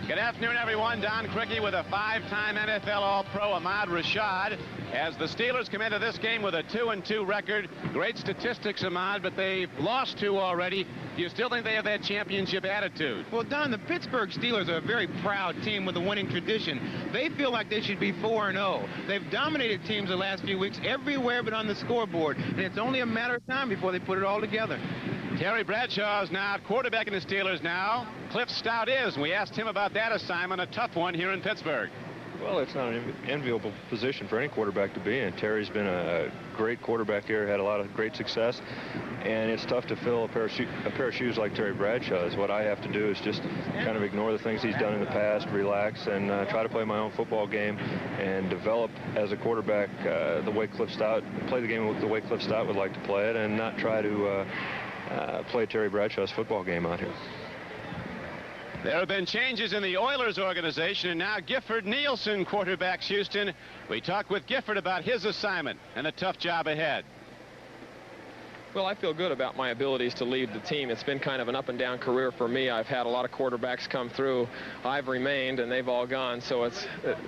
Good afternoon, everyone. Don Criqui with a 5-time NFL All-Pro, Ahmad Rashad, as the Steelers come into this game with a 2-2 record. Great statistics, Ahmad, but they've lost 2 already. Do you still think they have that championship attitude? Well, Don, the Pittsburgh Steelers are a very proud team with a winning tradition. They feel like they should be 4-0. They've dominated teams the last few weeks everywhere but on the scoreboard, and it's only a matter of time before they put it all together. Terry Bradshaw is now quarterbacking the Steelers now. Cliff Stoudt is. We asked him about that assignment, a tough one here in Pittsburgh. Well, it's not an enviable position for any quarterback to be in. Terry's been a great quarterback here, had a lot of great success, and it's tough to fill a pair of shoes like Terry Bradshaw's. What I have to do is just kind of ignore the things he's done in the past, relax, and try to play my own football game and develop as a quarterback the way Cliff Stoudt, play the game the way Cliff Stoudt would like to play it, and not try to play Terry Bradshaw's football game out here. There have been changes in the Oilers organization, and now Gifford Nielsen quarterbacks Houston. We talked with Gifford about his assignment and a tough job ahead. Well, I feel good about my abilities to lead the team. It's been kind of an up-and-down career for me. I've had a lot of quarterbacks come through. I've remained, and they've all gone, so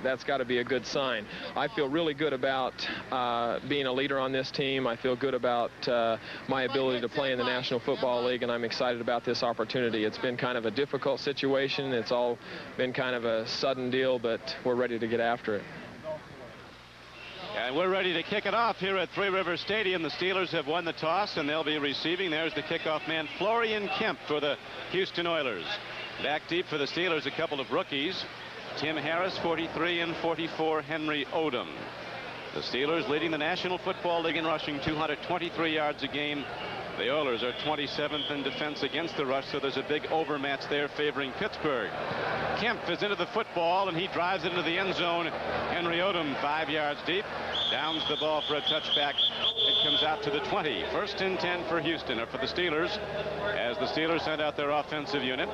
that's got to be a good sign. I feel really good about being a leader on this team. I feel good about my ability to play in the National Football League, and I'm excited about this opportunity. It's been kind of a difficult situation. It's all been kind of a sudden deal, but we're ready to get after it. And we're ready to kick it off here at Three Rivers Stadium. The Steelers have won the toss, and they'll be receiving. There's the kickoff man, Florian Kemp, for the Houston Oilers. Back deep for the Steelers, a couple of rookies. Tim Harris, 43, and 44, Henry Odom. The Steelers leading the National Football League in rushing, 223 yards a game. The Oilers are 27th in defense against the rush, so there's a big overmatch there favoring Pittsburgh. Kemp is into the football, and he drives it into the end zone. Henry Odom 5 yards deep, downs the ball for a touchback. It comes out to the 20. 1st and 10 for Houston, or for the Steelers, as the Steelers send out their offensive unit.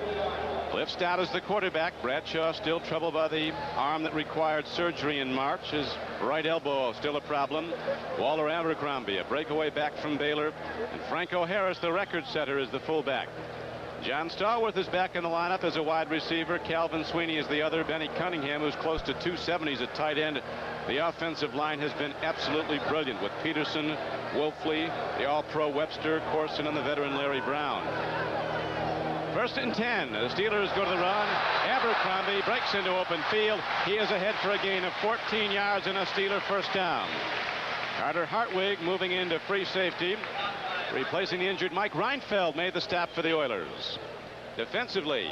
Cliff Stoudt is the quarterback. Bradshaw still troubled by the arm that required surgery in March. His right elbow still a problem. Waller Abercrombie, a breakaway back from Baylor. And Franco Harris, the record setter, is the fullback. John Stallworth is back in the lineup as a wide receiver. Calvin Sweeney is the other. Benny Cunningham, who's close to 270s at tight end. The offensive line has been absolutely brilliant with Peterson, Wolfley, the All-Pro Webster, Corson, and the veteran Larry Brown. 1st and 10. The Steelers go to the run. Abercrombie breaks into open field. He is ahead for a gain of 14 yards and a Steeler first down. Carter Hartwig moving into free safety. Replacing the injured Mike Reinfeld made the stop for the Oilers. Defensively,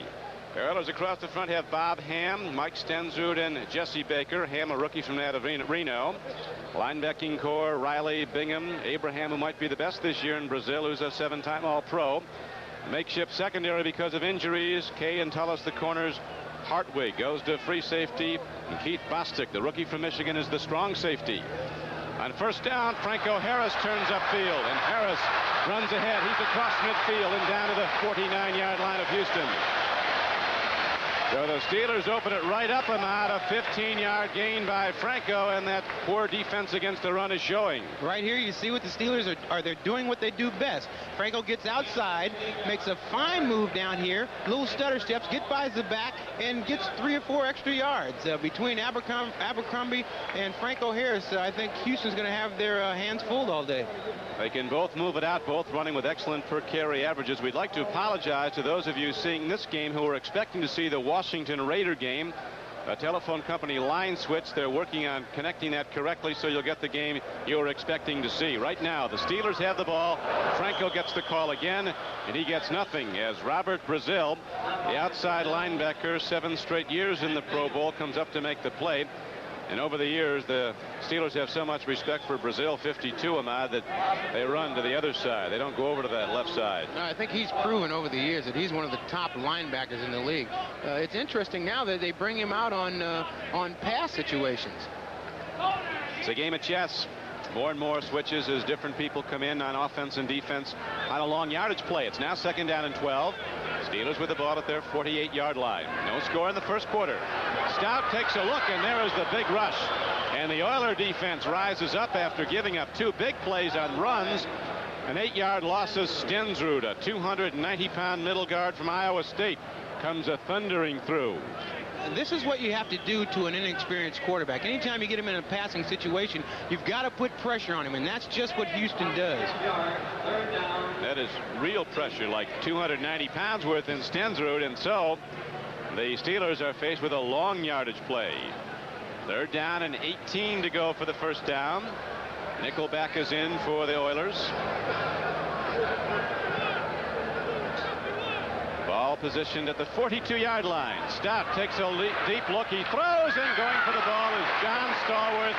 the Oilers across the front have Bob Ham, Mike Stensrud, and Jesse Baker. Ham, a rookie from out of Reno. Linebacking core, Riley, Bingham, Abraham, who might be the best this year in Brazil, who's a 7-time All-Pro. Makeshift secondary because of injuries. Kay and Tullis, the corners. Hartwig goes to free safety. And Keith Bostic, the rookie from Michigan, is the strong safety. On 1st down, Franco Harris turns upfield, and Harris runs ahead. He's across midfield and down to the 49-yard line of Houston. So the Steelers open it right up, Ahmad. A 15-yard gain by Franco, and that poor defense against the run is showing. Right here, you see what the Steelers are they're doing what they do best. Franco gets outside, makes a fine move down here, little stutter steps, buys the back, and gets 3 or 4 extra yards. Between Abercrombie and Franco Harris, I think Houston's going to have their hands full all day. They can both move it out, both running with excellent per carry averages. We'd like to apologize to those of you seeing this game who were expecting to see the Washington Raider game. A telephone company line switch. They're working on connecting that correctly, so you'll get the game you're expecting to see. Right now, the Steelers have the ball. Franco gets the call again, and he gets nothing as Robert Brazil, the outside linebacker, 7 straight years in the Pro Bowl, comes up to make the play. And over the years, the Steelers have so much respect for Brazil, 52, Ahmad, that they run to the other side. They don't go over to that left side. No, I think he's proven over the years that he's one of the top linebackers in the league. It's interesting now that they bring him out on pass situations. It's a game of chess. More and more switches as different people come in on offense and defense on a long yardage play. It's now 2nd down and 12. Steelers with the ball at their 48-yard line. No score in the first quarter. Stoudt takes a look, and there is the big rush. And the Oiler defense rises up after giving up 2 big plays on runs. An 8-yard loss of Stensrud, a 290-pound middle guard from Iowa State, comes a thundering through. And this is what you have to do to an inexperienced quarterback. Anytime you get him in a passing situation, you've got to put pressure on him, and that's just what Houston does. That is real pressure, like 290 pounds worth in Stensrud, and so the Steelers are faced with a long yardage play. 3rd down and 18 to go for the first down. Nickelback is in for the Oilers. Ball positioned at the 42-yard line. Stoudt takes a deep look. He throws, and going for the ball is John Stallworth,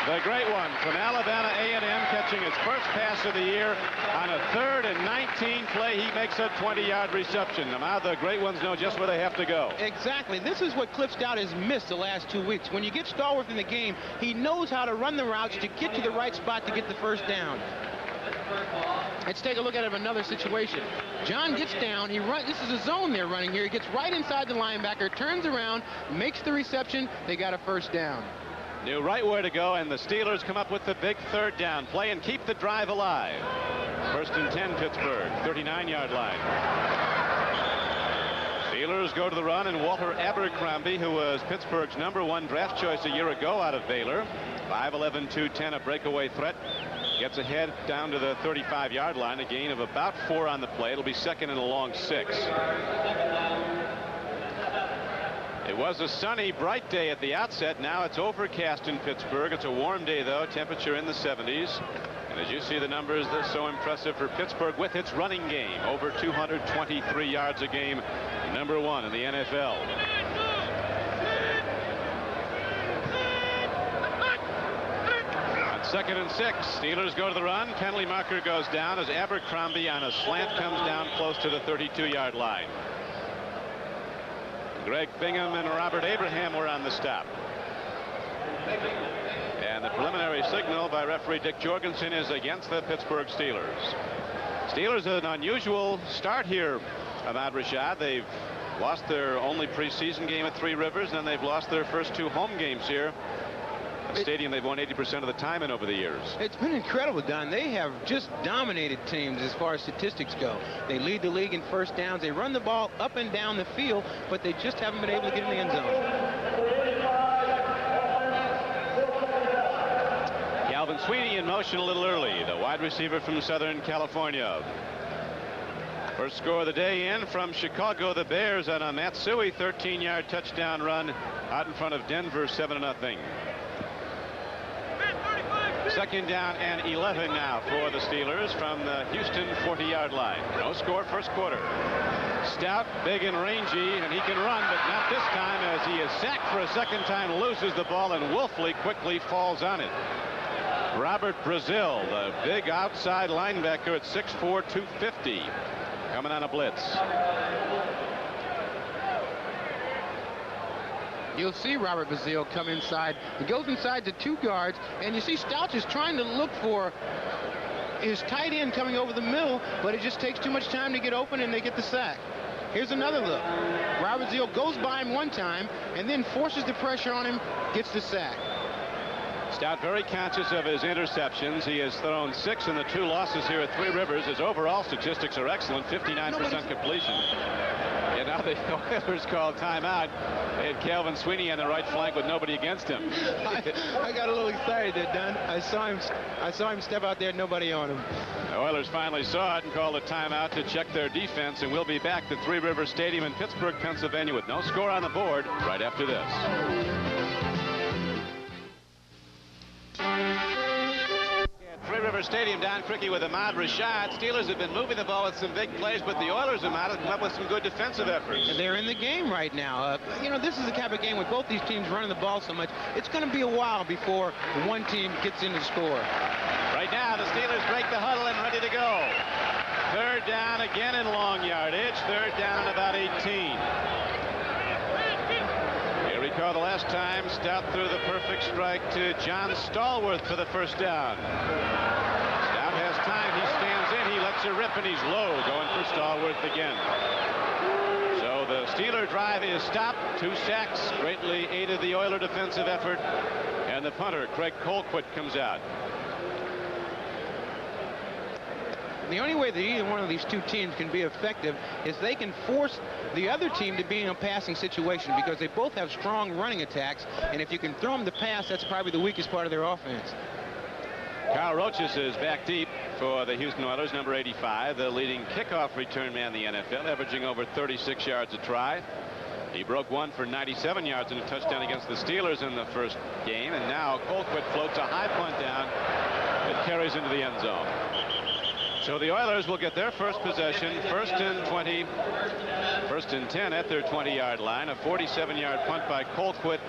the great one from Alabama A&M, catching his first pass of the year on a 3rd and 19 play. He makes a 20-yard reception. Now the great ones know just where they have to go. Exactly. This is what Cliff Stoudt has missed the last 2 weeks. When you get Stallworth in the game, he knows how to run the routes to get to the right spot to get the first down. Let's take a look at another situation. John gets down. He runs. This is a zone they're running here. He gets right inside the linebacker, turns around, makes the reception. They got a first down. Knew right where to go, and the Steelers come up with the big 3rd down play and keep the drive alive. 1st and 10, Pittsburgh, 39-yard line. Steelers go to the run, and Walter Abercrombie, who was Pittsburgh's #1 draft choice a year ago out of Baylor, 5'11", 210, a breakaway threat, gets ahead down to the 35-yard line, a gain of about 4 on the play. It'll be 2nd and a long 6. It was a sunny, bright day at the outset. Now it's overcast in Pittsburgh. It's a warm day, though, temperature in the 70s. And as you see the numbers, they're so impressive for Pittsburgh with its running game. Over 223 yards a game, #1 in the NFL. On 2nd and 6, Steelers go to the run. Penalty marker goes down as Abercrombie on a slant comes down close to the 32-yard line. Greg Bingham and Robert Abraham were on the stop. And the preliminary signal by referee Dick Jorgensen is against the Pittsburgh Steelers. Steelers an unusual start here, Ahmad Rashad. They've lost their only preseason game at Three Rivers, and then they've lost their first 2 home games here. A stadium they've won 80% of the time in over the years. It's been incredible, Don. They have just dominated teams as far as statistics go. They lead the league in first downs. They run the ball up and down the field, but they just haven't been able to get in the end zone. Calvin Sweeney in motion a little early, the wide receiver from Southern California. First score of the day in from Chicago. The Bears on a Matsui 13-yard touchdown run out in front of Denver, 7-0. 2nd down and 11 now for the Steelers from the Houston 40-yard line. No score first quarter. Stoudt, big and rangy, and he can run, but not this time as he is sacked for a 2nd time, loses the ball, and Wolfley quickly falls on it. Robert Brazil, the big outside linebacker at 6'4", 250, coming on a blitz. You'll see Robert Brazil come inside. He goes inside to 2 guards, and you see Stoudt is trying to look for his tight end coming over the middle, but it just takes too much time to get open, and they get the sack. Here's another look. Robert Brazil goes by him one time, and then forces the pressure on him, gets the sack. Stoudt very conscious of his interceptions. He has thrown 6 in the 2 losses here at Three Rivers. His overall statistics are excellent, 59% completion. And now the Oilers call timeout. They had Calvin Sweeney on the right flank with nobody against him. I got a little excited there, Don. I saw him step out there, nobody on him. The Oilers finally saw it and called a timeout to check their defense, and we'll be back to Three Rivers Stadium in Pittsburgh, Pennsylvania, with no score on the board right after this. Three River Stadium, Don Criqui with Ahmad Rashad. Steelers have been moving the ball with some big plays, but the Oilers have come up with some good defensive efforts. And they're in the game right now. You know, this is the type of game with both these teams running the ball so much. It's going to be a while before one team gets in to score. Right now, the Steelers break the huddle and ready to go. 3rd down again in long yardage. 3rd down and about 18. Recall the last time Stoudt threw the perfect strike to John Stallworth for the first down. Stoudt has time. He stands in. He lets it rip, and he's low, going for Stallworth again. So the Steeler drive is stopped. 2 sacks greatly aided the Oiler defensive effort, and the punter, Craig Colquitt, comes out. And the only way that either one of these two teams can be effective is they can force the other team to be in a passing situation, because they both have strong running attacks, and if you can throw them the pass, that's probably the weakest part of their offense. Kyle Roaches is back deep for the Houston Oilers, number 85, the leading kickoff return man in the NFL, averaging over 36 yards a try. He broke one for 97 yards and a touchdown against the Steelers in the first game, and now Colquitt floats a high punt down that carries into the end zone. So the Oilers will get their first possession, first and 20, first and 10 at their 20-yard line. A 47-yard punt by Colquitt.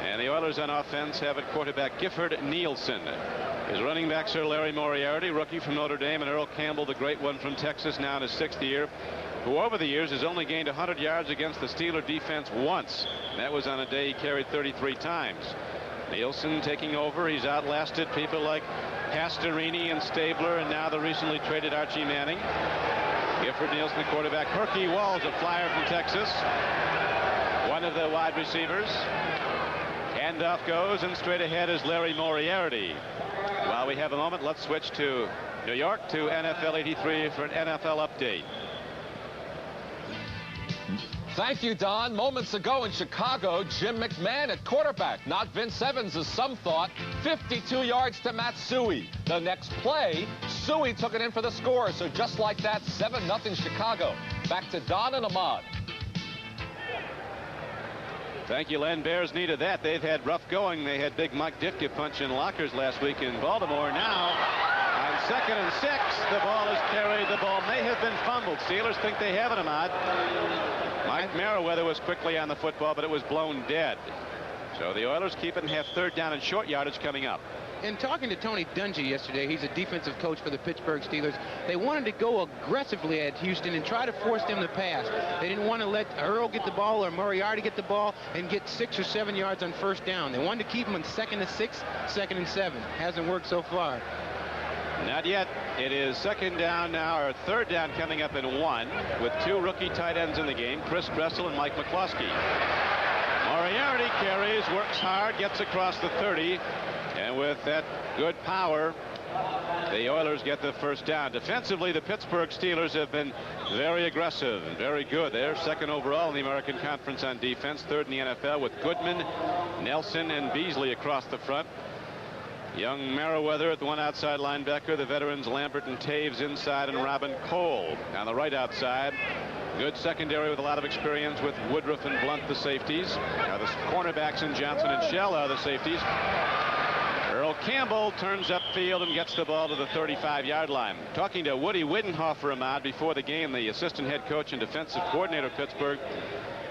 And the Oilers on offense have at quarterback Gifford, Nielsen. His running backs are Larry Moriarty, rookie from Notre Dame, and Earl Campbell, the great one from Texas, now in his 6th year, who over the years has only gained 100 yards against the Steeler defense once. That was on a day he carried 33 times. Nielsen taking over. He's outlasted people like Pastorini and Stabler, and now the recently traded Archie Manning. Gifford, Nielsen, the quarterback. Criqui Walls, a flyer from Texas, one of the wide receivers. Handoff goes, and straight ahead is Larry Moriarty. While we have a moment, let's switch to New York, to NFL 83 for an NFL update. Thank you, Don. Moments ago in Chicago, Jim McMahon at quarterback, not Vince Evans as some thought. 52 yards to Matsui. The next play, Suey took it in for the score. So just like that, 7-0 Chicago. Back to Don and Ahmad. Thank you, Len. Bears needed that. They've had rough going. They had big Mike Ditka punching lockers last week in Baltimore. Now, on 2nd and 6, the ball is carried. The ball may have been fumbled. Steelers think they have it, Ahmad. Mike Merriweather was quickly on the football, but it was blown dead. So the Oilers keep it and have 3rd down and short yardage coming up. In talking to Tony Dungy yesterday, he's a defensive coach for the Pittsburgh Steelers, they wanted to go aggressively at Houston and try to force them to pass. They didn't want to let Earl get the ball or Moriarty get the ball and get 6 or 7 yards on 1st down. They wanted to keep them on 2nd and 6, 2nd and 7. Hasn't worked so far. Not yet. It is 2nd down now, or 3rd down coming up in 1, with 2 rookie tight ends in the game, Chris Dressel and Mike McCloskey. Moriarty carries, works hard, gets across the 30, and with that good power, the Oilers get the 1st down. Defensively, the Pittsburgh Steelers have been very aggressive and very good. They're 2nd overall in the American Conference on defense, 3rd in the NFL, with Goodman, Nelson, and Beasley across the front. Young Merriweather at the one outside linebacker, the veterans Lambert and Taves inside, and Robin Cole on the right outside. Good secondary with a lot of experience with Woodruff and Blunt, the safeties. Now the cornerbacks in Johnson and Shell are the safeties. Earl Campbell turns upfield and gets the ball to the 35-yard line. Talking to Woody Widenhofer, Ahmad, before the game, the assistant head coach and defensive coordinator of Pittsburgh,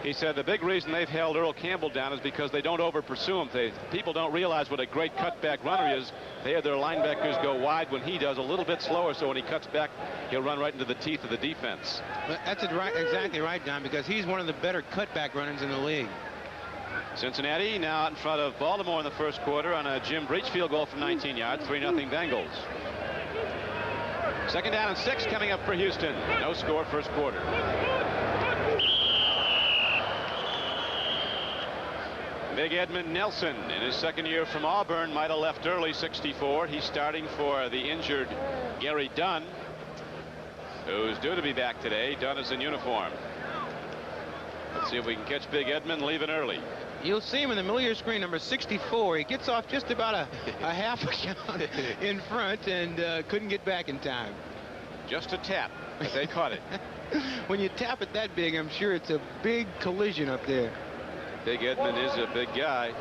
he said the big reason they've held Earl Campbell down is because they don't over-pursue him. People don't realize what a great cutback runner is. They have their linebackers go wide when he does, a little bit slower, so when he cuts back, he'll run right into the teeth of the defense. That's exactly right, Don, because he's one of the better cutback runners in the league. Cincinnati now out in front of Baltimore in the 1st quarter on a Jim Breach field goal from 19 yards, 3-0 Bengals. 2nd down and 6 coming up for Houston. No score 1st quarter. Big Edmund Nelson in his 2nd year from Auburn might have left early, 64. He's starting for the injured Gary Dunn, who's due to be back today. Dunn is in uniform. Let's see if we can catch Big Edmund leaving early. You'll see him in the middle of your screen, number 64. He gets off just about a half a count in front and couldn't get back in time. Just a tap, but they caught it. When you tap it that big, I'm sure it's a big collision up there. Big Edmund is a big guy.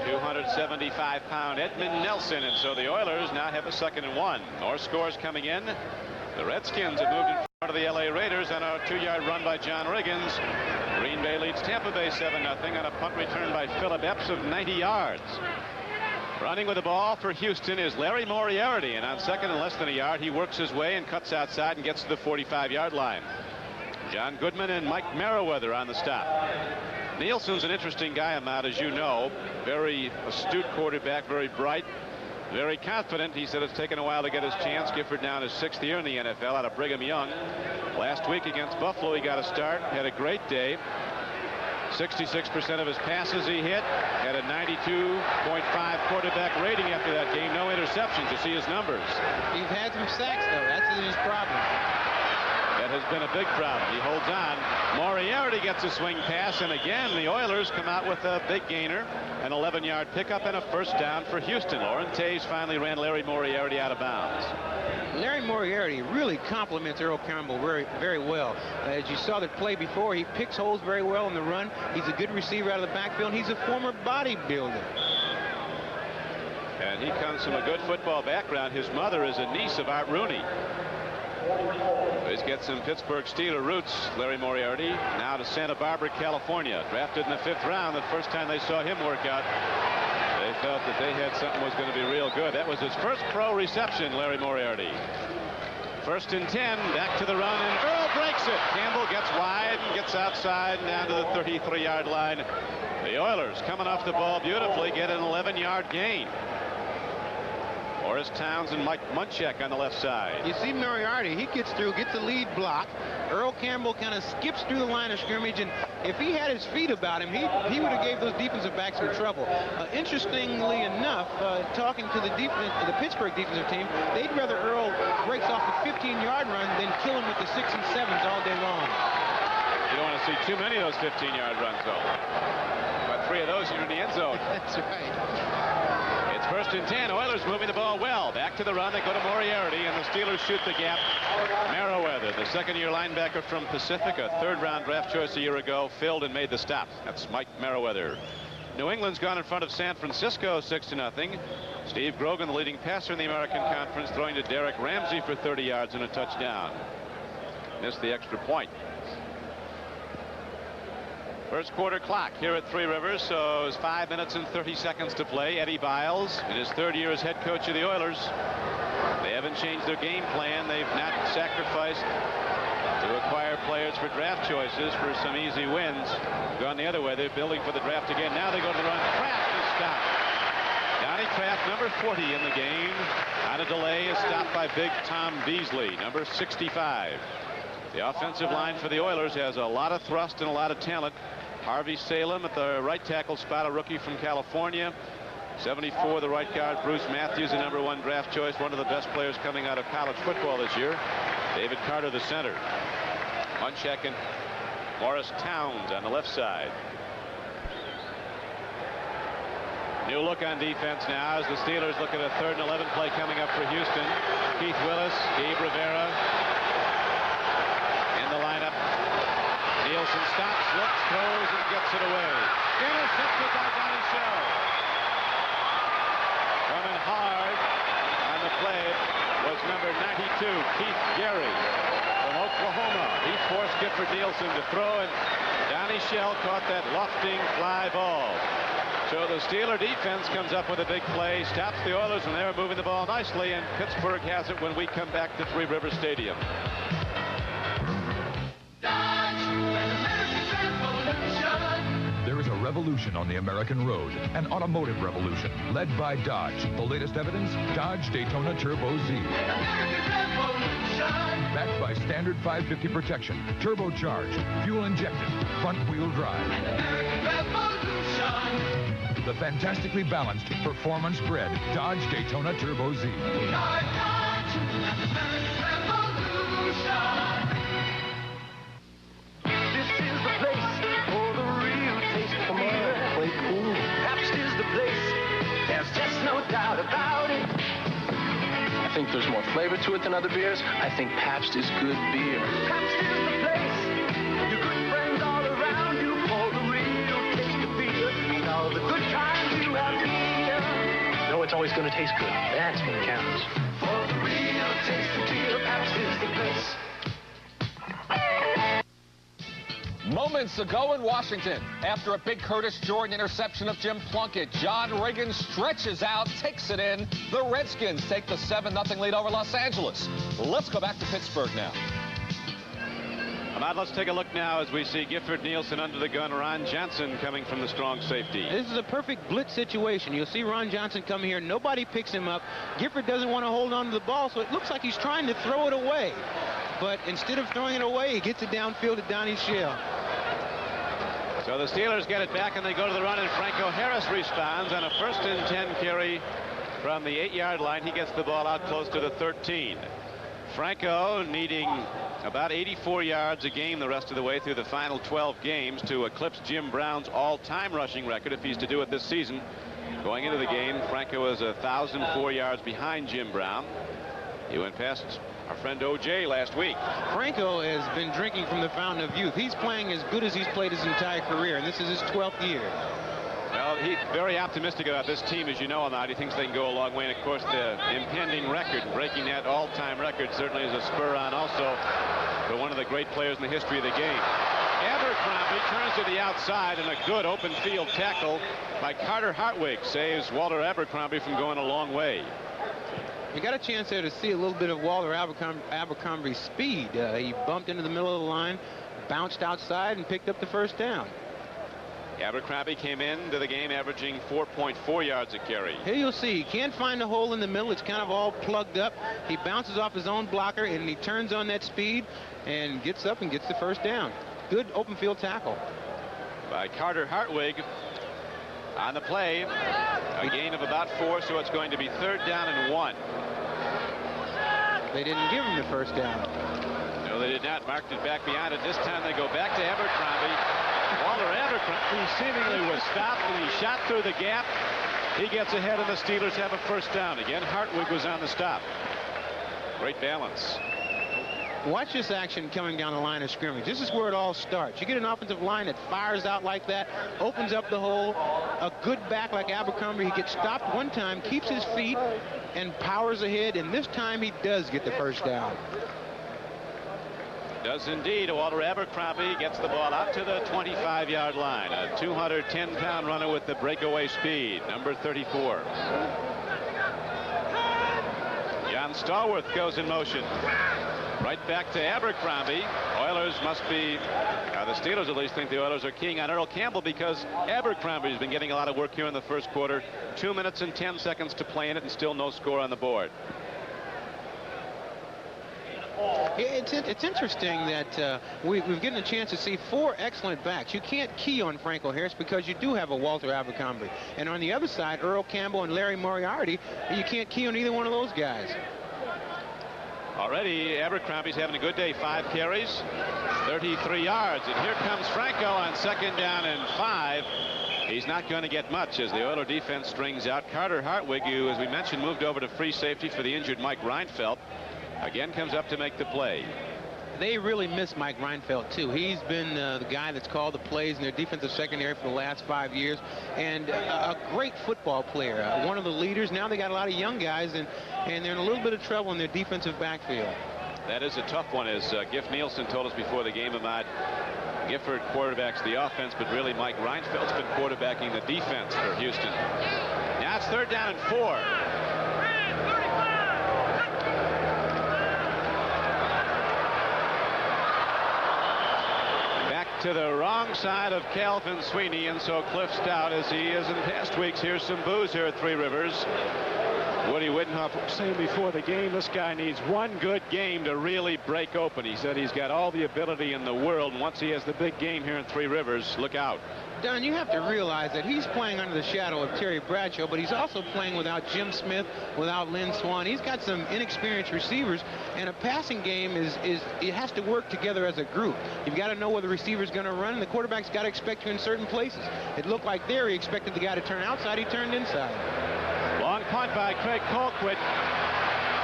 275-pound Edmund Nelson, and so the Oilers now have a 2nd and 1. More scores coming in. The Redskins have moved in front of the LA Raiders on a 2-yard run by John Riggins. Green Bay leads Tampa Bay 7-0 on a punt return by Phillip Epps of 90 yards. Running with the ball for Houston is Larry Moriarty, and on 2nd and less than a yard, he works his way and cuts outside and gets to the 45-yard line. John Goodman and Mike Merriweather on the stop. Nielsen's an interesting guy, Ahmad, as you know. Very astute quarterback, very bright, very confident. He said it's taken a while to get his chance. Gifford now in his 6th year in the NFL out of Brigham Young. Last week against Buffalo, he got a start, had a great day. 66% of his passes he hit. Had a 92.5 quarterback rating after that game. No interceptions. You see his numbers. He's had some sacks, though. That's his problem. That has been a big problem. He holds on. Moriarty gets a swing pass, and again the Oilers come out with a big gainer, an 11-yard pickup and a first down for Houston. Lauren Taves finally ran Larry Moriarty out of bounds. Larry Moriarty really compliments Earl Campbell very, very well. As you saw the play before, he picks holes very well in the run. He's a good receiver out of the backfield. He's a former bodybuilder. And he comes from a good football background. His mother is a niece of Art Rooney. He's got some Pittsburgh Steeler roots, Larry Moriarty, now to Santa Barbara, California. Drafted in the 5th round. The first time they saw him work out, they felt that they had something was going to be real good. That was his first pro reception, Larry Moriarty. 1st and 10, back to the run, and Earl breaks it. Campbell gets wide and gets outside and down to the 33-yard line. The Oilers coming off the ball beautifully, get an 11-yard gain. Morris Towns and Mike Munchak on the left side. You see Moriarty, he gets through, gets the lead block. Earl Campbell kind of skips through the line of scrimmage, and if he had his feet about him, he would have gave those defensive backs some trouble. Interestingly enough, talking to the Pittsburgh defensive team, they'd rather Earl breaks off a 15-yard run than kill him with the 6s and 7s all day long. You don't want to see too many of those 15-yard runs, though. About 3 of those, you're in the end zone. That's right. 1st and 10. Oilers moving the ball well. Back to the run. They go to Moriarty, and the Steelers shoot the gap. Merriweather, the 2nd-year linebacker from Pacific, a 3rd-round draft choice a year ago, filled and made the stop. That's Mike Merriweather. New England's gone in front of San Francisco 6-0. Steve Grogan, the leading passer in the American Conference, throwing to Derek Ramsey for 30 yards and a touchdown. Missed the extra point. First quarter clock here at Three Rivers, so it's 5 minutes and 30 seconds to play. Eddie Biles, in his 3rd year as head coach of the Oilers. They haven't changed their game plan. They've not sacrificed to acquire players for draft choices for some easy wins. Gone the other way. They're building for the draft again. Now they go to the run. Kraft is stopped. Donnie Kraft, number 40 in the game. On a delay is stopped by big Tom Beasley, number 65. The offensive line for the Oilers has a lot of thrust and a lot of talent. Harvey Salem at the right tackle spot, a rookie from California. 74, the right guard, Bruce Matthews, the number 1 draft choice, one of the best players coming out of college football this year. David Carter, the center. Munchak and Morris Towns on the left side. New look on defense now as the Steelers look at a 3rd and 11 play coming up for Houston. Keith Willis, Gabe Rivera in the lineup. Nielsen stops, looks, throws, and gets it away. Intercepted by Donnie Shell. Coming hard on the play was number 92, Keith Gary from Oklahoma. He forced Gifford Nielsen to throw, and Donnie Shell caught that lofting fly ball. So the Steeler defense comes up with a big play, stops the Oilers when they were moving the ball nicely, and Pittsburgh has it when we come back to Three Rivers Stadium. There is a revolution on the American road, an automotive revolution led by Dodge. The latest evidence, Dodge Daytona Turbo Z. Backed by standard 550 protection, turbocharged, fuel injected, front wheel drive. The fantastically balanced, performance bred Dodge Daytona Turbo Z. This is the place for the real taste of beer. Play cool. Pabst is the place. There's just no doubt about it. I think there's more flavor to it than other beers. I think Pabst is good beer. Pabst is the place. Your good friends all around you for the real taste of beer. And all the good times you have here. You know it's always going to taste good. That's what counts. For the real taste of beer, Pabst is the place. Moments ago in Washington, after a big Curtis Jordan interception of Jim Plunkett, John Reagan stretches out, takes it in. The Redskins take the 7-0 lead over Los Angeles. Let's go back to Pittsburgh now. Ahmad, let's take a look now as we see Gifford Nielsen under the gun. Ron Johnson coming from the strong safety. This is a perfect blitz situation. You'll see Ron Johnson come here. Nobody picks him up. Gifford doesn't want to hold on to the ball, so it looks like he's trying to throw it away. But instead of throwing it away, he gets it downfield to Donnie Shell. So the Steelers get it back, and they go to the run, and Franco Harris responds on a 1st and 10 carry from the 8-yard line. He gets the ball out close to the 13. Franco needing about 84 yards a game the rest of the way through the final 12 games to eclipse Jim Brown's all-time rushing record if he's to do it this season. Going into the game, Franco was 1,004 yards behind Jim Brown. He went past our friend O.J. last week. Franco has been drinking from the fountain of youth. He's playing as good as he's played his entire career, and this is his 12th year. Well, he's very optimistic about this team, as you know, Ahmad. He thinks they can go a long way, and of course the impending record, breaking that all-time record, certainly is a spur on also for one of the great players in the history of the game. Abercrombie turns to the outside, and a good open field tackle by Carter Hartwig saves Walter Abercrombie from going a long way. You got a chance there to see a little bit of Walter Abercrombie's speed. He bumped into the middle of the line, bounced outside, and picked up the first down. Abercrombie came into the game averaging 4.4 yards a carry. Here you'll see he can't find a hole in the middle. It's kind of all plugged up. He bounces off his own blocker, and he turns on that speed and gets up and gets the first down. Good open field tackle by Carter Hartwig on the play. A gain of about 4, so it's going to be 3rd down and 1. They didn't give him the first down. No, they did not. Marked it back beyond it. This time they go back to Abercrombie. Walter Abercrombie seemingly was stopped, and he shot through the gap. He gets ahead, and the Steelers have a first down. Again, Hartwig was on the stop. Great balance. Watch this action coming down the line of scrimmage. This is where it all starts. You get an offensive line that fires out like that, opens up the hole. A good back like Abercrombie, he gets stopped one time, keeps his feet, and powers ahead, and this time he does get the first down. Does indeed. Walter Abercrombie gets the ball out to the 25-yard line. A 210-pound runner with the breakaway speed, number 34. John Stallworth goes in motion. Right back to Abercrombie. Oilers must be, the Steelers at least think the Oilers are keying on Earl Campbell because Abercrombie's been getting a lot of work here in the first quarter. 2 minutes and 10 seconds to play in it, and still no score on the board. It's interesting that we've gotten a chance to see 4 excellent backs. You can't key on Franco Harris because you do have a Walter Abercrombie. And on the other side, Earl Campbell and Larry Moriarty, you can't key on either one of those guys. Already Abercrombie's having a good day. 5 carries, 33 yards. And here comes Franco on 2nd down and 5. He's not going to get much as the Oiler defense strings out. Carter Hartwig, who, as we mentioned, moved over to free safety for the injured Mike Reinfeldt, again comes up to make the play. They really miss Mike Reinfeldt, too. He's been the guy that's called the plays in their defensive secondary for the last 5 years, and a great football player. One of the leaders. Now they got a lot of young guys, and they're in a little bit of trouble in their defensive backfield. That is a tough one, as Nielsen told us before the game. Ahmad, Gifford quarterbacks the offense, but really Mike Reinfeldt's been quarterbacking the defense for Houston. Now it's 3rd down and 4. To the wrong side of Calvin Sweeney, and so Cliff Stoudt, as he is in past weeks. Here's some booze here at Three Rivers. Woody Widenhoff was saying before the game, this guy needs one good game to really break open. He said he's got all the ability in the world, and once he has the big game here in Three Rivers, look out. Don, you have to realize that he's playing under the shadow of Terry Bradshaw, but he's also playing without Jim Smith, without Lynn Swann. He's got some inexperienced receivers, and a passing game it has to work together as a group. You've got to know where the receiver's going to run, and the quarterback's got to expect you in certain places. It looked like there he expected the guy to turn outside. He turned inside. Long punt by Craig Colquitt.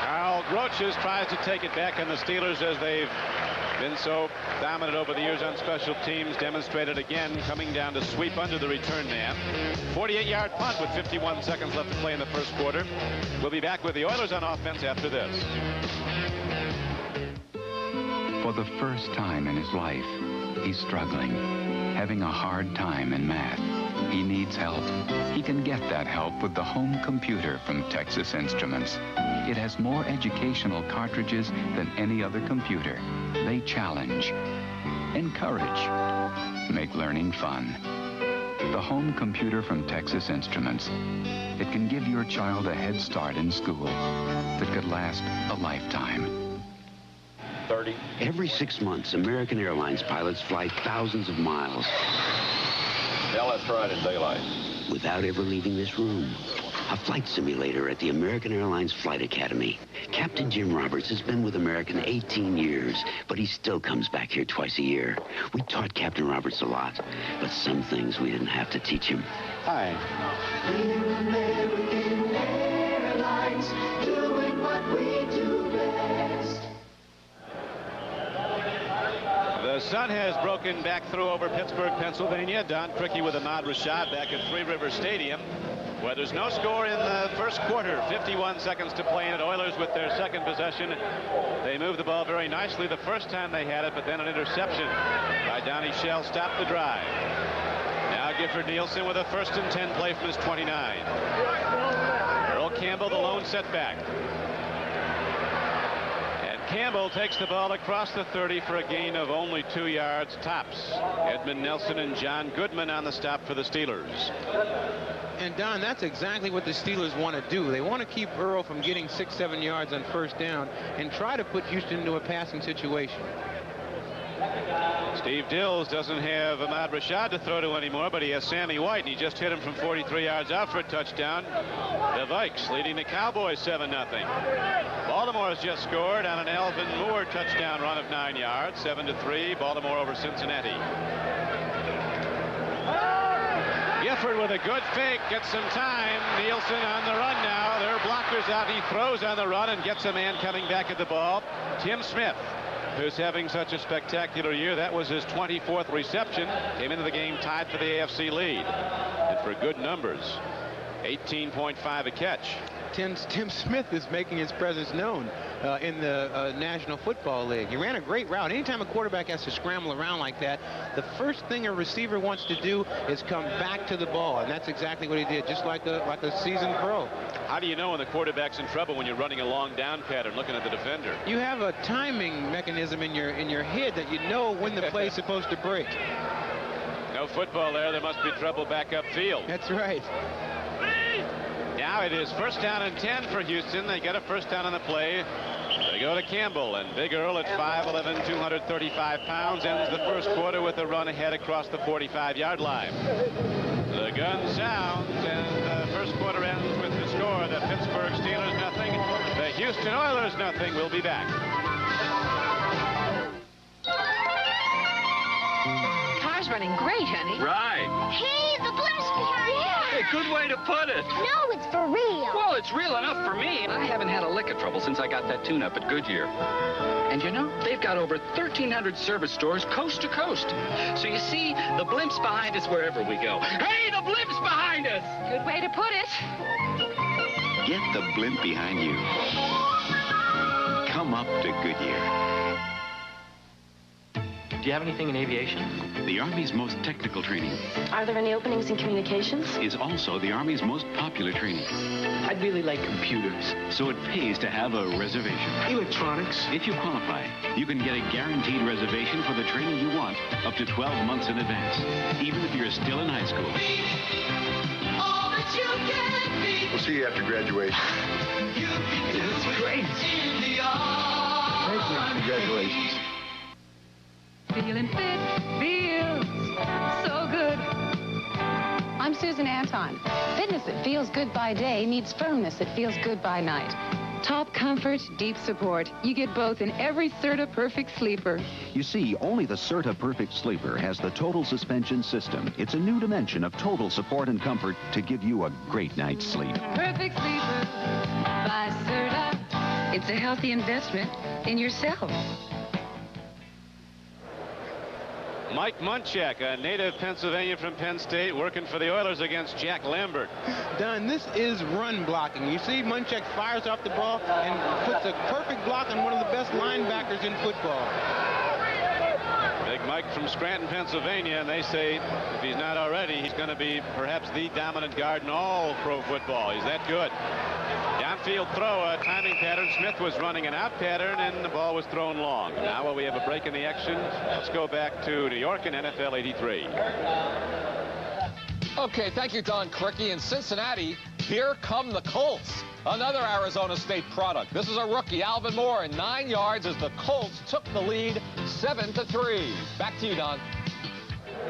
Carl Groches tries to take it back, and the Steelers, as they've been so dominant over the years on special teams, demonstrated again, coming down to sweep under the return man. 48-yard punt with 51 seconds left to play in the first quarter. We'll be back with the Oilers on offense after this. For the first time in his life, he's struggling, having a hard time in math. He needs help. He can get that help with the home computer from Texas Instruments. It has more educational cartridges than any other computer. They challenge, encourage, make learning fun. The home computer from Texas Instruments. It can give your child a head start in school that could last a lifetime. 30. Every 6 months, American Airlines pilots fly thousands of miles. Yeah, let's try it in daylight. Without ever leaving this room. A flight simulator at the American Airlines Flight Academy. Captain Jim Roberts has been with American 18 years, but he still comes back here twice a year. We taught Captain Roberts a lot, but some things we didn't have to teach him. Hi. American Airlines, doing what we do best. The sun has broken back through over Pittsburgh, Pennsylvania. Don Criqui with Ahmad Rashad back at Three River Stadium, where there's no score in the first quarter. 51 seconds to play, and Oilers with their second possession. They moved the ball very nicely the first time they had it, but then an interception by Donnie Shell stopped the drive. Now Gifford Nielsen with a 1st and 10 play from his 29. Earl Campbell, the lone setback. Campbell takes the ball across the 30 for a gain of only 2 yards tops. Edmund Nelson and John Goodman on the stop for the Steelers. And Don, that's exactly what the Steelers want to do. They want to keep Earl from getting 6-7 yards on first down and try to put Houston into a passing situation. Steve Dills doesn't have Ahmad Rashad to throw to anymore, but he has Sammy White, and he just hit him from 43 yards out for a touchdown. The Vikes leading the Cowboys 7-0. Baltimore has just scored on an Alvin Moore touchdown run of 9 yards, 7-3. Baltimore over Cincinnati. Gifford with a good fake, gets some time. Nielsen on the run now. There are blockers out. He throws on the run and gets a man coming back at the ball. Tim Smith, who's having such a spectacular year. That was his 24th reception. Came into the game tied for the AFC lead. And for good numbers, 18.5 a catch. Tim Smith is making his presence known in the National Football League. He ran a great route. Anytime a quarterback has to scramble around like that, the first thing a receiver wants to do is come back to the ball, and that's exactly what he did, just like a seasoned pro. How do you know when the quarterback's in trouble when you're running a long down pattern looking at the defender? You have a timing mechanism in your head that you know when the play's supposed to break. No football there. There must be trouble back upfield. That's right. Now it is 1st down and 10 for Houston. They get a 1st down on the play. They go to Campbell, and Big Earl at 5'11", 235 pounds, ends the first quarter with a run ahead across the 45-yard line. The gun sounds, and the first quarter ends with the score. The Pittsburgh Steelers nothing, the Houston Oilers nothing. We'll be back. Car's running great, honey. Right. Hey, the blimp's behind you. Hey, good way to put it. No, it's for real. Well, it's real enough for me. I haven't had a lick of trouble since I got that tune-up at Goodyear. And you know, they've got over 1,300 service stores coast to coast. So you see, the blimp's behind us wherever we go. Hey, the blimp's behind us! Good way to put it. Get the blimp behind you. Come up to Goodyear. Do you have anything in aviation? The Army's most technical training Are there any openings in communications? is also the Army's most popular training. I'd really like computers. So it pays to have a reservation. Electronics. If you qualify, you can get a guaranteed reservation for the training you want up to 12 months in advance, even if you're still in high school. All that you can be. We'll see you after graduation. That's great. Thank you. Congratulations. Feeling fit feels so good. I'm Susan Anton. Fitness that feels good by day needs firmness that feels good by night. Top comfort, deep support. You get both in every Serta Perfect Sleeper. You see, only the Serta Perfect Sleeper has the total suspension system. It's a new dimension of total support and comfort to give you a great night's sleep. Perfect Sleeper by Serta. It's a healthy investment in yourself. Mike Munchak, a native Pennsylvanian from Penn State, working for the Oilers against Jack Lambert. Don, this is run blocking. You see Munchak fires off the ball and puts a perfect block on one of the best linebackers in football. Big Mike from Scranton, Pennsylvania, and they say if he's not already, he's going to be perhaps the dominant guard in all pro football. He's that good. Downfield throw, a timing pattern. Smith was running an out pattern, and the ball was thrown long. Now while we have a break in the action, let's go back to New York and NFL 83. Okay, thank you, Don Criqui. In Cincinnati, here come the Colts. Another Arizona State product. This is a rookie, Alvin Moore, and 9 yards as the Colts took the lead 7-3. Back to you, Don.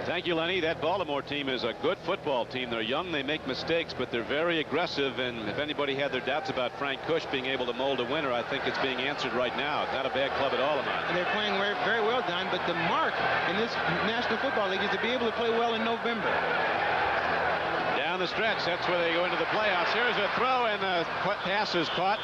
Thank you, Lenny. That Baltimore team is a good football team. They're young, they make mistakes, but they're very aggressive. And if anybody had their doubts about Frank Cush being able to mold a winner, I think it's being answered right now. It's not a bad club at all, Ahmad. And they're playing very, very well, Don. But the mark in this National Football League is to be able to play well in November. Down the stretch, that's where they go into the playoffs. Here's a throw, and the pass is caught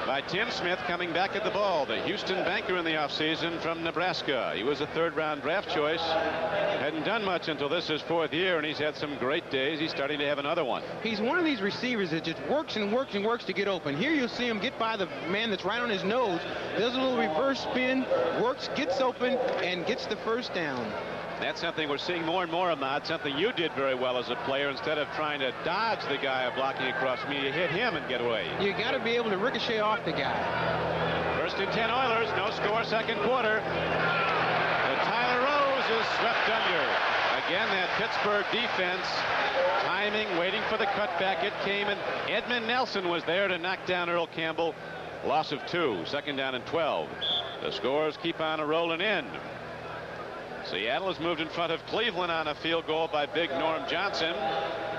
by Tim Smith, coming back at the ball. The Houston banker in the offseason from Nebraska. He was a third-round draft choice. Hadn't done much until this is 4th year, and he's had some great days. He's starting to have another one. He's one of these receivers that just works and works and works to get open. Here you'll see him get by the man that's right on his nose, does a little reverse spin, works, gets open, and gets the first down. That's something we're seeing more and more, Ahmad, something you did very well as a player. Instead of trying to dodge the guy blocking across me, you hit him and get away. You got to be able to ricochet off the guy. 1st and 10 Oilers, no score, 2nd quarter. The Tyler Rose is swept under. Again, that Pittsburgh defense timing, waiting for the cutback. It came, and Edmund Nelson was there to knock down Earl Campbell. Loss of 2, 2nd down and 12. The scores keep on rolling in. Seattle has moved in front of Cleveland on a field goal by big Norm Johnson.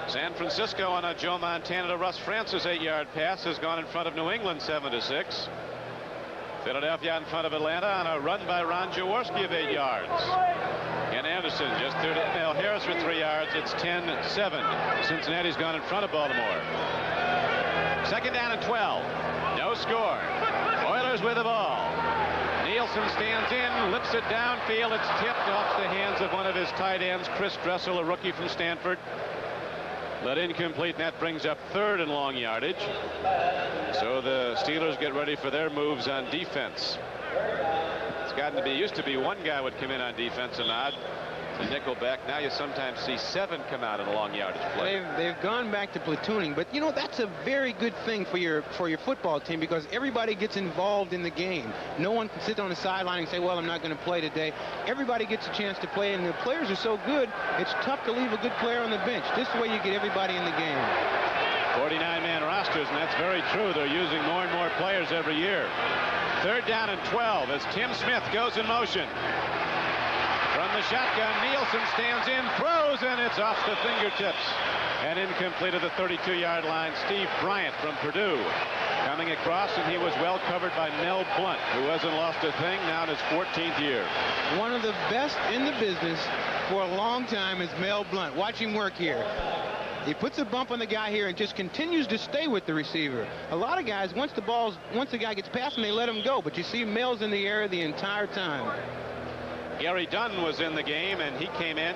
San Francisco on a Joe Montana to Russ Francis 8-yard pass has gone in front of New England 7-6. Philadelphia in front of Atlanta on a run by Ron Jaworski of 8 yards. Ken Anderson just threw to Emil Harris for 3 yards. It's 10-7. Cincinnati's gone in front of Baltimore. 2nd down and 12. No score. Oilers with the ball. Nielsen stands in, lips it downfield. It's tipped off the hands of one of his tight ends, Chris Dressel, a rookie from Stanford. Let incomplete, and that brings up 3rd in long yardage. So the Steelers get ready for their moves on defense. It's gotten to be, used to be one guy would come in on defense and nod. The nickel back. Now you sometimes see 7 come out in a long yardage play. They've gone back to platooning, but you know that's a very good thing for your football team because everybody gets involved in the game. No one can sit on the sideline and say, well, I'm not going to play today. Everybody gets a chance to play, and the players are so good, it's tough to leave a good player on the bench. This way you get everybody in the game. 49-man rosters, and that's very true. They're using more and more players every year. 3rd down and 12 as Tim Smith goes in motion. From the shotgun, Nielsen stands in, throws, and it's off the fingertips. And incomplete at the 32-yard line. Steve Bryant from Purdue coming across, and he was well covered by Mel Blount, who hasn't lost a thing now in his 14th year. One of the best in the business for a long time is Mel Blount. Watch him work here. He puts a bump on the guy here and just continues to stay with the receiver. A lot of guys, once the guy gets past him, they let him go. But you see Mel's in the air the entire time. Gary Dunn was in the game, and he came in,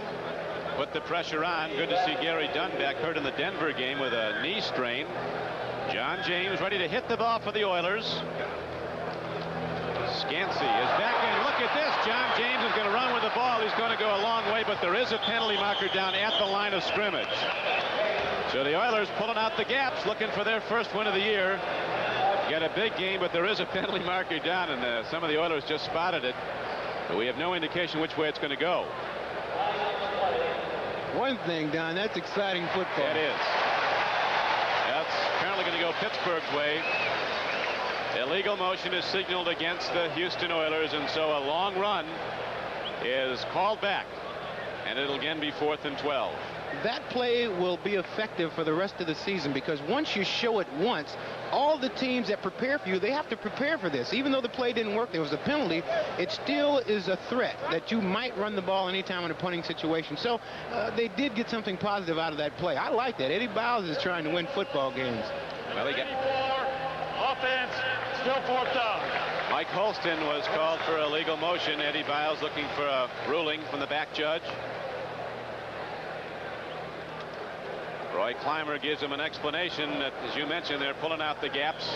put the pressure on. Good to see Gary Dunn back, hurt in the Denver game with a knee strain. John James ready to hit the ball for the Oilers. Scansey is back in. Look at this. John James is going to run with the ball. He's going to go a long way, but there is a penalty marker down at the line of scrimmage. So the Oilers pulling out the gaps, looking for their first win of the year. Got a big game, but there is a penalty marker down, and some of the Oilers just spotted it. But we have no indication which way it's going to go. One thing, Don, that's exciting football. That is. That's apparently going to go Pittsburgh's way. Illegal motion is signaled against the Houston Oilers, and so a long run is called back. And it'll again be 4th and 12. That play will be effective for the rest of the season because once you show it once, all the teams that prepare for you, they have to prepare for this. Even though the play didn't work, there was a penalty, it still is a threat that you might run the ball anytime in a punting situation. So they did get something positive out of that play. I like that. Eddie Biles is trying to win football games. Well, he got offense, still 4th down. Mike Holston was called for illegal motion. Eddie Biles looking for a ruling from the back judge. Roy Clymer gives him an explanation that, as you mentioned, they're pulling out the gaps,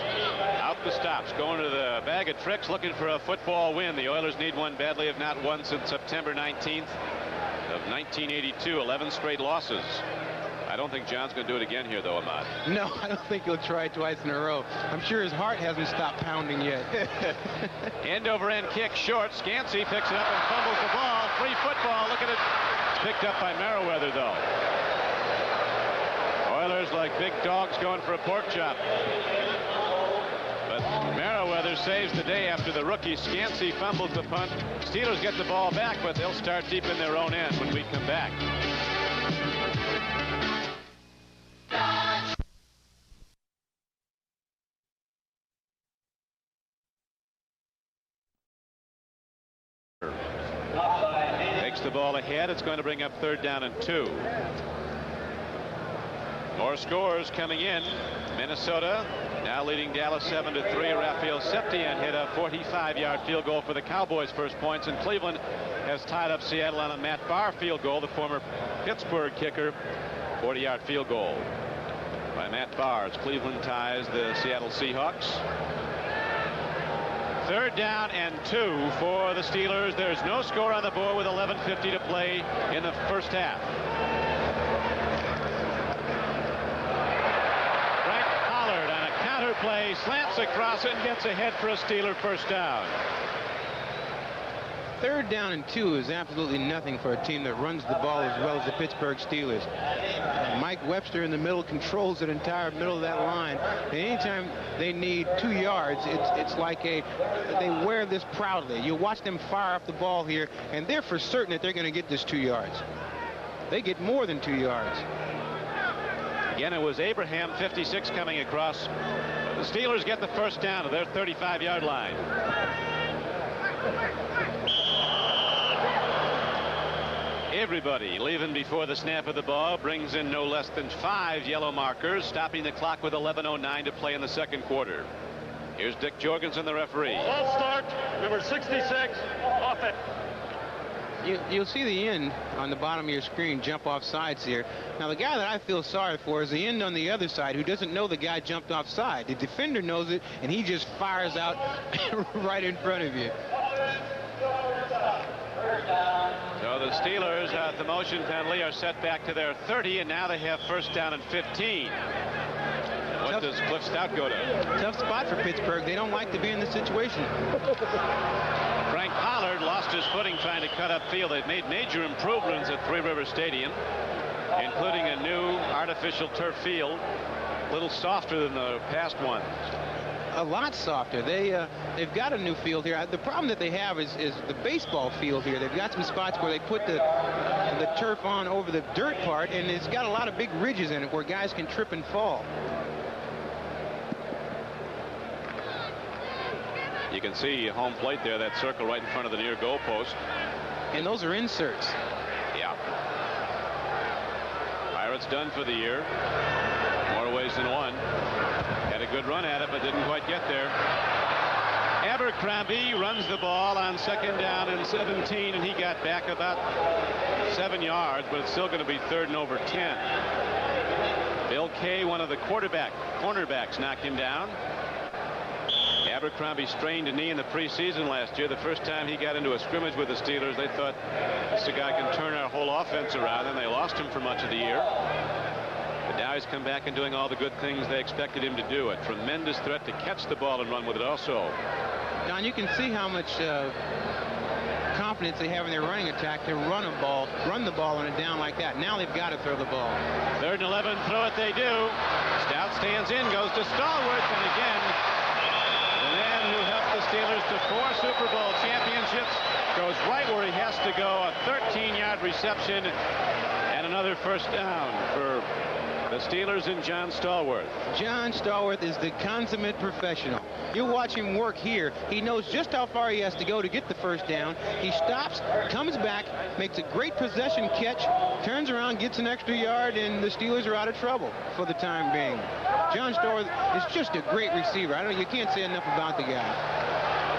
out the stops, going to the bag of tricks, looking for a football win. The Oilers need one badly, if not one, since September 19th of 1982, 11 straight losses. I don't think John's going to do it again here, though, Ahmad. No, I don't think he'll try twice in a row. I'm sure his heart hasn't stopped pounding yet. End-over-end kick short. Scansey picks it up and fumbles the ball. Free football. Look at it. It's picked up by Merriweather, though. Oilers like big dogs going for a pork chop. But Merriweather saves the day after the rookie Scansey fumbles the punt. Steelers get the ball back, but they'll start deep in their own end when we come back. Takes the ball ahead. It's going to bring up 3rd down and 2. More scores coming in. Minnesota now leading Dallas 7-3. Rafael Septien hit a 45-yard field goal for the Cowboys' first points, and Cleveland has tied up Seattle on a Matt Barr field goal, the former Pittsburgh kicker. 40-yard field goal by Matt Barr. Cleveland ties the Seattle Seahawks. 3rd down and 2 for the Steelers. There's no score on the board with 11:50 to play in the first half. Frank Pollard on a counter play, slants across it and gets ahead for a Steeler first down. 3rd down and 2 is absolutely nothing for a team that runs the ball as well as the Pittsburgh Steelers. Mike Webster in the middle controls the entire middle of that line. And anytime they need 2 yards, it's like they wear this proudly. You watch them fire up the ball here, and they're for certain that they're going to get this 2 yards. They get more than 2 yards. Again, it was Abraham, 56, coming across. The Steelers get the first down to their 35-yard line. Everybody leaving before the snap of the ball brings in no less than 5 yellow markers, stopping the clock with 11:09 to play in the second quarter. Here's Dick Jorgensen, the referee. Ball start, number 66, offense. You'll see the end on the bottom of your screen jump off sides here. Now, the guy that I feel sorry for is the end on the other side who doesn't know the guy jumped off side. The defender knows it, and he just fires out right in front of you. So the Steelers at the motion penalty are set back to their 30, and now they have first down and 15. What does Cliff Stoudt go to? Tough spot for Pittsburgh. They don't like to be in this situation. Frank Pollard lost his footing trying to cut upfield. They've made major improvements at Three River Stadium, including a new artificial turf field, a little softer than the past ones. A lot softer. They've got a new field here. The problem that they have is the baseball field here. They've got some spots where they put the turf on over the dirt part, and it's got a lot of big ridges in it where guys can trip and fall. You can see home plate there, that circle right in front of the near goal post. And those are inserts. Yeah. Pirates done for the year. More ways than one. Had a good run at it, but didn't quite get there. Abercrombie runs the ball on second down and 17, and he got back about 7 yards, but it's still going to be 3rd and over 10. Bill Kay, one of the cornerbacks, knocked him down. Abercrombie strained a knee in the preseason last year. The first time he got into a scrimmage with the Steelers, they thought, this guy can turn our whole offense around, and they lost him for much of the year. But now he's come back and doing all the good things they expected him to do. A tremendous threat to catch the ball and run with it also. Don, you can see how much confidence they have in their running attack to run the ball on a down like that. Now they've got to throw the ball. 3rd and 11, throw it they do. Stoudt stands in, goes to Stallworth, and again, the man who helped the Steelers to 4 Super Bowl championships goes right where he has to go. A 13-yard reception and another first down for the Steelers and John Stallworth. John Stallworth is the consummate professional. You watch him work here. He knows just how far he has to go to get the first down. He stops, comes back, makes a great possession catch, turns around, gets an extra yard, and the Steelers are out of trouble for the time being. John Stallworth is just a great receiver. You can't say enough about the guy.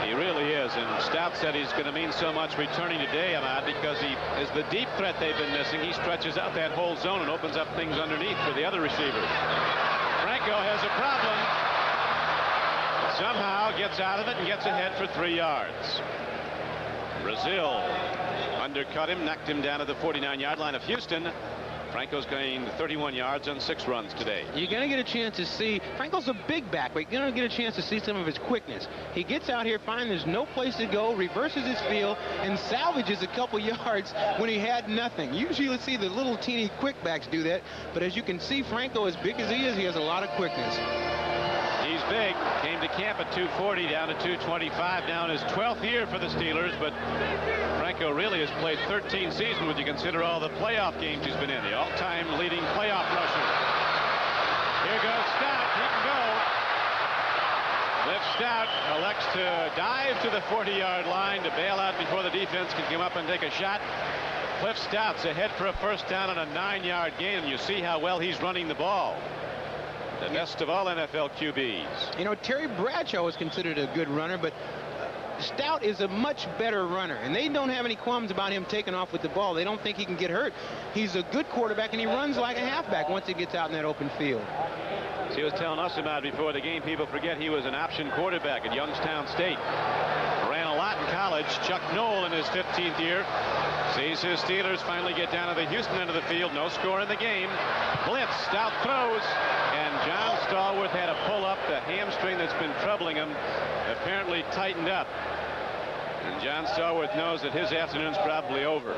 He really is, and Stoudt said he's going to mean so much returning today, Ahmad, because he is the deep threat they've been missing. He stretches out that whole zone and opens up things underneath for the other receivers. Franco has a problem. Somehow gets out of it and gets ahead for 3 yards. Brazil undercut him, knocked him down to the 49-yard line of Houston. Franco's gained 31 yards on 6 runs today. You're going to get a chance to see, Franco's a big back, but you're going to get a chance to see some of his quickness. He gets out here, finds there's no place to go, reverses his field, and salvages a couple yards when he had nothing. Usually you'll see the little teeny quick backs do that, but as you can see, Franco, as big as he is, he has a lot of quickness. He's big. Came to camp at 240, down to 225. Now in his 12th year for the Steelers, but Franco really has played 13 seasons when you consider all the playoff games he's been in. The all-time leading playoff rusher. Here goes Stoudt. He can go. Cliff Stoudt elects to dive to the 40-yard line to bail out before the defense can come up and take a shot. Cliff Stout's ahead for a first down on a 9-yard gain, and you see how well he's running the ball. The best of all NFL QBs. You know, Terry Bradshaw was considered a good runner, but Stoudt is a much better runner, and they don't have any qualms about him taking off with the ball. They don't think he can get hurt. He's a good quarterback, and he runs like a halfback once he gets out in that open field. He was telling us about before the game. People forget he was an option quarterback at Youngstown State. Ran a lot in college. Chuck Noll in his 15th year sees his Steelers finally get down to the Houston end of the field. No score in the game. Blitz. Stoudt throws, and John Stallworth had to pull up the hamstring that's been troubling him. Apparently tightened up, and John Stallworth knows that his afternoon's probably over.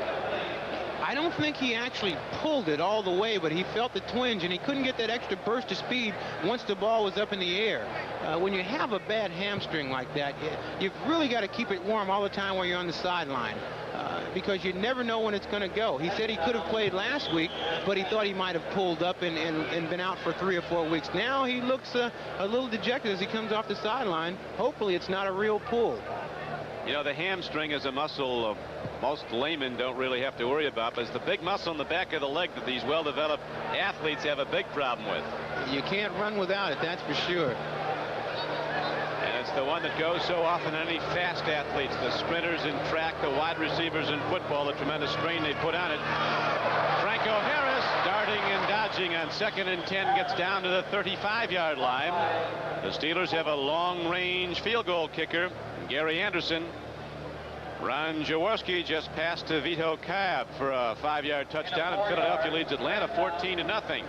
I don't think he actually pulled it all the way, but he felt the twinge, and he couldn't get that extra burst of speed once the ball was up in the air. When you have a bad hamstring like that, you've really got to keep it warm all the time while you're on the sideline, because you never know when it's going to go. He said he could have played last week, but he thought he might have pulled up and been out for 3 or 4 weeks. Now he looks a little dejected as he comes off the sideline. Hopefully it's not a real pull. You know, the hamstring is a muscle most laymen don't really have to worry about, but it's the big muscle in the back of the leg that these well-developed athletes have a big problem with. You can't run without it, that's for sure. And it's the one that goes so often on any fast athletes, the sprinters in track, the wide receivers in football, the tremendous strain they put on it. Franco Harris darting and dodging on 2nd and 10, gets down to the 35-yard line. The Steelers have a long-range field goal kicker, Gary Anderson. Ron Jaworski just passed to Vito Cobb for a 5-yard touchdown, and Philadelphia leads Atlanta 14-0.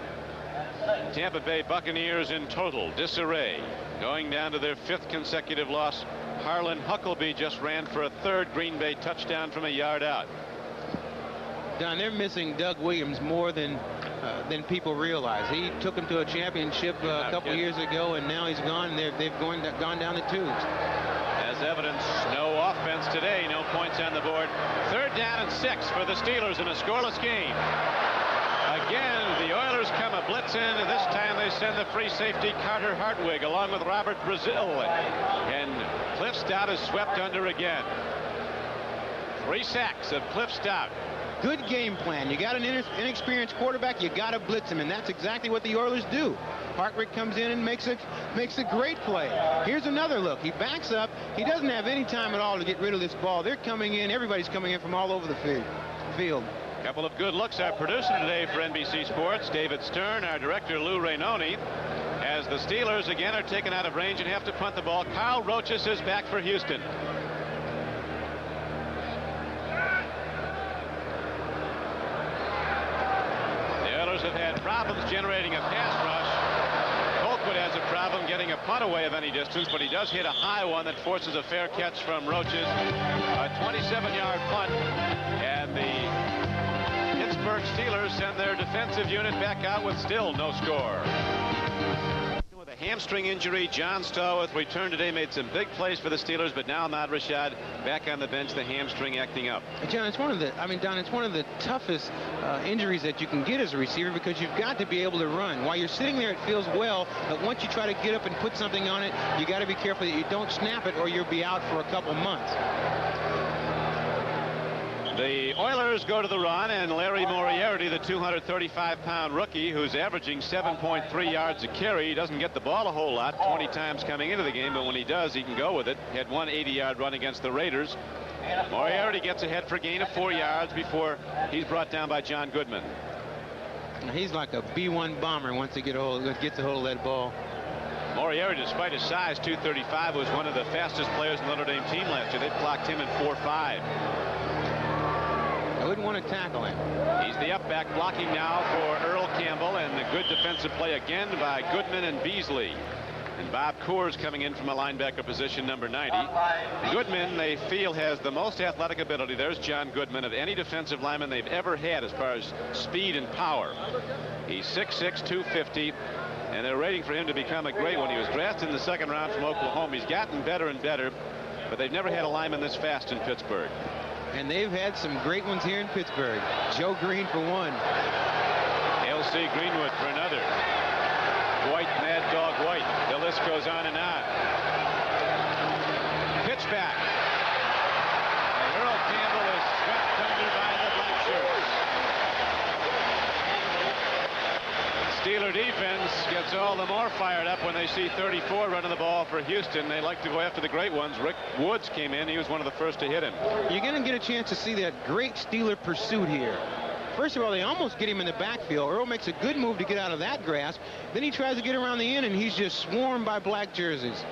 Tampa Bay Buccaneers in total disarray, going down to their 5th consecutive loss. Harlan Huckleby just ran for a 3rd Green Bay touchdown from a yard out. Don, they're missing Doug Williams more than people realize. He took them to a championship a couple years ago, and now he's gone. They've gone down the tubes. As evidence, no offense today, no points on the board. 3rd down and 6 for the Steelers in a scoreless game. Again, the Oilers come a blitz in, and this time they send the free safety Carter Hartwig along with Robert Brazil. And Cliff Stoudt is swept under again. 3 sacks of Cliff Stoudt. Good game plan. You got an inexperienced quarterback, you got to blitz him, and that's exactly what the Oilers do. Hartwig comes in and makes a great play. Here's another look. He backs up. He doesn't have any time at all to get rid of this ball. They're coming in. Everybody's coming in from all over the field. A couple of good looks. Our producer today for NBC Sports, David Stern, our director, Lou Rainoni, as the Steelers again are taken out of range and have to punt the ball. Carl Rochus is back for Houston. The Oilers have had problems generating a pass rush. Colquitt has a problem getting a punt away of any distance, but he does hit a high one that forces a fair catch from Rochus. A 27-yard punt, and the Pittsburgh Steelers send their defensive unit back out with still no score. With a hamstring injury, John Stallworth returned today, made some big plays for the Steelers, but now Ahmad Rashad back on the bench, the hamstring acting up. John, it's one of the toughest injuries that you can get as a receiver, because you've got to be able to run. While you're sitting there, it feels well, but once you try to get up and put something on it, you got to be careful that you don't snap it, or you'll be out for a couple months. The Oilers go to the run, and Larry Moriarty, the 235-pound rookie who's averaging 7.3 yards a carry, he doesn't get the ball a whole lot 20 times coming into the game, but when he does, he can go with it. Had one 80-yard run against the Raiders. Moriarty gets ahead for a gain of 4 yards before he's brought down by John Goodman. He's like a B-1 bomber once he gets a hold of that ball. Moriarty, despite his size, 235, was one of the fastest players in the Notre Dame team last year. They clocked him in 4.5. I wouldn't want to tackle him. He's the up back, blocking now for Earl Campbell, and a good defensive play again by Goodman and Beasley. And Bob Coors coming in from a linebacker position, number 90. Goodman, they feel, has the most athletic ability. There's John Goodman, of any defensive lineman they've ever had as far as speed and power. He's 6'6", 250. And they're waiting for him to become a great one. He was drafted in the second round from Oklahoma. He's gotten better and better, but they've never had a lineman this fast in Pittsburgh. And they've had some great ones here in Pittsburgh. Joe Green for one. L.C. Greenwood for another. White, Mad Dog White. The list goes on and on. Pitch back. And Earl Campbell is swept under by the black shirts. Steeler defense gets all the more fired up when they see 34 running the ball for Houston. They like to go after the great ones. Rick Woods came in. He was one of the first to hit him. You're going to get a chance to see that great Steeler pursuit here. First of all, they almost get him in the backfield. Earl makes a good move to get out of that grasp. Then he tries to get around the end, and he's just swarmed by black jerseys.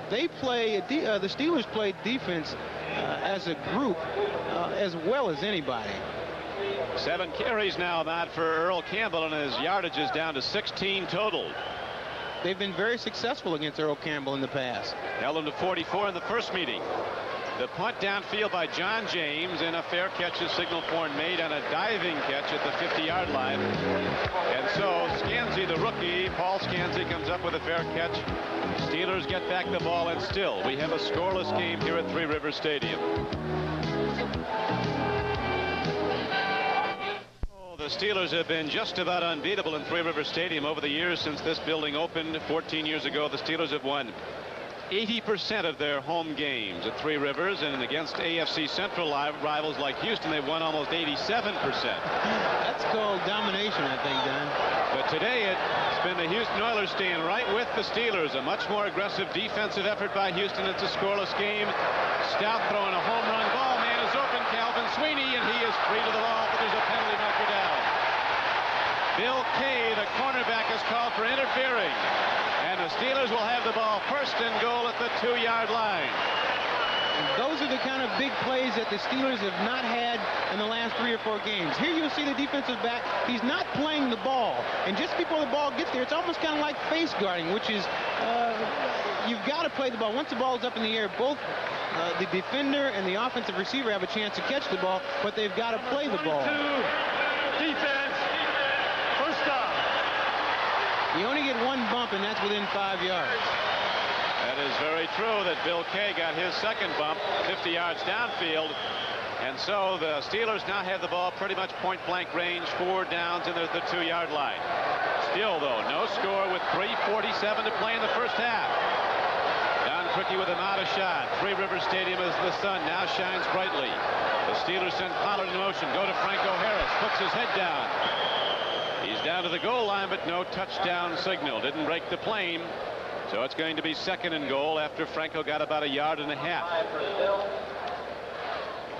They play, the Steelers play defense as a group as well as anybody. 7 carries now, Ahmad, for Earl Campbell, and his yardage is down to 16 total. They've been very successful against Earl Campbell in the past. Held him to 44 in the first meeting. The punt downfield by John James, and a fair catch is signaled for and made on a diving catch at the 50-yard line. And so Scansey, the rookie, Paul Scansey, comes up with a fair catch. Steelers get back the ball, and still we have a scoreless game here at Three Rivers Stadium. The Steelers have been just about unbeatable in Three Rivers Stadium over the years since this building opened 14 years ago. The Steelers have won 80% of their home games at Three Rivers, and against AFC Central rivals like Houston, they've won almost 87%. That's called domination, I think, Don. But today it's been the Houston Oilers staying right with the Steelers. A much more aggressive defensive effort by Houston. It's a scoreless game. Stoudt throwing a home run. Ball man is open. Calvin Sweeney, and he is free to the ball, but there's a penalty marker down. Bill Kay, the cornerback, is called for interfering. And the Steelers will have the ball first and goal at the 2-yard line. And those are the kind of big plays that the Steelers have not had in the last 3 or 4 games. Here you'll see the defensive back. He's not playing the ball. And just before the ball gets there, it's almost kind of like face guarding, which is you've got to play the ball. Once the ball is up in the air, both the defender and the offensive receiver have a chance to catch the ball, but they've got to play the ball. Defense. First down. You only get 1 bump, and that's within 5 yards. That is very true that Bill Kay got his second bump 50 yards downfield. And so the Steelers now have the ball pretty much point-blank range, 4 downs, and they're at the 2-yard line. Still, though, no score with 3:47 to play in the first half. Don Criqui with Ahmad shot. Three Rivers Stadium as the sun now shines brightly. The Steelers send Pollard in motion. Go to Franco Harris. Puts his head down. He's down to the goal line, but no touchdown signal. Didn't break the plane. So it's going to be 2nd and goal after Franco got about 1.5 yards.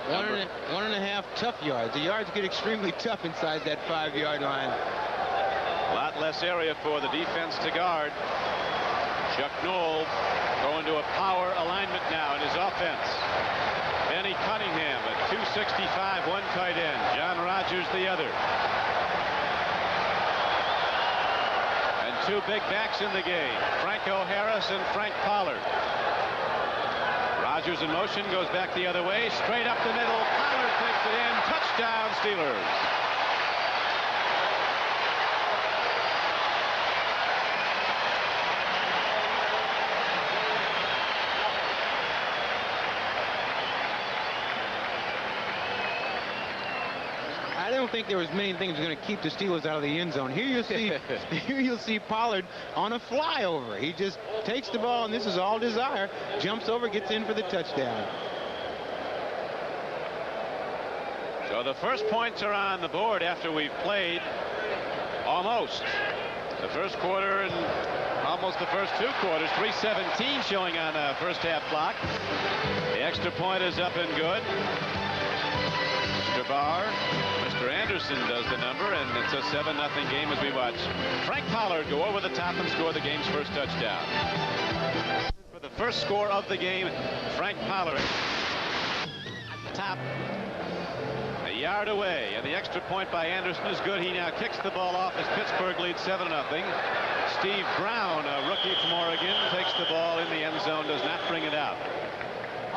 1.5 tough yards. The yards get extremely tough inside that 5-yard line. A lot less area for the defense to guard. Chuck Noll going to a power alignment now in his offense. Benny Cunningham at 265, one tight end. John Rogers the other. And 2 big backs in the game. Franco Harris and Frank Pollard. Rogers in motion, goes back the other way, straight up the middle. Pollard takes it in. Touchdown, Steelers. I don't think there was many things going to keep the Steelers out of the end zone. Here you'll see Pollard on a flyover. He just takes the ball, and this is all desire. Jumps over, gets in for the touchdown. So the first points are on the board after we've played almost the first quarter and almost the first 2 quarters. 3:17 showing on the first half clock. The extra point is up and good. Mr. Barr, Mr. Anderson does the number, and it's a 7-0 game as we watch Frank Pollard go over the top and score the game's first touchdown. For the first score of the game, Frank Pollard at the top, 1 yard away, and the extra point by Anderson is good. He now kicks the ball off as Pittsburgh leads 7-0. Steve Brown, a rookie from Oregon, takes the ball in the end zone, does not bring it out.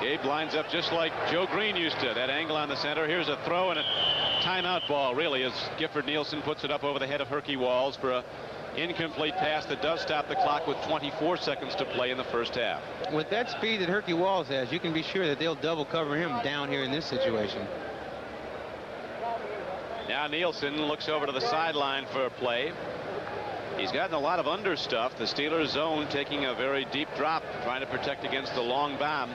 Gabe lines up just like Joe Green used to. That angle on the center. Here's a throw and a timeout ball, really, as Gifford Nielsen puts it up over the head of Herky Walls for a incomplete pass that does stop the clock with 24 seconds to play in the first half. With that speed that Herky Walls has, you can be sure that they'll double cover him down here in this situation. Now Nielsen looks over to the sideline for a play. He's gotten a lot of under stuff. The Steelers zone taking a very deep drop, trying to protect against the long bomb.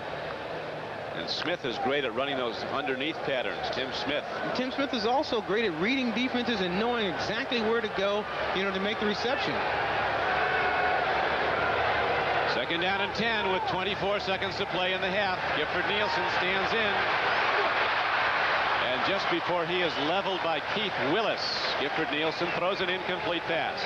And Smith is great at running those underneath patterns. Tim Smith. Tim Smith is also great at reading defenses and knowing exactly where to go, to make the reception. Second down and 10 with 24 seconds to play in the half. Gifford Nielsen stands in. And just before he is leveled by Keith Willis, Gifford Nielsen throws an incomplete pass.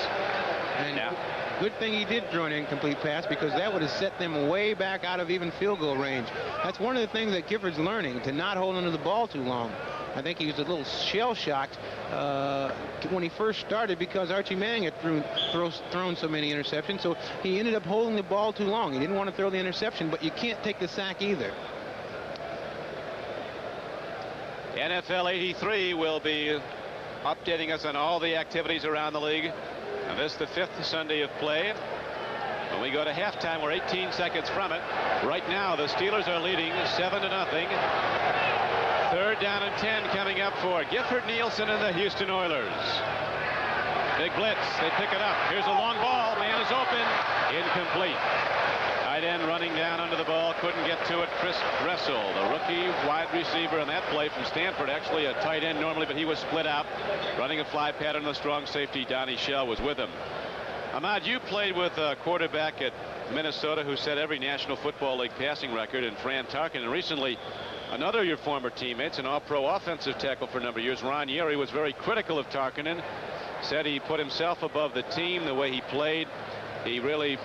And now, good thing he did throw an incomplete pass, because that would have set them way back out of even field goal range. That's one of the things that Gifford's learning, to not hold onto the ball too long. I think he was a little shell-shocked when he first started, because Archie Manning had thrown so many interceptions, so he ended up holding the ball too long. He didn't want to throw the interception, but you can't take the sack either. NFL 83 will be updating us on all the activities around the league. And this is the 5th Sunday of play. When we go to halftime, we're 18 seconds from it. Right now, the Steelers are leading 7-0. Third down and 10 coming up for Gifford Nielsen and the Houston Oilers. Big blitz. They pick it up. Here's a long ball. Man is open. Incomplete. Tight end running down under the ball. Couldn't get to it. Chris Gressel, the rookie wide receiver in that play from Stanford. Actually a tight end normally, but he was split out. Running a fly pattern. The strong safety, Donnie Shell, was with him. Ahmad, you played with a quarterback at Minnesota who set every National Football League passing record in Fran Tarkenton. And recently, another of your former teammates, an all-pro offensive tackle for a number of years, Ron Yeri, was very critical of Tarkenton. Said he put himself above the team, the way he played. He really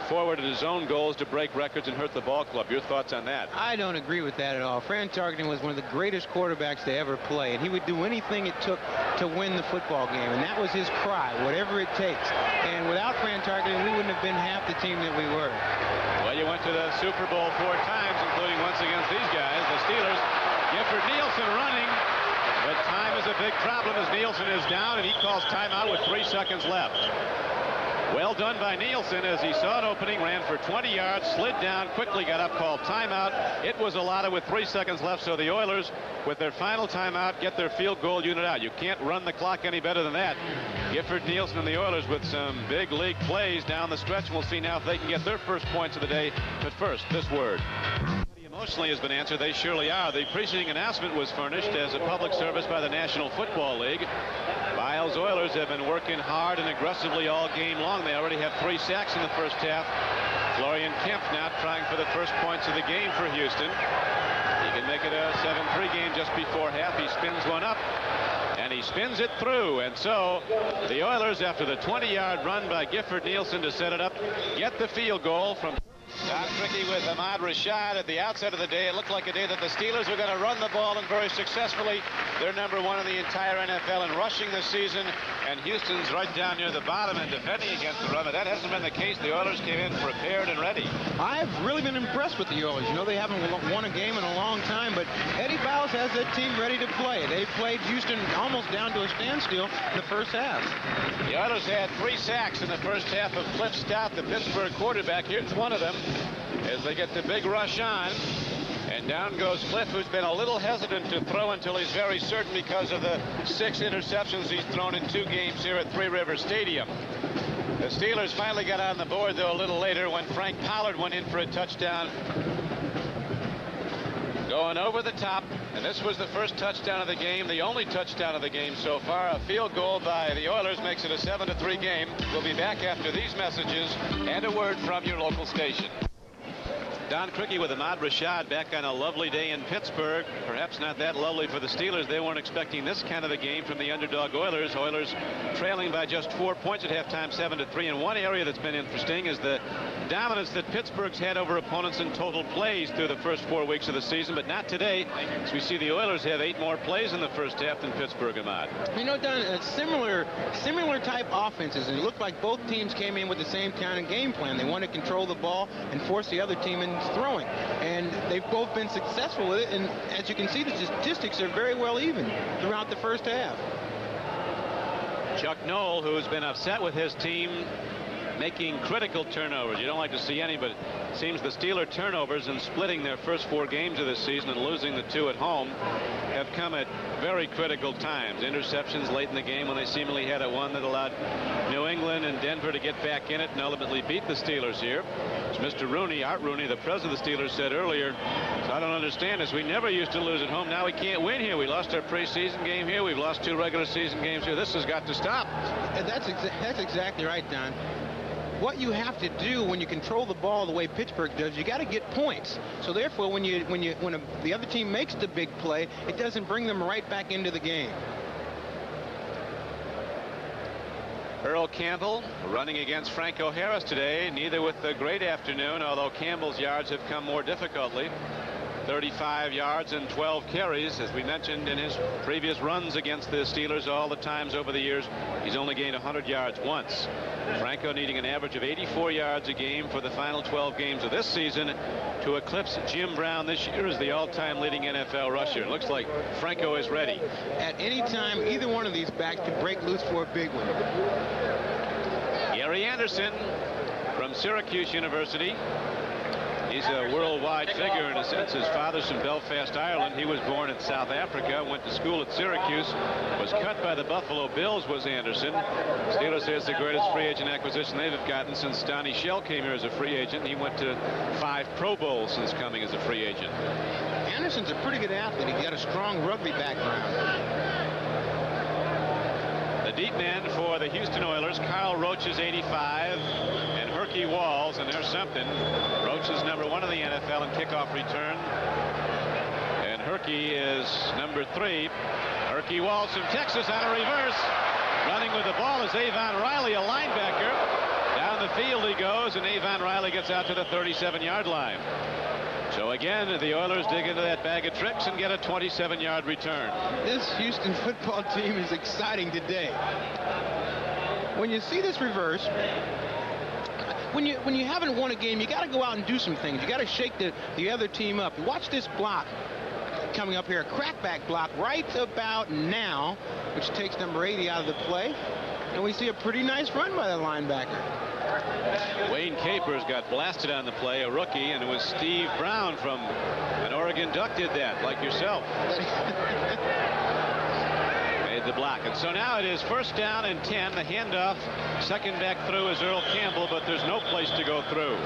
forwarded his own goals to break records and hurt the ball club. Your thoughts on that? I don't agree with that at all. Fran Tarkenton was one of the greatest quarterbacks to ever play, and he would do anything it took to win the football game, and that was his cry, whatever it takes. And without Fran Tarkenton, we wouldn't have been half the team that we were. Well, you went to the Super Bowl 4 times, including once against these guys, the Steelers. Gifford Nielsen running, but time is a big problem as Nielsen is down, and he calls timeout with 3 seconds left. Well done by Nielsen as he saw an opening, ran for 20 yards, slid down, quickly got up, called timeout. It was allotted with 3 seconds left, so the Oilers, with their final timeout, get their field goal unit out. You can't run the clock any better than that. Gifford Nielsen and the Oilers with some big league plays down the stretch. We'll see now if they can get their first points of the day. But first, this word. Emotionally has been answered. They surely are. The preceding announcement was furnished as a public service by the National Football League. Biles Oilers have been working hard and aggressively all game long. They already have 3 sacks in the first half. Florian Kemp now trying for the first points of the game for Houston. He can make it a 7-3 game just before half. He spins one up, and he spins it through. And so the Oilers, after the 20-yard run by Gifford Nielsen to set it up, get the field goal from Don Criqui with Ahmad Rashad. At the outset of the day, it looked like a day that the Steelers were going to run the ball, and very successfully. They're number 1 in the entire NFL in rushing this season, and Houston's right down near the bottom and defending against the run. But that hasn't been the case. The Oilers came in prepared and ready. I've really been impressed with the Oilers. You know, they haven't won a game in a long time, but Eddie Biles has that team ready to play. They played Houston almost down to a standstill in the first half. The Oilers had 3 sacks in the first half of Clint Stoudt, the Pittsburgh quarterback. Here's one of them as they get the big rush on. And down goes Cliff, who's been a little hesitant to throw until he's very certain because of the 6 interceptions he's thrown in 2 games here at Three River Stadium. The Steelers finally got on the board, though, a little later when Frank Pollard went in for a touchdown. Going over the top, and this was the first touchdown of the game, the only touchdown of the game so far. A field goal by the Oilers makes it a 7-3 game. We'll be back after these messages and a word from your local station. Don Criqui with Ahmad Rashad back on a lovely day in Pittsburgh. Perhaps not that lovely for the Steelers. They weren't expecting this kind of a game from the underdog Oilers. Oilers trailing by just 4 points at halftime, 7-3. And one area that's been interesting is the dominance that Pittsburgh's had over opponents in total plays through the first 4 weeks of the season, but not today, as we see the Oilers have 8 more plays in the first half than Pittsburgh, Ahmad. You know, Don, similar type offenses, and it looked like both teams came in with the same kind of game plan. They want to control the ball and force the other team into quarterbacks throwing. And they've both been successful with it. And as you can see, the statistics are very well even throughout the first half. Chuck Noll, who's been upset with his team making critical turnovers. You don't like to see any, but it seems the Steeler turnovers in splitting their first 4 games of this season and losing the 2 at home have come at very critical times. Interceptions late in the game when they seemingly had one that allowed New England and Denver to get back in it and ultimately beat the Steelers here. As Mr. Rooney, Art Rooney, the president of the Steelers, said earlier, I don't understand this. We never used to lose at home. Now we can't win here. We lost our preseason game here. We've lost 2 regular season games here. This has got to stop. That's exactly right, Don. What you have to do when you control the ball the way Pittsburgh does, you got to get points. So therefore, when the other team makes the big play, it doesn't bring them right back into the game. Earl Campbell running against Franco Harris today, neither with a great afternoon, although Campbell's yards have come more difficultly. 35 yards and 12 carries. As we mentioned in his previous runs against the Steelers all the times over the years, he's only gained 100 yards once. Franco needing an average of 84 yards a game for the final 12 games of this season to eclipse Jim Brown this year as the all-time leading NFL rusher. It looks like Franco is ready. At any time, either one of these backs could break loose for a big one. Gary Anderson from Syracuse University. He's a worldwide figure in a sense. His father's from Belfast, Ireland. He was born in South Africa, went to school at Syracuse, was cut by the Buffalo Bills, was Anderson. Steelers say it's the greatest free agent acquisition they've gotten since Donnie Shell came here as a free agent. He went to 5 Pro Bowls since coming as a free agent. Anderson's a pretty good athlete. He's got a strong rugby background. The deep man for the Houston Oilers, Carl Roach is 85, and Herky Walls, and there's something. Roach is number 1 in the NFL in kickoff return, and Herky is number 3. Herky Walls from Texas out of reverse. Running with the ball is Avon Riley, a linebacker. Down the field he goes, and Avon Riley gets out to the 37-yard line. So again, the Oilers dig into that bag of tricks and get a 27-yard return. This Houston football team is exciting today. When you see this reverse, when you haven't won a game, you got to go out and do some things. You got to shake the other team up. Watch this block coming up here, a crackback block right about now, which takes number 80 out of the play, and we see a pretty nice run by the linebacker. Wayne Capers got blasted on the play, a rookie, and it was Steve Brown from an Oregon Duck did that, like yourself. Made the block. And so now it is first down and 10. The handoff, second back through is Earl Campbell, but there's no place to go through.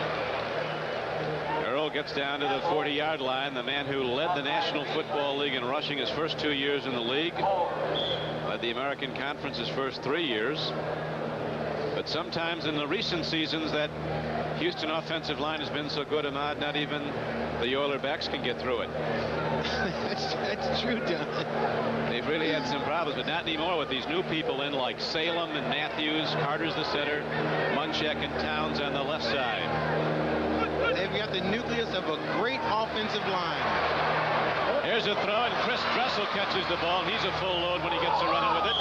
Earl gets down to the 40-yard line, the man who led the National Football League in rushing his first 2 years in the league, led the American Conference his first 3 years. But sometimes in the recent seasons that Houston offensive line has been so good, Ahmad, not even the Oiler backs can get through it. That's true, Don. They've really had some problems, but not anymore with these new people in like Salem and Matthews. Carter's the center, Munchak and Towns on the left side. They've got the nucleus of a great offensive line. Here's a throw, and Chris Dressel catches the ball. He's a full load when he gets to running with it.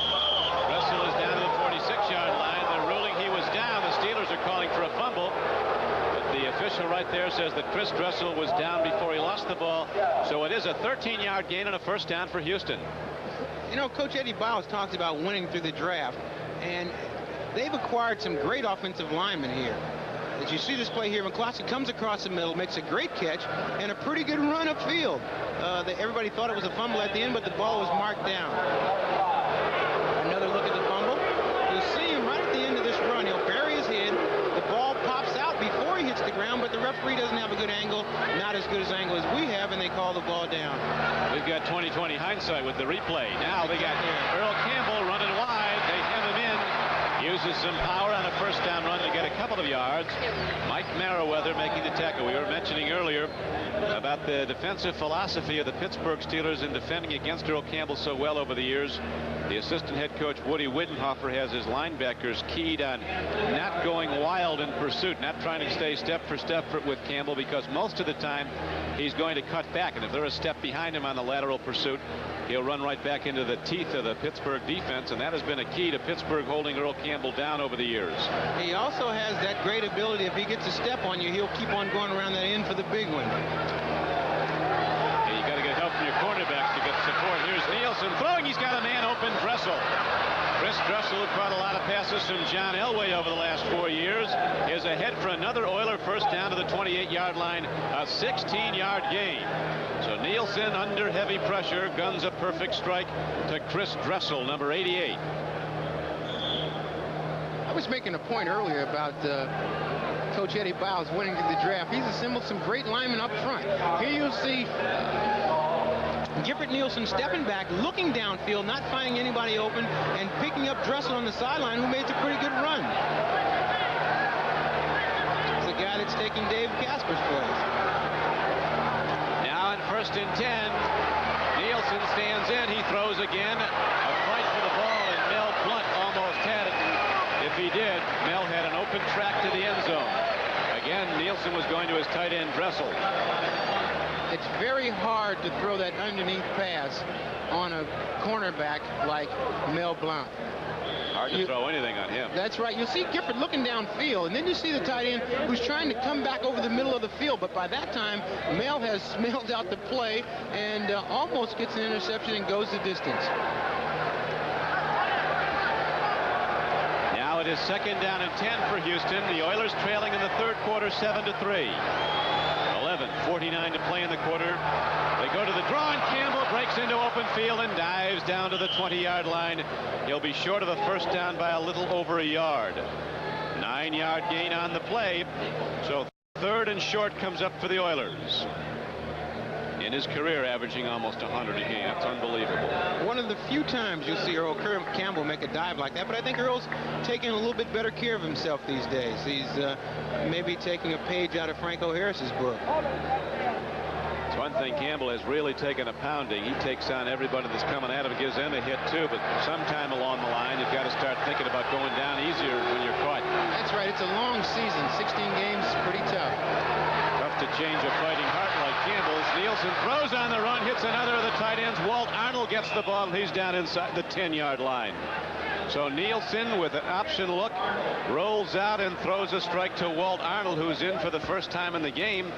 Dressel is down to the 46-yard line. They're ruling he was down. The Steelers are calling for a fumble. But the official right there says that Chris Dressel was down before he lost the ball. So it is a 13-yard gain and a first down for Houston. You know, Coach Eddie Biles talks about winning through the draft, and they've acquired some great offensive linemen here. As you see this play here, McCloskey comes across the middle, makes a great catch, and a pretty good run upfield. Everybody thought it was a fumble at the end, but the ball was marked down. Another look at the fumble. You'll see him right at the end of this run. He'll bury his head. The ball pops out before he hits the ground, but the referee doesn't have a good angle, not as good an angle as we have, and they call the ball down. We've got 20/20 hindsight with the replay. Now they got Earl Campbell running wide. They hem him in. Uses some power on a first down run to get a couple of yards. Mike Merriweather making the tackle. We were mentioning earlier about the defensive philosophy of the Pittsburgh Steelers in defending against Earl Campbell so well over the years. The assistant head coach Woody Widenhofer has his linebackers keyed on not going wild in pursuit, not trying to stay step for step with Campbell, because most of the time he's going to cut back, and if they're a step behind him on the lateral pursuit, he'll run right back into the teeth of the Pittsburgh defense, and that has been a key to Pittsburgh holding Earl Campbell down over the years. He also has that great ability. If he gets a step on you, he'll keep on going around that end for the big one. Yeah, you got to get help from your cornerbacks to get support. Here's Nielsen throwing. He's got a man open. Dressel. Chris Dressel, who caught a lot of passes from John Elway over the last 4 years, is ahead for another Oiler first down to the 28-yard line, a 16-yard gain. So Nielsen under heavy pressure guns a perfect strike to Chris Dressel, number 88. I was making a point earlier about Coach Eddie Biles winning the draft. He's assembled some great linemen up front. Here you'll see Gifford Nielsen stepping back, looking downfield, not finding anybody open, and picking up Dressel on the sideline, who made a pretty good run. It's the guy that's taking Dave Casper's place. Now in 1st and 10, Nielsen stands in. He throws again. A fight for the ball, and Mel Blunt almost had it. If he did, Mel had an open track to the end zone. Again, Nielsen was going to his tight end, Dressel. It's very hard to throw that underneath pass on a cornerback like Mel Blount. Hard to throw anything on him. That's right. You'll see Gifford looking downfield, and then you see the tight end who's trying to come back over the middle of the field. But by that time, Mel has smelled out the play and almost gets an interception and goes the distance. Now it is 2nd down and 10 for Houston. The Oilers trailing in the 3rd quarter, 7-3. 11:49 to play in the quarter. They go to the draw, and Campbell breaks into open field and dives down to the 20-yard line. He'll be short of the first down by a little over a yard. 9-yard gain on the play. So 3rd and short comes up for the Oilers. In his career, averaging almost 100 a game. It's unbelievable. One of the few times you'll see Earl Campbell make a dive like that, but I think Earl's taking a little bit better care of himself these days. He's maybe taking a page out of Franco Harris's book. It's one thing, Campbell has really taken a pounding. He takes on everybody that's coming at him, gives them a hit too, but sometime along the line you've got to start thinking about going down easier when you're caught. That's right. It's a long season. 16 games is pretty tough. Tough to change a fighting heart like Campbell's. Nielsen throws on the run, hits another of the tight ends. Walt Arnold gets the ball. He's down inside the 10-yard line. So Nielsen, with an option look, rolls out and throws a strike to Walt Arnold, who's in for the first time in the game,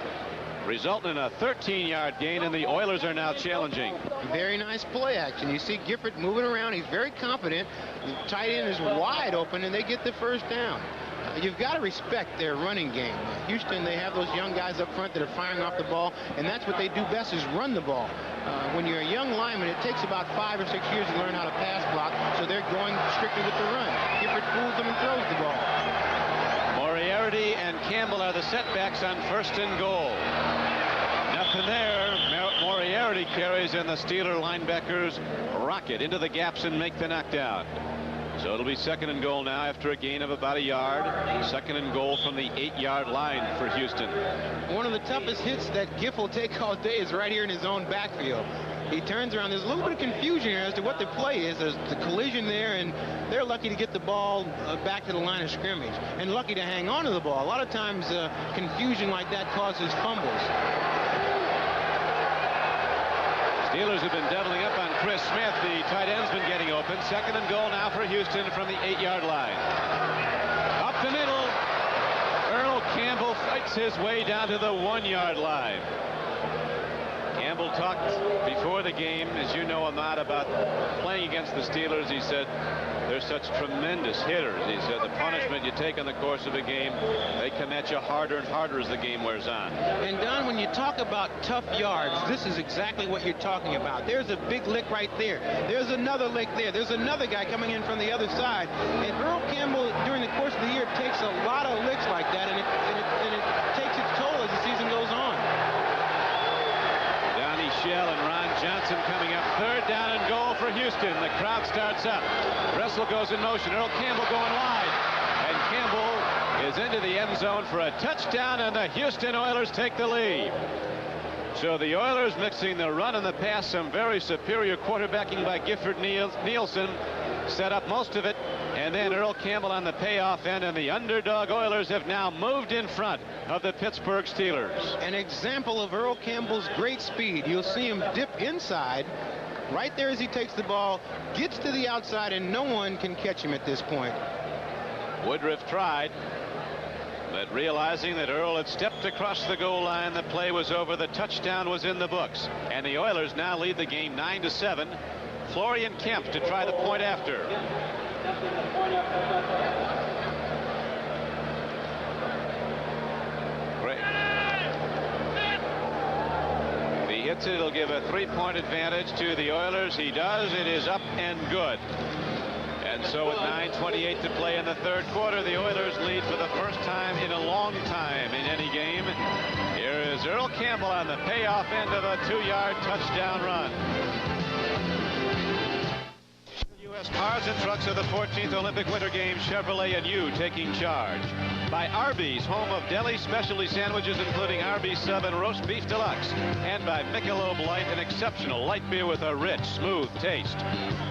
resulting in a 13-yard gain, and the Oilers are now challenging. Very nice play action. You see Gifford moving around. He's very confident. The tight end is wide open, and they get the first down. You've got to respect their running game. Houston, they have those young guys up front that are firing off the ball, and that's what they do best, is run the ball. When you're a young lineman, it takes about 5 or 6 years to learn how to pass block, so they're going strictly with the run. Gifford fools them and throws the ball. Moriarty and Campbell are the setbacks on 1st and goal. Nothing there. Moriarty carries, and the Steeler linebackers rocket into the gaps and make the knockdown. So it'll be 2nd and goal now after a gain of about a yard. 2nd and goal from the 8-yard line for Houston. One of the toughest hits that Giff will take all day is right here in his own backfield. He turns around. There's a little bit of confusion here as to what the play is. There's the collision there, and they're lucky to get the ball back to the line of scrimmage and lucky to hang on to the ball. A lot of times confusion like that causes fumbles. Steelers have been doubling up on Chris Smith. The tight end's been getting open. 2nd and goal now for Houston from the 8-yard line. Up the middle. Earl Campbell fights his way down to the 1-yard line. Campbell talked before the game, as you know, Ahmad, about playing against the Steelers. He said they're such tremendous hitters. He said the punishment you take in the course of a game, they come at you harder and harder as the game wears on. And Don, when you talk about tough yards, this is exactly what you're talking about. There's a big lick right there. There's another lick there. There's another guy coming in from the other side. And Earl Campbell, during the course of the year, takes a lot of licks like that, and it takes its toll as the season goes on. Shell and Ron Johnson coming up. 3rd down and goal for Houston. The crowd starts up. Dressel goes in motion. Earl Campbell going wide. And Campbell is into the end zone for a touchdown, and the Houston Oilers take the lead. So the Oilers mixing the run and the pass. Some very superior quarterbacking by Gifford Nielsen. set up most of it, and then Earl Campbell on the payoff end, and the underdog Oilers have now moved in front of the Pittsburgh Steelers. An example of Earl Campbell's great speed. You'll see him dip inside right there as he takes the ball, gets to the outside, and no one can catch him at this point. Woodruff tried, but realizing that Earl had stepped across the goal line, the play was over, the touchdown was in the books, and the Oilers now lead the game 9-7. Florian Kemp to try the point after. Great. If he hits it, it'll give a 3-point advantage to the Oilers. He does. It is up and good. And so with 9:28 to play in the third quarter, the Oilers lead for the first time in a long time in any game. Here is Earl Campbell on the payoff end of a 2-yard touchdown run. U.S. Cars and Trucks of the 14th Olympic Winter Games, Chevrolet and you taking charge. By Arby's, home of deli specialty sandwiches including Arby's Sub and Roast Beef Deluxe. And by Michelob Light, an exceptional light beer with a rich, smooth taste.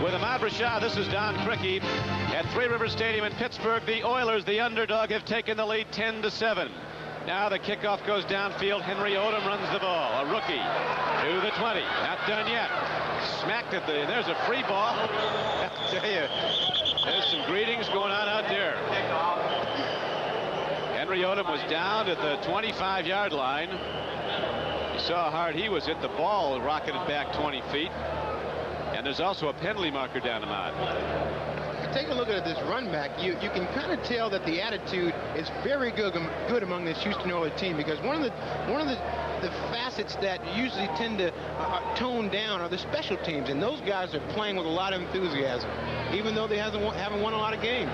With Ahmad Rashad, this is Don Criqui. At Three Rivers Stadium in Pittsburgh, the Oilers, the underdog, have taken the lead 10-7. Now the kickoff goes downfield. Henry Odom runs the ball. A rookie to the 20. Not done yet. Smacked at the, and there's a free ball. I tell you, there's some greetings going on out there. Henry Odom was down at the 25-yard line. You saw how hard he was hit. The ball rocketed back 20 feet. And there's also a penalty marker down Ahmad. Take a look at this run back. You can kind of tell that the attitude is very good among this Houston Oilers team, because one of the facets that usually tend to tone down are the special teams, and those guys are playing with a lot of enthusiasm, even though they haven't won a lot of games.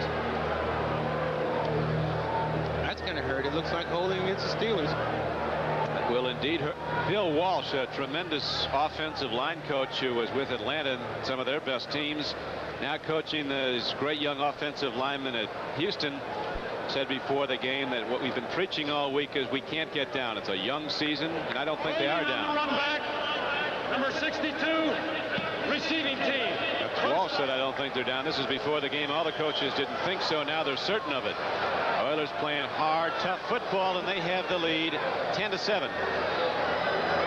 That's going to hurt. It looks like holding against the Steelers. That will indeed hurt. Bill Walsh, a tremendous offensive line coach who was with Atlanta and some of their best teams, now coaching this great young offensive lineman at Houston, said before the game that what we've been preaching all week is we can't get down. It's a young season, and I don't think they are down. Run back, number 62, receiving team. Walsh said I don't think they're down. This is before the game. All the coaches didn't think so. Now they're certain of it. Oilers playing hard, tough football, and they have the lead 10-7.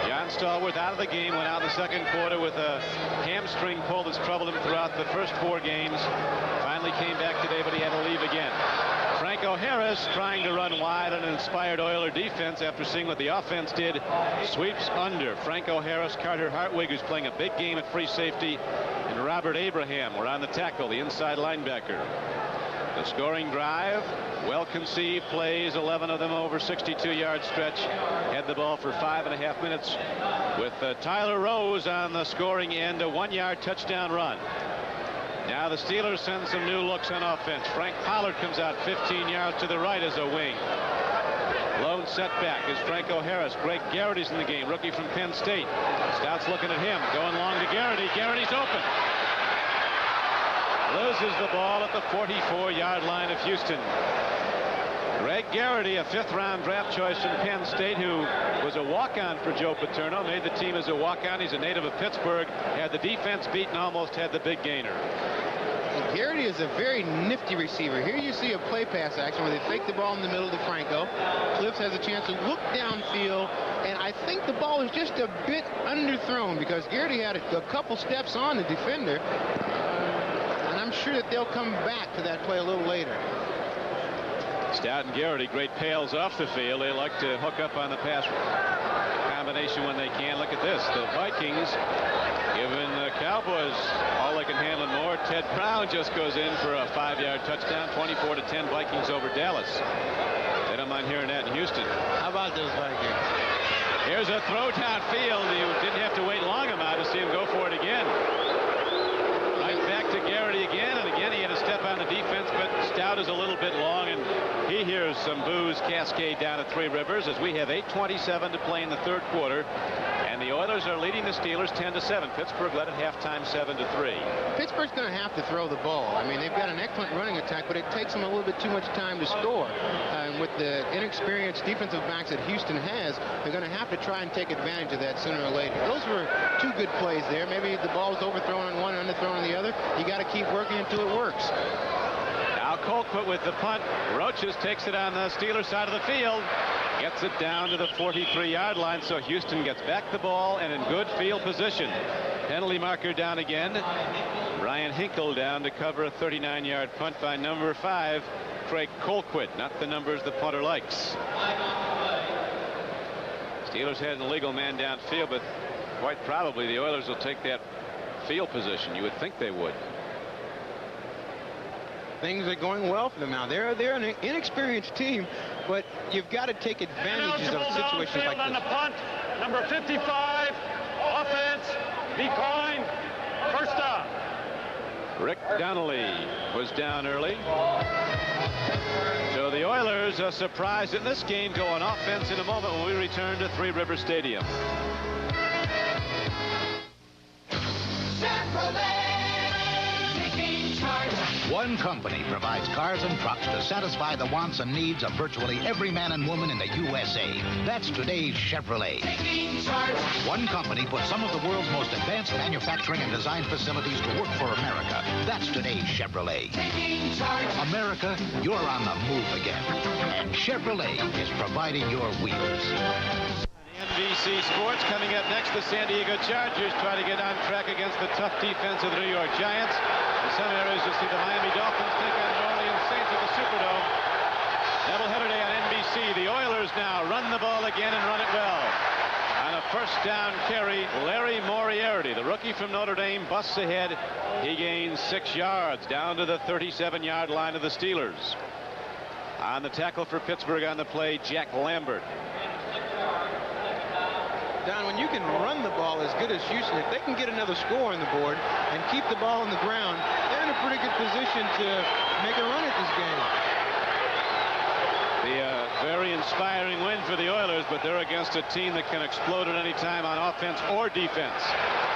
John Stallworth out of the game, went out in the second quarter with a hamstring pull that's troubled him throughout the first 4 games. Finally came back today, but he had to leave again. Franco Harris trying to run wide on an inspired Oiler defense after seeing what the offense did. Sweeps under. Franco Harris, Carter Hartwig, who's playing a big game at free safety, and Robert Abraham were on the tackle, the inside linebacker. The scoring drive, well-conceived plays, 11 of them over 62-yard stretch. Had the ball for 5.5 minutes with Tyler Rose on the scoring end, a 1-yard touchdown run. Now the Steelers send some new looks on offense. Frank Pollard comes out 15 yards to the right as a wing. Lone setback is Franco Harris. Greg Garrity's in the game, rookie from Penn State. Stout's looking at him, going long to Garrity. Garrity's open. Loses the ball at the 44-yard line of Houston. Greg Garrity, a 5th-round draft choice from Penn State, who was a walk-on for Joe Paterno, made the team as a walk-on. He's a native of Pittsburgh, had the defense beat and almost had the big gainer. Garrity is a very nifty receiver. Here you see a play pass action where they fake the ball in the middle to Franco. Cliffs has a chance to look downfield, and I think the ball is just a bit underthrown because Garrity had a couple steps on the defender. I'm sure that they'll come back to that play a little later. Stoudt and Garrity, great pails off the field. They like to hook up on the pass combination when they can. Look at this. The Vikings giving the Cowboys all they can handle and more. Ted Brown just goes in for a 5-yard touchdown. 24-10 Vikings over Dallas. They don't mind hearing that in Houston. How about those Vikings? Here's a throw downfield. You didn't have to wait long enough to see him go for it again. To Garrity again, and again he had to step on the defense, but Stoudt is a little bit long, and he hears some boos cascade down at Three Rivers as we have 8:27 to play in the third quarter, and the Oilers are leading the Steelers 10-7. Pittsburgh led at halftime 7-3. Pittsburgh's going to have to throw the ball. I mean, they've got an excellent running attack, but it takes them a little bit too much time to score. And with the inexperienced defensive backs that Houston has, they're going to have to try and take advantage of that sooner or later. Those were two good plays there. Maybe the ball was overthrown on one, underthrown on the other. You got to keep working until it works. Now Colquitt with the punt. Roaches takes it on the Steelers side of the field. Gets it down to the 43-yard line, so Houston gets back the ball and in good field position. Penalty marker down again. Brian Hinkle down to cover a 39-yard punt by number 5, Craig Colquitt. Not the numbers the punter likes. Steelers had an illegal man downfield, but quite probably the Oilers will take that field position. You would think they would. Things are going well for them now. They're an inexperienced team, but you've got to take advantages of situations like on this. the punt, number 55, offense, decline, first down. Rick Donnelly was down early. So the Oilers are surprised in this game, go on offense in a moment when we return to Three River Stadium. One company provides cars and trucks to satisfy the wants and needs of virtually every man and woman in the USA. That's today's Chevrolet. One company puts some of the world's most advanced manufacturing and design facilities to work for America. That's today's Chevrolet. America, you're on the move again. And Chevrolet is providing your wheels. NBC Sports coming up next. The San Diego Chargers try to get on track against the tough defense of the New York Giants. In some areas you'll see the Miami Dolphins take on New Orleans Saints at the Superdome. Doubleheader day on NBC. The Oilers now run the ball again and run it well. On a first down carry, Larry Moriarty, the rookie from Notre Dame, busts ahead. He gains 6 yards down to the 37-yard line of the Steelers. On the tackle for Pittsburgh on the play, Jack Lambert. Don, when you can run the ball as good as Houston, if they can get another score on the board and keep the ball on the ground, they're in a pretty good position to make a run at this game. The very inspiring win for the Oilers, but they're against a team that can explode at any time on offense or defense.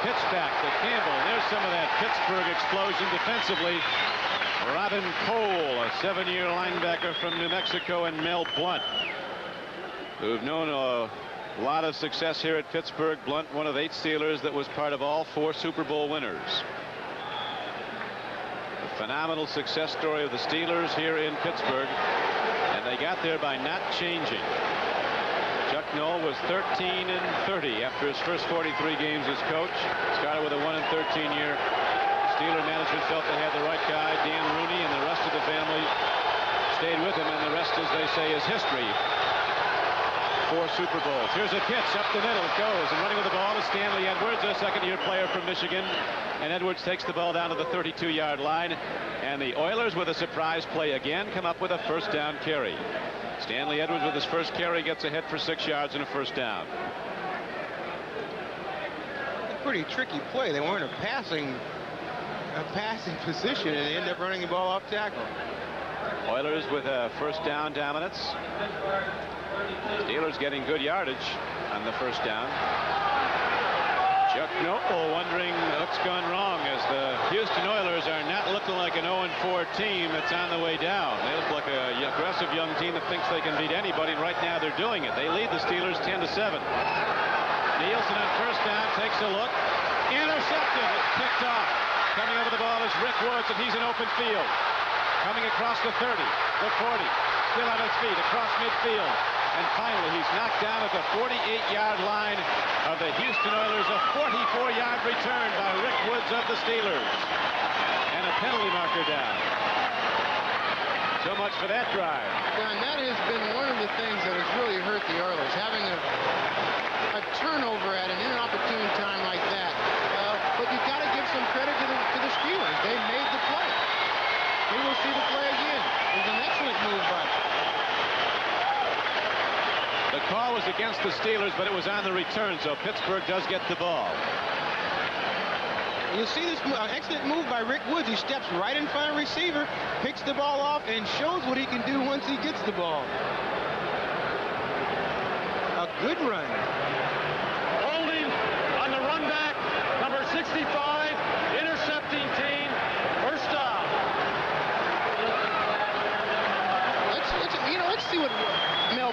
Pitch back to Campbell. There's some of that Pittsburgh explosion defensively. Robin Cole, a 7-year linebacker from New Mexico, and Mel Blunt, who've known a lot of success here at Pittsburgh. Blunt, one of 8 Steelers that was part of all 4 Super Bowl winners. A phenomenal success story of the Steelers here in Pittsburgh, and they got there by not changing. Chuck Noll was 13-30 after his first 43 games as coach. Started with a 1-13 year. Steeler management felt they had the right guy, Dan Rooney, and the rest of the family stayed with him, and the rest, as they say, is history. 4 Super Bowls. Here's a pitch up the middle. It goes, and running with the ball is Stanley Edwards, a second-year player from Michigan. And Edwards takes the ball down to the 32-yard line. And the Oilers, with a surprise play again, come up with a first down carry. Stanley Edwards with his first carry gets ahead for 6 yards and a first down. A pretty tricky play. They weren't a passing position, and they end up running the ball off tackle. Oilers with a first down dominance. Steelers getting good yardage on the first down. Chuck Noll wondering what's gone wrong, as the Houston Oilers are not looking like an 0-4 team that's on the way down. They look like an aggressive young team that thinks they can beat anybody, and right now they're doing it. They lead the Steelers 10-7. Nielsen on first down takes a look. Intercepted. It's picked off. Coming over the ball is Rick Woods, and he's in open field. Coming across the 30, the 40, still on his feet, across midfield. And finally, he's knocked down at the 48-yard line of the Houston Oilers. A 44-yard return by Rick Woods of the Steelers. And a penalty marker down. So much for that drive. Don, that has been one of the things that has really hurt the Oilers, having a turnover at an inopportune time like that. But you've got to give some credit to the Steelers. They made the play. We will see the play again. It was an excellent move by them. The call was against the Steelers, but it was on the return, so Pittsburgh does get the ball. You'll see this excellent move by Rick Woods. He steps right in front of the receiver, picks the ball off, and shows what he can do once he gets the ball. A good run. Holding on the run back, number 65, intercepting team, first down.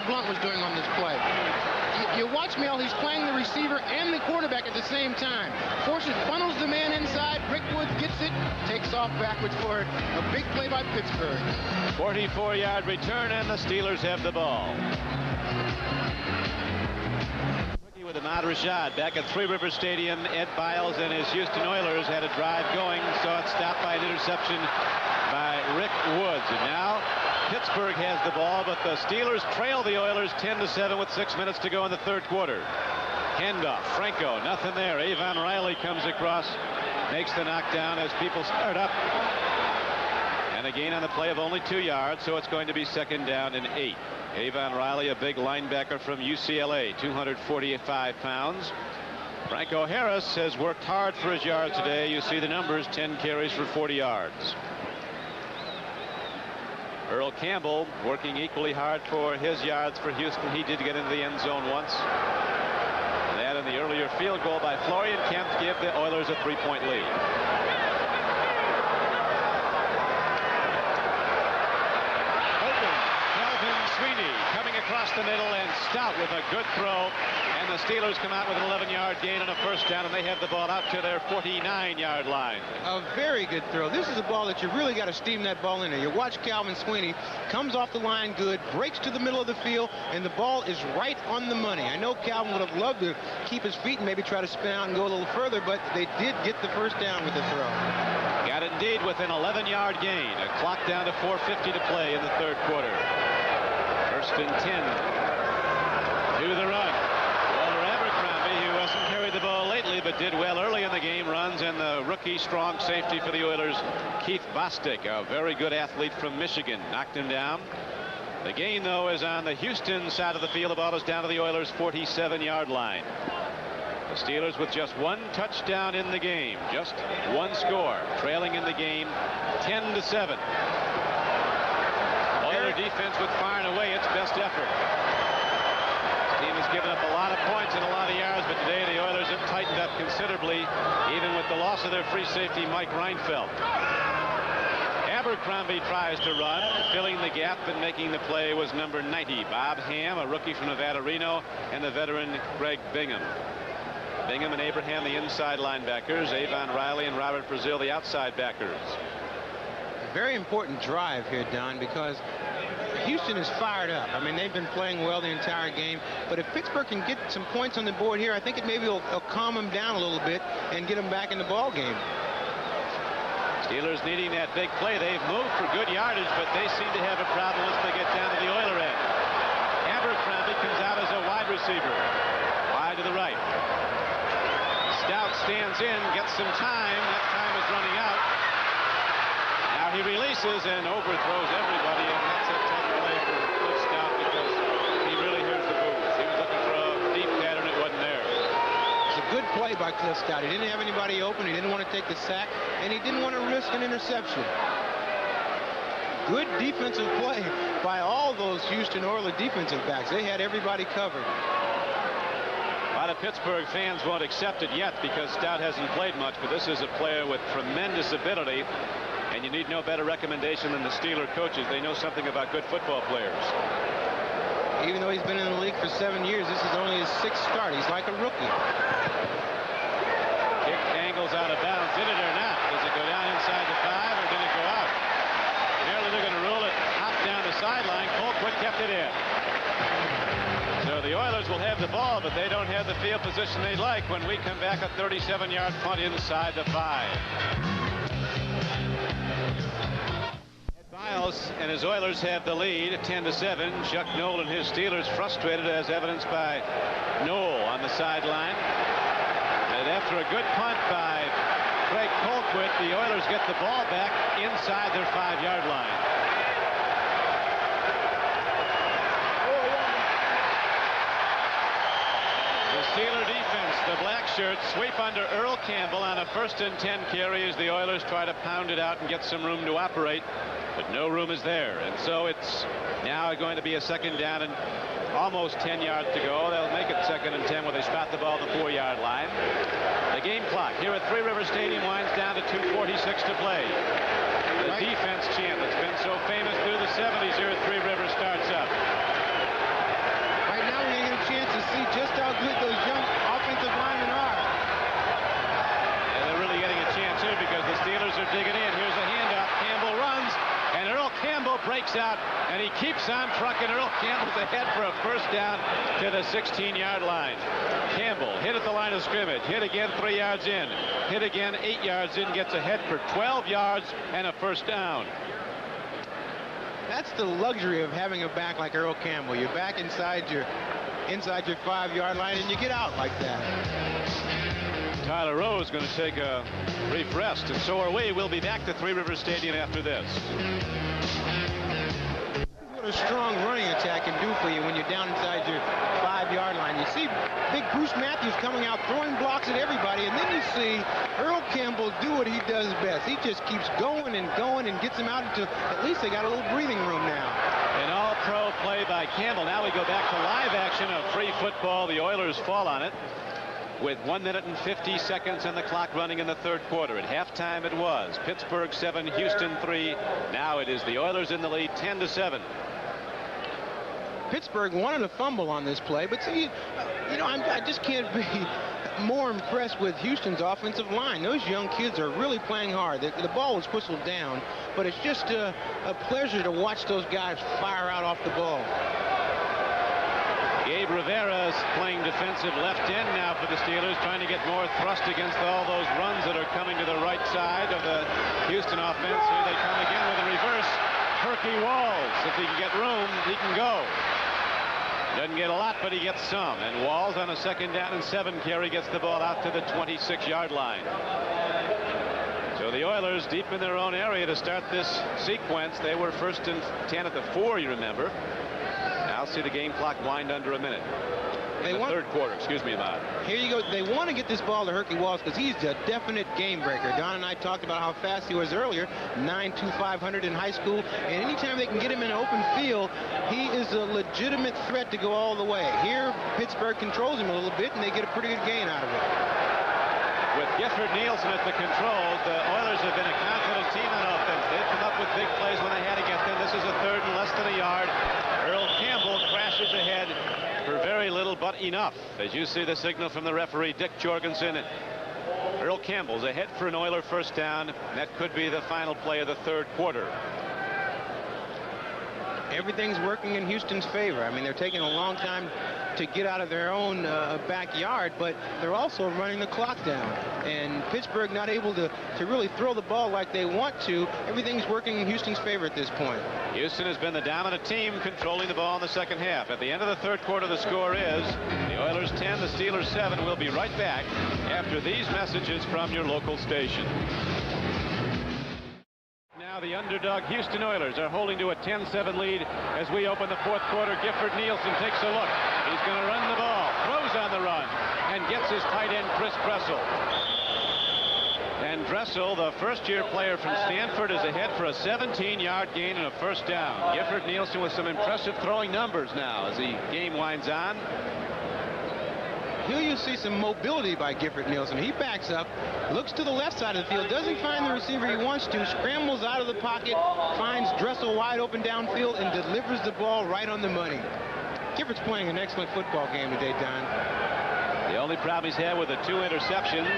Blunt was doing on this play. You watch Mel, he's playing the receiver and the quarterback at the same time. Forces, funnels the man inside. Rick Woods gets it, takes off backwards for it. A big play by Pittsburgh. 44-yard return, and the Steelers have the ball. With Ahmad Rashad back at Three Rivers Stadium, Ed Biles and his Houston Oilers had a drive going, saw it stopped by an interception by Rick Woods. And now Pittsburgh has the ball, but the Steelers trail the Oilers 10-7 with 6 minutes to go in the third quarter. Handoff, Franco, nothing there. Avon Riley comes across, makes the knockdown as people start up. And a gain on the play of only 2 yards, so it's going to be 2nd down and 8. Avon Riley, a big linebacker from UCLA, 245 pounds. Franco Harris has worked hard for his yards today. You see the numbers, 10 carries for 40 yards. Earl Campbell working equally hard for his yards for Houston. He did get into the end zone once. That and the earlier field goal by Florian Kemp give the Oilers a 3-point lead. Across the middle, and Stoudt with a good throw, and the Steelers come out with an 11-yard gain and a first down, and they have the ball out to their 49-yard line. A very good throw. This is a ball that you really got to steam that ball in there. You watch Calvin Sweeney, comes off the line good, breaks to the middle of the field, and the ball is right on the money. I know Calvin would have loved to keep his feet and maybe try to spin out and go a little further, but they did get the first down with the throw. Got it indeed with an 11-yard gain. A clock down to 4:50 to play in the third quarter. 1st and 10 to the run. Walter Abercrombie, who hasn't carried the ball lately but did well early in the game, runs, and the rookie strong safety for the Oilers, Keith Bostic, a very good athlete from Michigan, knocked him down. The gain, though, is on the Houston side of the field. The ball is down to the Oilers' 47-yard line. The Steelers with just 1 touchdown in the game, just 1 score, trailing in the game 10-7. Oiler defense with firing away its best effort. This team has given up a lot of points and a lot of yards, but today the Oilers have tightened up considerably, even with the loss of their free safety, Mike Reinfeldt. Abercrombie tries to run. Filling the gap and making the play was number 90, Bob Ham, a rookie from Nevada Reno, and the veteran Greg Bingham. Bingham and Abraham, the inside linebackers. Avon Riley and Robert Brazil, the outside backers. Very important drive here, Don, because Houston is fired up. I mean, they've been playing well the entire game, but if Pittsburgh can get some points on the board here, I think it maybe will calm them down a little bit and get them back in the ball game. Steelers needing that big play. They've moved for good yardage, but they seem to have a problem once they get down to the Oiler end. Abercrombie comes out as a wide receiver, wide to the right. Stoudt stands in, gets some time. That time is running out. Now he releases and overthrows everybody, and that's a tough play for Clint Stoudt because he really hears the booze. He was looking for a deep pattern, it wasn't there. It's a good play by Clint Stoudt. He didn't have anybody open, he didn't want to take the sack, and he didn't want to risk an interception. Good defensive play by all those Houston Oilers defensive backs. They had everybody covered. A lot of Pittsburgh fans won't accept it yet because Stoudt hasn't played much, but this is a player with tremendous ability. And you need no better recommendation than the Steeler coaches. They know something about good football players. Even though he's been in the league for 7 years, this is only his 6th start. He's like a rookie. Kick angles out of bounds. Did it or not? Does it go down inside the 5 or did it go out? Apparently they're going to rule it hop down the sideline. Colquitt kept it in. So the Oilers will have the ball, but they don't have the field position they'd like when we come back a 37-yard punt inside the 5. Biles and his Oilers have the lead at 10-7. Chuck Noll and his Steelers frustrated, as evidenced by Noll on the sideline. And after a good punt by Craig Colquitt, the Oilers get the ball back inside their 5-yard line. The Steeler defense, the black shirts, sweep under Earl Campbell on a 1st and 10 carry as the Oilers try to pound it out and get some room to operate. But no room is there, and so it's now going to be a 2nd down and almost 10 yards to go. They'll make it 2nd and 10 when they spot the ball at the 4-yard line. The game clock here at Three Rivers Stadium winds down to 2:46 to play. The defense chant that's been so famous through the 70s here at Three Rivers starts up. throw, breaks out, and he keeps on trucking. Earl Campbell's ahead for a first down to the 16-yard line. Campbell hit at the line of scrimmage, hit again 3 yards in, hit again 8 yards in, gets ahead for 12 yards and a first down. That's the luxury of having a back like Earl Campbell. You're back inside your 5-yard line, and you get out like that. Tyler Rowe is going to take a brief rest, and so are we. We'll be back to Three Rivers Stadium after this. What a strong running attack can do for you when you're down inside your 5-yard line. You see big Bruce Matthews coming out, throwing blocks at everybody, and then you see Earl Campbell do what he does best. He just keeps going and going and gets them out until at least they got a little breathing room now. An all-pro play by Campbell. Now we go back to live action of free football. The Oilers fall on it with 1 minute and 50 seconds and the clock running in the third quarter. At halftime it was Pittsburgh 7, Houston 3. Now it is the Oilers in the lead 10-7. Pittsburgh wanted a fumble on this play, but see, I just can't be more impressed with Houston's offensive line. Those young kids are really playing hard. The ball was whistled down, but it's just a pleasure to watch those guys fire out off the ball. Gabe Rivera is playing defensive left end now for the Steelers, trying to get more thrust against all those runs that are coming to the right side of the Houston offense. Here they come again with a reverse. Criqui Walls, if he can get room, he can go. Doesn't get a lot, but he gets some. And Walls on a 2nd down and 7 carry gets the ball out to the 26-yard line. So the Oilers deep in their own area to start this sequence. They were 1st and 10 at the 4, you remember. Now see the game clock wind under a minute. In the third quarter, excuse me, Ahmad. Here you go. They want to get this ball to Criqui Walls because he's a definite game breaker. Don and I talked about how fast he was earlier, 9.2 500 in high school, and anytime they can get him in an open field, he is a legitimate threat to go all the way. Here, Pittsburgh controls him a little bit, and they get a pretty good gain out of it. With Gifford Nielsen at the controls, the Oilers have been a confident team on offense. They've come up with big plays when they had to get them. This is a 3rd and less than a yard. Earl Campbell crashes ahead for very little but enough. As you see the signal from the referee, Dick Jorgensen. Earl Campbell's ahead for an Oiler first down. That could be the final play of the third quarter. Everything's working in Houston's favor. I mean, they're taking a long time to get out of their own backyard, but they're also running the clock down. And Pittsburgh not able to really throw the ball like they want to. Everything's working in Houston's favor at this point. Houston has been the dominant team controlling the ball in the second half. At the end of the third quarter, the score is the Oilers 10, the Steelers 7. We'll be right back after these messages from your local station. Now the underdog Houston Oilers are holding to a 10-7 lead as we open the fourth quarter. Gifford Nielsen takes a look. He's going to run the ball, throws on the run, and gets his tight end Chris Dressel. And Dressel, the first-year player from Stanford, is ahead for a 17-yard gain and a first down. Gifford Nielsen with some impressive throwing numbers now as the game winds on. Here you see some mobility by Gifford Nielsen. He backs up, looks to the left side of the field, doesn't find the receiver he wants to, scrambles out of the pocket, finds Dressel wide open downfield, and delivers the ball right on the money. Gifford's playing an excellent football game today, Don. The only problem he's had with the 2 interceptions,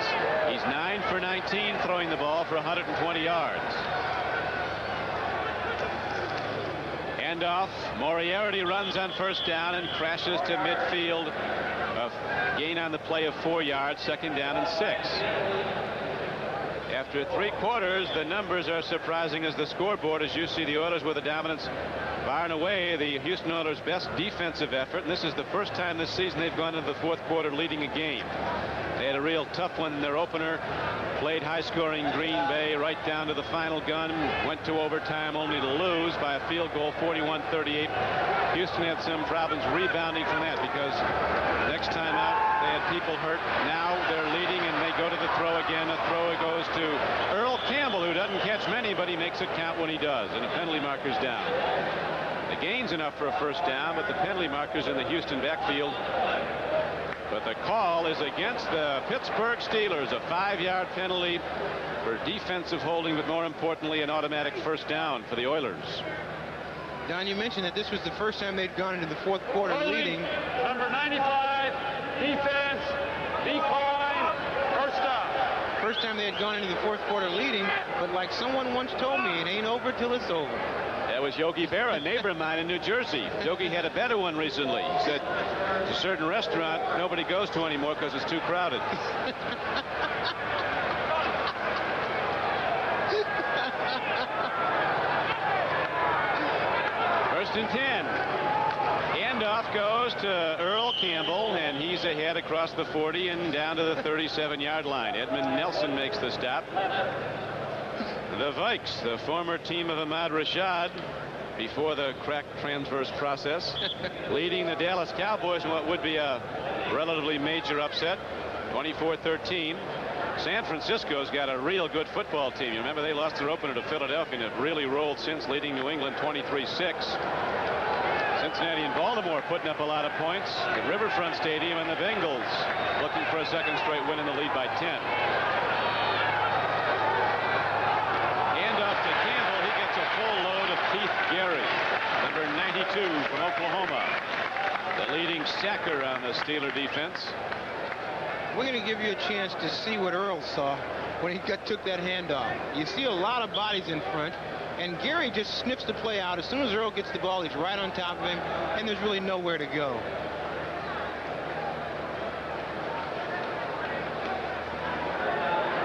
he's 9 for 19 throwing the ball for 120 yards. Handoff. Moriarty runs on first down and crashes to midfield. A gain on the play of 4 yards, 2nd down and 6. After 3 quarters, the numbers are surprising as the scoreboard, as you see the Oilers with the dominance far and away the Houston Oilers' best defensive effort. And this is the first time this season they've gone into the fourth quarter leading a game. They had a real tough one in their opener. Played high-scoring Green Bay right down to the final gun. Went to overtime only to lose by a field goal, 41-38. Houston had some problems rebounding from that because next time out they had people hurt. Now they're leading and they go to the throw again. The throw goes to Earl Campbell, who doesn't catch many, but he makes it count when he does. And the penalty marker's down. The gain's enough for a first down, but the penalty marker's in the Houston backfield. But the call is against the Pittsburgh Steelers, a 5-yard penalty for defensive holding, but more importantly, an automatic first down for the Oilers. Don, you mentioned that this was the first time they'd gone into the fourth quarter leading. Number 95, defense, decline, first down. First time they had gone into the fourth quarter leading, but like someone once told me, it ain't over till it's over. That was Yogi Berra, a neighbor of mine in New Jersey. Yogi had a better one recently. He said, it's a certain restaurant nobody goes to anymore because it's too crowded. First and 10. Handoff goes to Earl Campbell, and he's ahead across the 40 and down to the 37-yard line. Edmund Nelson makes the stop. The Vikes, the former team of Ahmad Rashad before the crack transverse process, leading the Dallas Cowboys in what would be a relatively major upset, 24-13. San Francisco's got a real good football team. You remember they lost their opener to Philadelphia and have really rolled since, leading New England 23-6. Cincinnati and Baltimore putting up a lot of points at Riverfront Stadium, and the Bengals looking for a second straight win in the lead by 10. Handoff to Campbell. He gets a full load of Keith Gary, number 92 from Oklahoma, the leading sacker on the Steeler defense. We're going to give you a chance to see what Earl saw when he took that handoff. You see a lot of bodies in front, and Gary just snips the play out. As soon as Earl gets the ball, he's right on top of him, and there's really nowhere to go.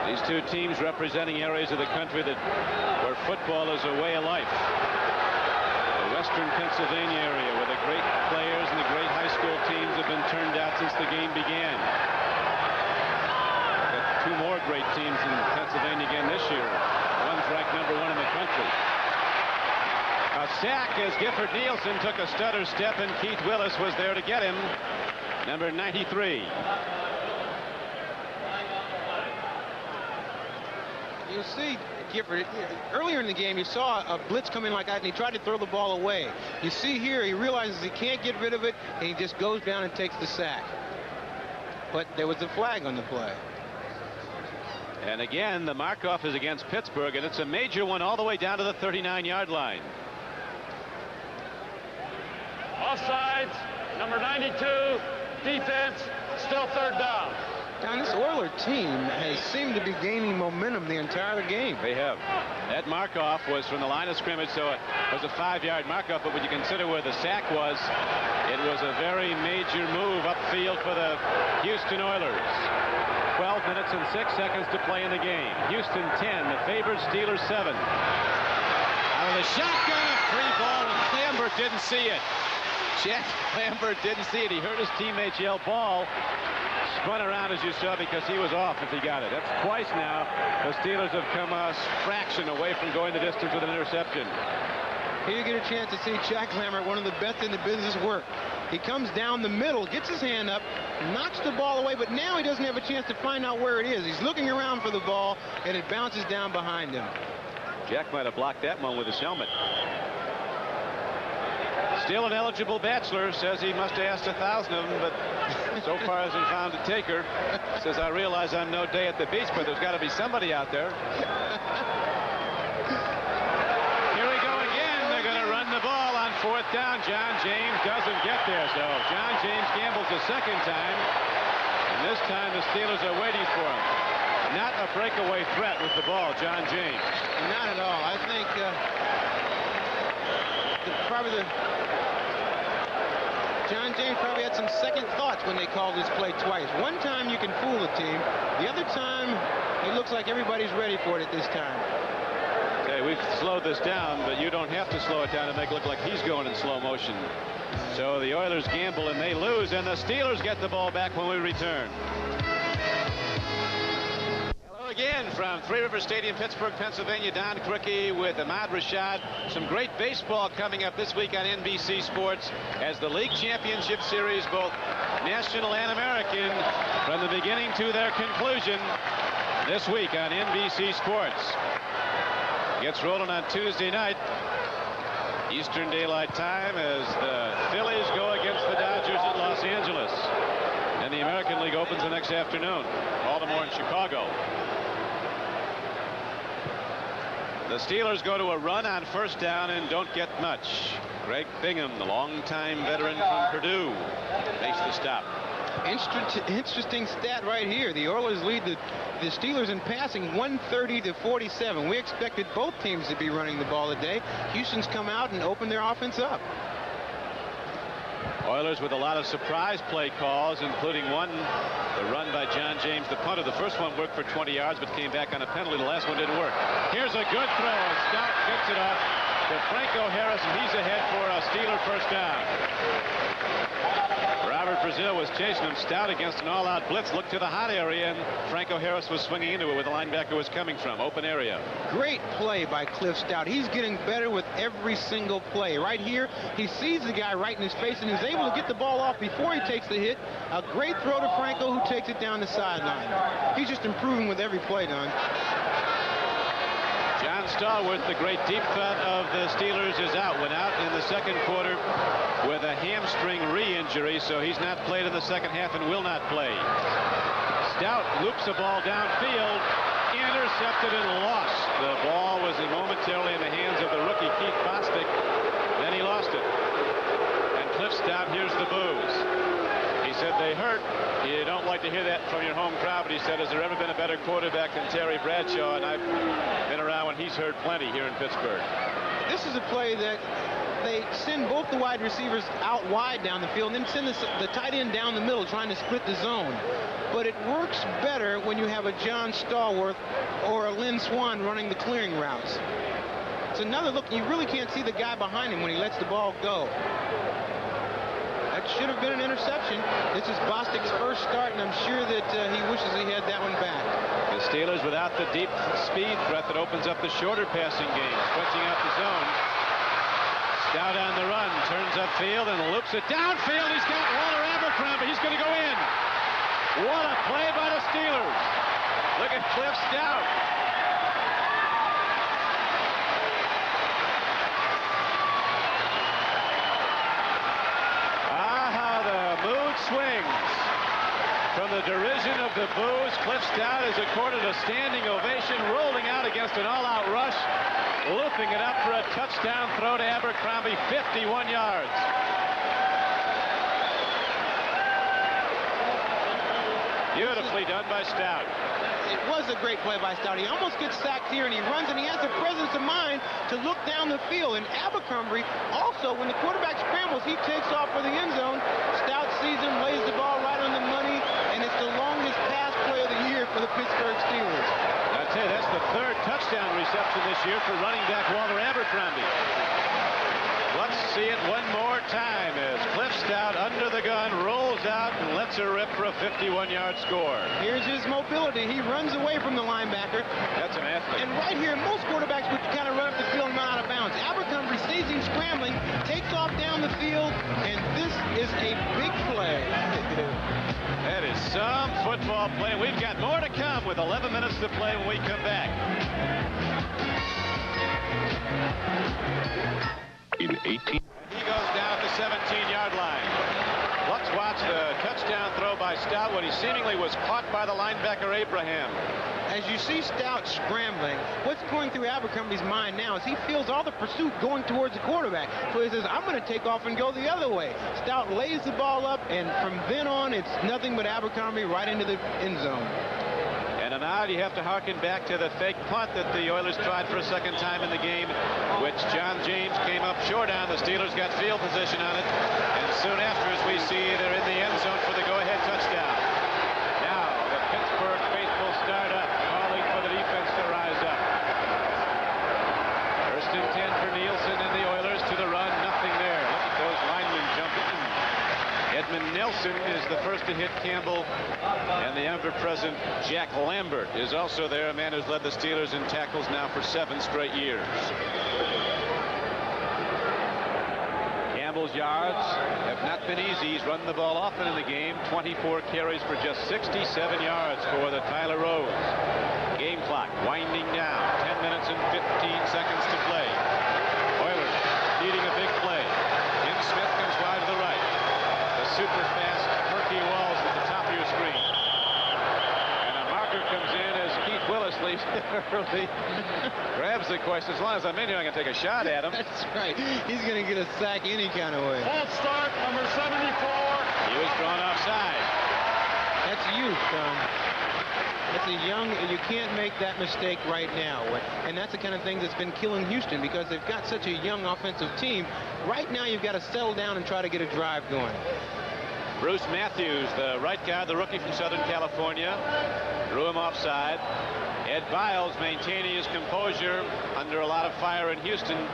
These two teams representing areas of the country where football is a way of life. The Western Pennsylvania area, where the great players and the great high school teams have been turned out since the game began. Got two more great teams in Pennsylvania again this year. One's ranked #1 in the country. A sack as Gifford Nielsen took a stutter step, and Keith Willis was there to get him, number 93. You'll see Gifford, earlier in the game, you saw a blitz come in like that, and he tried to throw the ball away. You see here, he realizes he can't get rid of it, and he just goes down and takes the sack. But there was a flag on the play. And again, the mark-off is against Pittsburgh, and it's a major one all the way down to the 39-yard line. Offsides, number 92, defense, still third down. Now, this Oiler team has seemed to be gaining momentum the entire game. They have. That mark-off was from the line of scrimmage, so it was a 5-yard mark-off, but when you consider where the sack was, it was a very major move upfield for the Houston Oilers. 12 minutes and 6 seconds to play in the game. Houston 10, the favored Steelers 7. Out of the shotgun, a free ball, and Lambert didn't see it. Jack Lambert didn't see it. He heard his teammates yell ball. Spun around, as you saw, because he was off if he got it. That's twice now the Steelers have come a fraction away from going the distance with an interception. Here you get a chance to see Jack Lambert, one of the best in the business, work. He comes down the middle, gets his hand up, knocks the ball away, but now he doesn't have a chance to find out where it is. He's looking around for the ball, and it bounces down behind him. Jack might have blocked that one with his helmet. Still an eligible bachelor, says he must have asked 1,000 of them, but so far hasn't found a taker. Says, I realize I'm no day at the beach, but there's got to be somebody out there. Here we go again. They're going to run the ball on 4th down. John James doesn't get there, so John James gambles a second time, and this time the Steelers are waiting for him. Not a breakaway threat with the ball, John James. Not at all. I think John James probably had some second thoughts when they called this play twice. One time you can fool the team. The other time, it looks like everybody's ready for it at this time. Okay, we've slowed this down, but you don't have to slow it down to make it look like he's going in slow motion. So the Oilers gamble and they lose, and the Steelers get the ball back when we return. Again from Three Rivers Stadium, Pittsburgh, Pennsylvania, Don Criqui with Ahmad Rashad. Some great baseball coming up this week on NBC Sports as the League Championship Series, both national and American, from the beginning to their conclusion this week on NBC Sports. Gets rolling on Tuesday night, Eastern Daylight Time, as the Phillies go against the Dodgers at Los Angeles. And the American League opens the next afternoon, Baltimore and Chicago. The Steelers go to a run on 1st down and don't get much. Greg Bingham, the longtime veteran from Purdue, makes the stop. Interesting stat right here. The Oilers lead the Steelers in passing 130-47. We expected both teams to be running the ball today. Houston's come out and opened their offense up. Oilers with a lot of surprise play calls, including one, the run by John James, the punter. The first one worked for 20 yards, but came back on a penalty. The last one didn't work. Here's a good throw. Stoudt gets it off to Franco Harris, and he's ahead for a Steeler first down. Robert Brazil was chasing him. Stoudt against an all-out blitz looked to the hot area, and Franco Harris was swinging into it where the linebacker was coming from. Open area. Great play by Cliff Stoudt. He's getting better with every single play. Right here, he sees the guy right in his face and is able to get the ball off before he takes the hit. A great throw to Franco, who takes it down the sideline. He's just improving with every play, Don. John Stallworth, the great deep threat of the Steelers, is out. Went out in the second quarter with a hamstring re-injury, so he's not played in the second half and will not play. Stoudt loops the ball downfield, intercepted and lost. The ball was momentarily in the hands of the rookie Keith Bostic. Then he lost it. And Cliff Stoudt hears the boos. He said they hurt. You don't like to hear that from your home crowd, but he said, has there ever been a better quarterback than Terry Bradshaw? And I've been around when he's heard plenty here in Pittsburgh. This is a play that they send both the wide receivers out wide down the field and then send the tight end down the middle trying to split the zone. But it works better when you have a John Stallworth or a Lynn Swan running the clearing routes. It's another look. You really can't see the guy behind him when he lets the ball go. That should have been an interception. This is Bostic's first start, and I'm sure that he wishes he had that one back. The Steelers without the deep speed threat that opens up the shorter passing game, stretching out the zone. Stoudt on the run, turns upfield and loops it downfield. He's got Walter Abercrombie. He's going to go in. What a play by the Steelers. Look at Cliff Stoudt. Swings. From the derision of the boos, Cliff Stoudt is accorded a standing ovation, rolling out against an all-out rush, looping it up for a touchdown throw to Abercrombie, 51 yards. Beautifully done by Stoudt. It was a great play by Stoudt. He almost gets sacked here, and he runs, and he has the presence of mind to look down the field. And Abercrombie, also, when the quarterback scrambles, he takes off for the end zone. Stoudt sees him, lays the ball right on the money, and it's the longest pass play of the year for the Pittsburgh Steelers. I'd say that's the third touchdown reception this year for running back Walter Abercrombie. Let's see it one more time as Cliff Stoudt under the gun rolls out and lets her rip for a 51-yard score. Here's his mobility. He runs away from the linebacker. That's an athlete. And right here, most quarterbacks would kind of run up the field and run out of bounds. Abercrombie sees him scrambling, takes off down the field, and this is a big play. That is some football play. We've got more to come with 11 minutes to play when we come back. In 18. He goes down at the 17-yard line. Let's watch the touchdown throw by Stoudt when he seemingly was caught by the linebacker Abraham. As you see Stoudt scrambling, what's going through Abercrombie's mind now is he feels all the pursuit going towards the quarterback. So he says, I'm going to take off and go the other way. Stoudt lays the ball up, and from then on, it's nothing but Abercrombie right into the end zone. And Ahmad, you have to harken back to the fake punt that the Oilers tried for a second time in the game, which John James came up short on. The Steelers got field position on it. And soon after, as we see, they're in the end zone for the go-ahead touchdown. Now, the Pittsburgh faithful start up, calling for the defense to rise up. First and 10 for Nielsen and the Oilers to the run. Nothing there. Look at those linemen jumping. Edmund Nielsen is the first to hit Campbell, and the ever-present Jack Lambert is also there, a man who's led the Steelers in tackles now for 7 straight years. Campbell's yards have not been easy. He's run the ball often in the game. 24 carries for just 67 yards for the Tyler Rose. Game clock winding down. 10 minutes and 15 seconds to play. Oilers needing a big play. Tim Smith comes wide to the right. Super fast, murky walls at the top of your screen. And a marker comes in as Keith Willis leaves early. Grabs the question. As long as I'm in here, I can take a shot at him. That's right. He's going to get a sack any kind of way. False start, number 74. He was drawn offside. That's youth. It's a young, you can't make that mistake right now. And that's the kind of thing that's been killing Houston because they've got such a young offensive team. Right now, you've got to settle down and try to get a drive going. Bruce Matthews, the right guard, the rookie from Southern California, drew him offside. Ed Biles maintaining his composure under a lot of fire in Houston.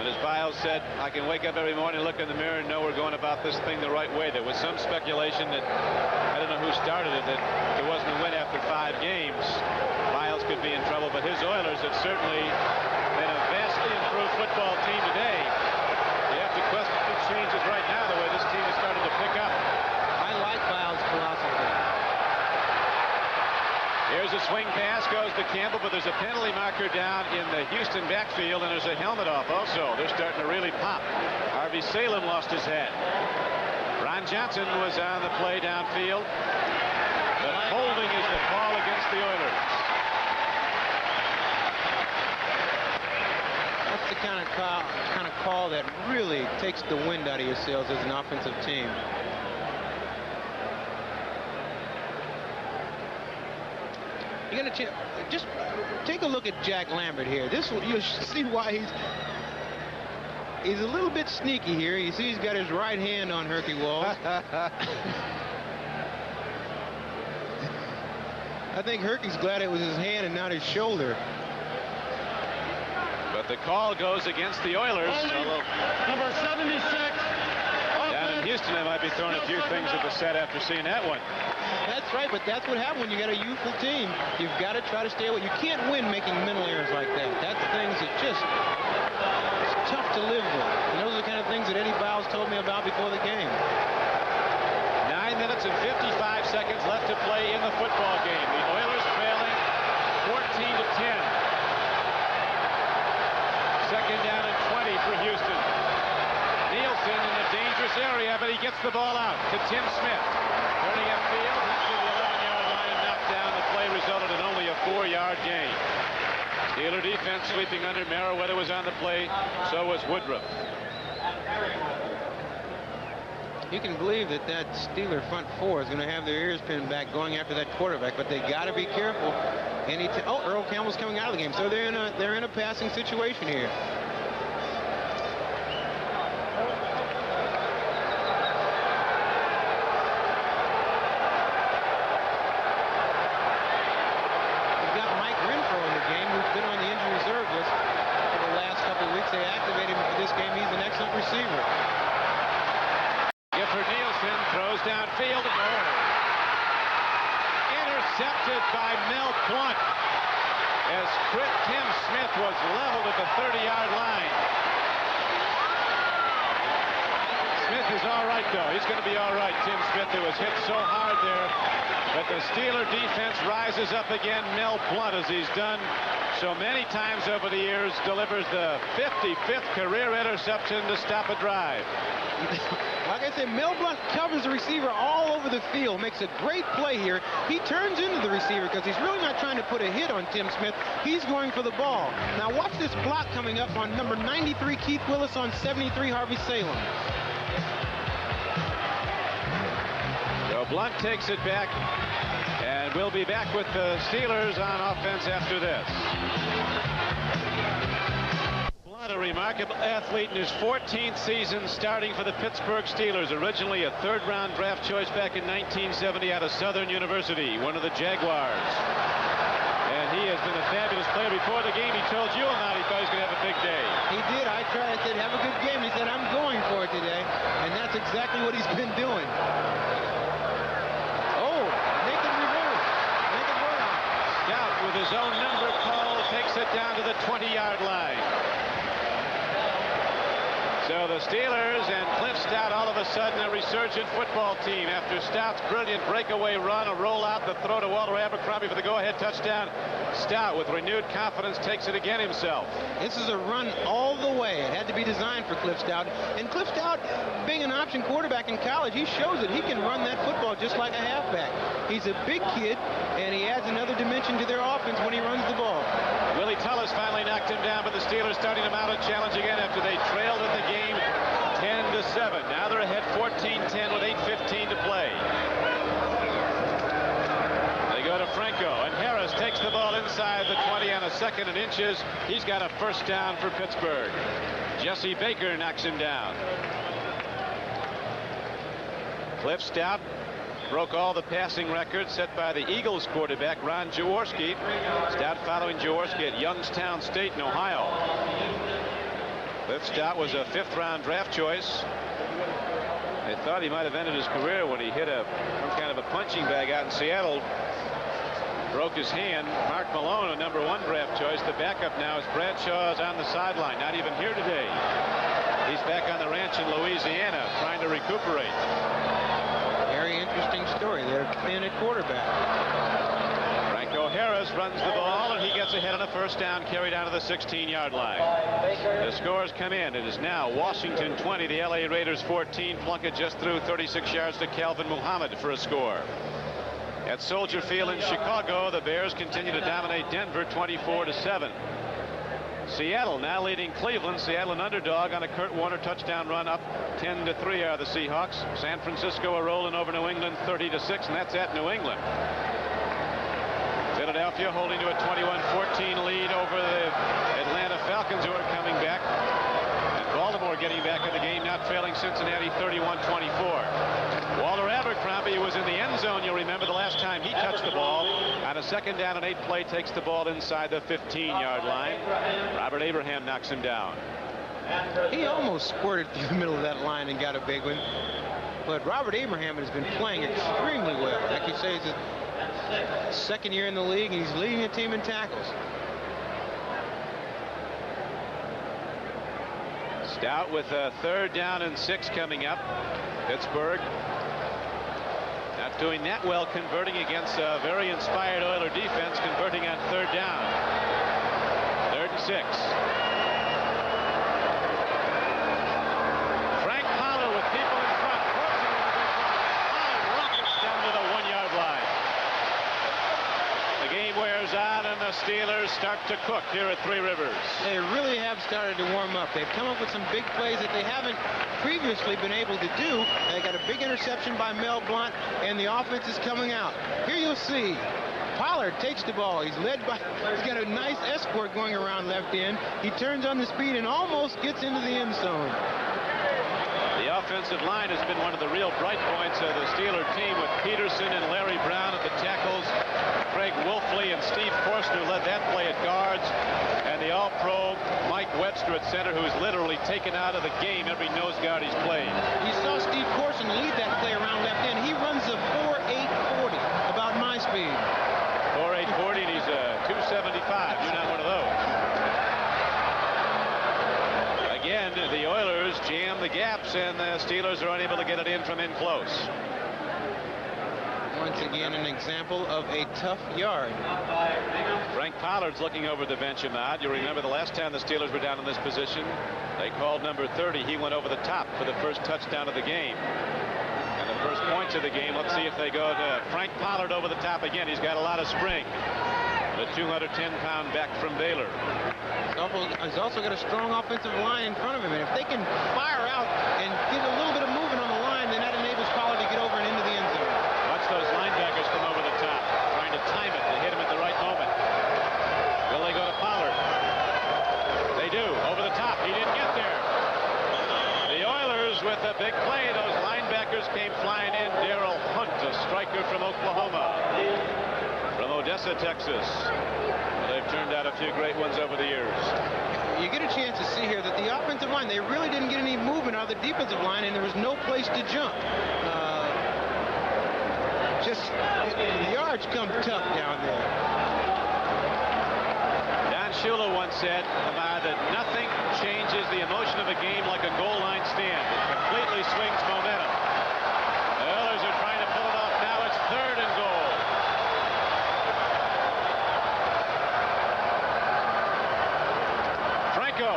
But as Biles said, I can wake up every morning, look in the mirror, and know we're going about this thing the right way. There was some speculation that, I don't know who started it, that there wasn't a win after 5 games. Biles could be in trouble, but his Oilers have certainly been a vastly improved football team today. You have to question the changes right now, the way this team is starting to pick up. I like Biles' philosophy. Here's a swing pass, goes to Campbell, but there's a penalty marker down in the Houston backfield, and there's a helmet off also. They're starting to really pop. Harvey Salem lost his head. Ron Johnson was on the play downfield. But holding is the call against the Oilers. That's the kind of call that really takes the wind out of your sails as an offensive team. You're going to just take a look at Jack Lambert here. You'll see why he's a little bit sneaky here. You see he's got his right hand on Herky Walls. I think Herky's glad it was his hand and not his shoulder. But the call goes against the Oilers. Number 76. Down in Houston, they might be throwing a few things at the set after seeing that one. That's right, but that's what happens when you got a youthful team. You've got to try to stay away. You can't win making mental errors like that. That's things that it's tough to live with. And those are the kind of things that Eddie Biles told me about before the game. 9 minutes and 55 seconds left to play in the football game. The Oilers trailing 14-10. Second down and 20 for Houston. Nielsen in a dangerous area, but he gets the ball out to Tim Smith. Turning upfield, he's to the 11-yard line and knocked down. The play resulted in only a 4-yard gain. Steeler defense sweeping under. Merriweather was on the play. So was Woodruff. You can believe that Steeler front four is going to have their ears pinned back going after that quarterback, but they got to be careful. Earl Campbell's coming out of the game, so they're in a passing situation here. They activated him for this game. He's an excellent receiver. Gifford Nielsen throws downfield. Intercepted by Mel Blunt as Tim Smith was leveled at the 30-yard line. Smith is all right, though. He's going to be all right, Tim Smith, who was hit so hard there. But the Steeler defense rises up again. Mel Blunt, as he's done so many times over the years, delivers the 55th career interception to stop a drive. Like I said, Mel Blunt covers the receiver all over the field, makes a great play here. He turns into the receiver because he's really not trying to put a hit on Tim Smith. He's going for the ball. Now watch this block coming up on number 93, Keith Willis, on 73, Harvey Salem. So Blunt takes it back, and we'll be back with the Steelers on offense after this. Blunt, a remarkable athlete in his 14th season starting for the Pittsburgh Steelers, originally a third-round draft choice back in 1970 out of Southern University, one of the Jaguars. And he has been a fabulous player. Before the game, he told you Ahmad he thought he was going to have a big day. He did. I said, have a good game. He said, I'm going for it today. And that's exactly what he's been doing. Stoudt with his own number call takes it down to the 20-yard line. So the Steelers and Clint Stoudt all of a sudden a resurgent football team after Stout's brilliant breakaway run, a rollout, the throw to Walter Abercrombie for the go-ahead touchdown. Stoudt with renewed confidence takes it again himself. This is a run all the way. It had to be designed for Cliff Stoudt. And Cliff Stoudt, being an option quarterback in college, he shows that he can run that football just like a halfback. He's a big kid, and he adds another dimension to their offense when he runs the ball. Willie Tullis finally knocked him down, but the Steelers starting to mount a challenge again after they trailed in the game 10-7. Now they're ahead 14-10 with 8:15 to play. the ball inside the 20 on a 2nd and inches. He's got a first down for Pittsburgh. Jesse Baker knocks him down. Cliff Stoudt broke all the passing records set by the Eagles quarterback Ron Jaworski. Stoudt following Jaworski at Youngstown State in Ohio. Cliff Stoudt was a 5th-round draft choice. They thought he might have ended his career when he hit some kind of a punching bag out in Seattle. Broke his hand. Mark Malone, a #1 draft choice. The backup now is Bradshaw's on the sideline, not even here today. He's back on the ranch in Louisiana trying to recuperate. Very interesting story there, Clint at quarterback. Franco Harris runs the ball, and he gets ahead on a first down carry down to the 16-yard line. The scores come in. It is now Washington 20, the LA Raiders 14. Plunkett just threw 36 yards to Calvin Muhammad for a score. At Soldier Field in Chicago, the Bears continue to dominate Denver 24-7. Seattle now leading Cleveland. Seattle an underdog on a Kurt Warner touchdown run, up 10-3 are the Seahawks. San Francisco are rolling over New England 30-6, and that's at New England. Philadelphia holding to a 21-14 lead over the Atlanta Falcons, who are coming back. And Baltimore getting back in the game, not failing Cincinnati 31-24. Walter Abercrombie was in the end zone, you'll remember, the last time he touched the ball. On a 2nd down and 8 play, takes the ball inside the 15-yard line. Robert Abraham knocks him down. He almost squirted through the middle of that line and got a big one. But Robert Abraham has been playing extremely well. Like you say, he's his 2nd year in the league, and he's leading the team in tackles. Stoudt with a 3rd down and 6 coming up. Pittsburgh not doing that well converting against a very inspired Oiler defense, converting on 3rd down. 3rd and 6. Frank Pollard with people in front. Pollard rockets down to the 1-yard line. The game wears on, and the Steelers start to cook here at Three Rivers. They really have started to warm up. They've come up with some big plays that they haven't previously been able to do. They got a big interception by Mel Blount, and the offense is coming out. Here you'll see Pollard takes the ball. He's got a nice escort going around left end. He turns on the speed and almost gets into the end zone. The offensive line has been one of the real bright points of the Steeler team, with Peterson and Larry Brown at the tackles, Craig Wolfley and Steve Forstner led that play at guards, and the all-pro Mike Webster at center, who's literally taken out of the game every nose guard he's played. You saw Steve Corson lead that play around left end. He runs a 4.840, about my speed. 4.840, and he's 275. You're not one of those. Again, the Oilers jam the gaps, and the Steelers are unable to get it in from in close. Once again, an example of a tough yard. Frank Pollard's looking over the bench, Ahmad. You remember the last time the Steelers were down in this position, they called number 30. He went over the top for the first touchdown of the game. And the first points of the game, let's see if they go to Frank Pollard over the top again. He's got a lot of spring. The 210-pound back from Baylor. He's also got a strong offensive line in front of him, and if they can fire out and get a little bit of movement on the line, then that enables Pollard to get over and into the end zone. Watch those linebackers come over the top, trying to time it to hit him at the right moment. Will they go to Pollard? They do. Over the top. He didn't get there. The Oilers with a big play. Those linebackers came flying in. Darrell Hunt, a striker from Oklahoma. From Odessa, Texas. They've turned out a few great ones over the years. You get a chance to see here that the offensive line, they really didn't get any movement out of the defensive line, and there was no place to jump. The yards come tough down there. Don Shula once said, Ahmad, that nothing changes the emotion of a game like a goal line stand. It completely swings momentum. The Oilers are trying to pull it off now. It's 3rd and goal. Franco.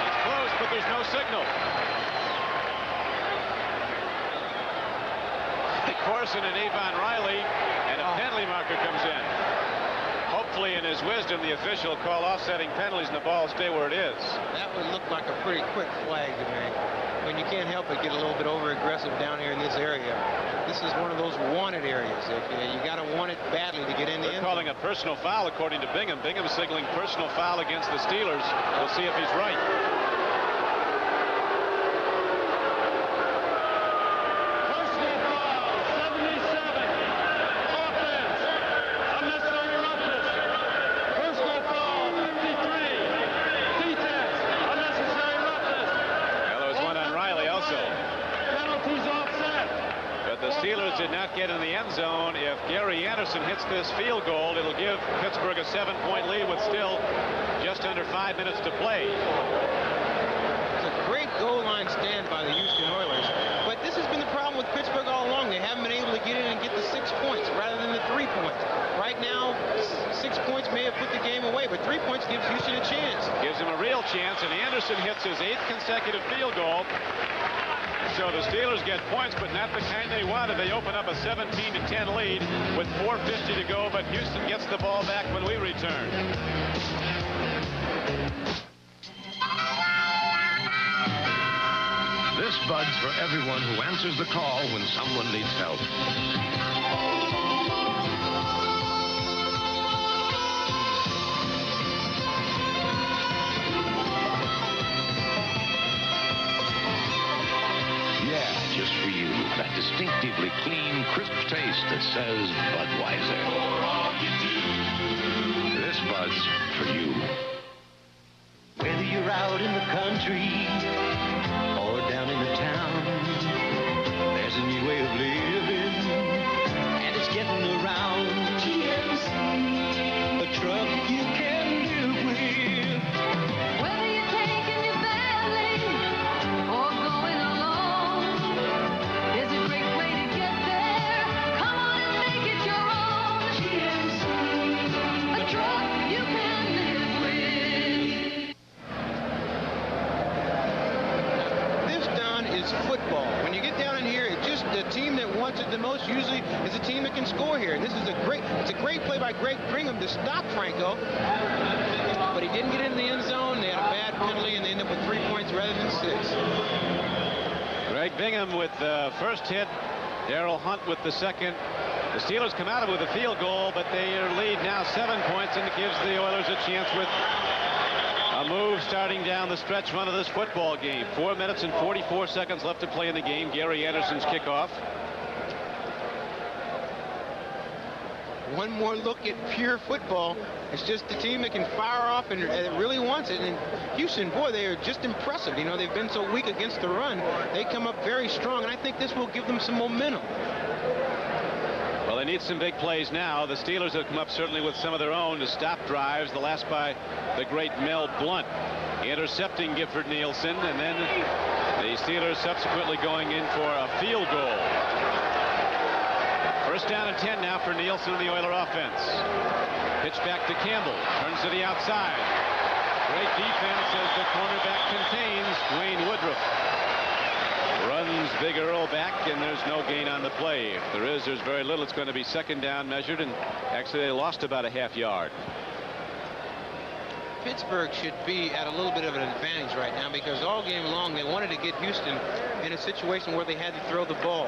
It's close, but there's no signal. Corson and Avon Riley, and a penalty marker comes in. Hope hopefully in his wisdom, the official call offsetting penalties and the ball stay where it is. That would look like a pretty quick flag to me. When you can't help but get a little bit over-aggressive down here in this area. This is one of those wanted areas. You got to want it badly to get in the end. They're calling a personal foul according to Bingham. Bingham signaling personal foul against the Steelers. We'll see if he's right. Did not get in the end zone. If Gary Anderson hits this field goal, it'll give Pittsburgh a 7-point lead with still just under 5 minutes to play. It's a great goal line stand by the Houston Oilers, but this has been the problem with Pittsburgh all along. They haven't been able to get in and get the 6 points rather than the 3 points. Right now, 6 points may have put the game away, but 3 points gives Houston a chance. Gives him a real chance, and Anderson hits his 8th consecutive field goal. So the Steelers get points, but not the kind they wanted. They open up a 17-10 lead with 4:50 to go, but Houston gets the ball back when we return. This Bud's for everyone who answers the call when someone needs help. Just for you, that distinctively clean, crisp taste that says Budweiser. This Bud's for you. Whether you're out in the country or down in the town, there's a new way of living, and it's getting around. GMC, a truck you can live with. Whether you're taking your family or going alone, there's a great way to get there. Come on and make it your own. GMC, a truck you can live with. This, Don, is football. When you get down in here, it's just the team that wants it the most usually is a team that can score here. And this is it's a great play by Greg Bingham to stop Franco. But he didn't get in the end zone. They had a bad penalty, and they ended up with 3 points rather than 6. Greg Bingham with the first hit. Darrell Hunt with the second. The Steelers come out of it with a field goal, but they lead now 7 points, and it gives the Oilers a chance with a move starting down the stretch run of this football game. 4 minutes and 44 seconds left to play in the game. Gary Anderson's kickoff. One more look at pure football. It's just the team that can fire off and it really wants it. And Houston, boy, they are just impressive. You know, they've been so weak against the run. They come up very strong, and I think this will give them some momentum. Well, they need some big plays now. The Steelers have come up certainly with some of their own to stop drives. The last by the great Mel Blount, intercepting Gifford Nielsen, and then the Steelers subsequently going in for a field goal. First down and 10 now for Nielsen and the Oiler offense. Pitch back to Campbell. Turns to the outside. Great defense as the cornerback contains Dwayne Woodruff. Runs Big Earl back, and there's no gain on the play. If there is, there's very little. It's going to be second down measured, and actually they lost about a half yard. Pittsburgh should be at a little bit of an advantage right now because all game long they wanted to get Houston in a situation where they had to throw the ball.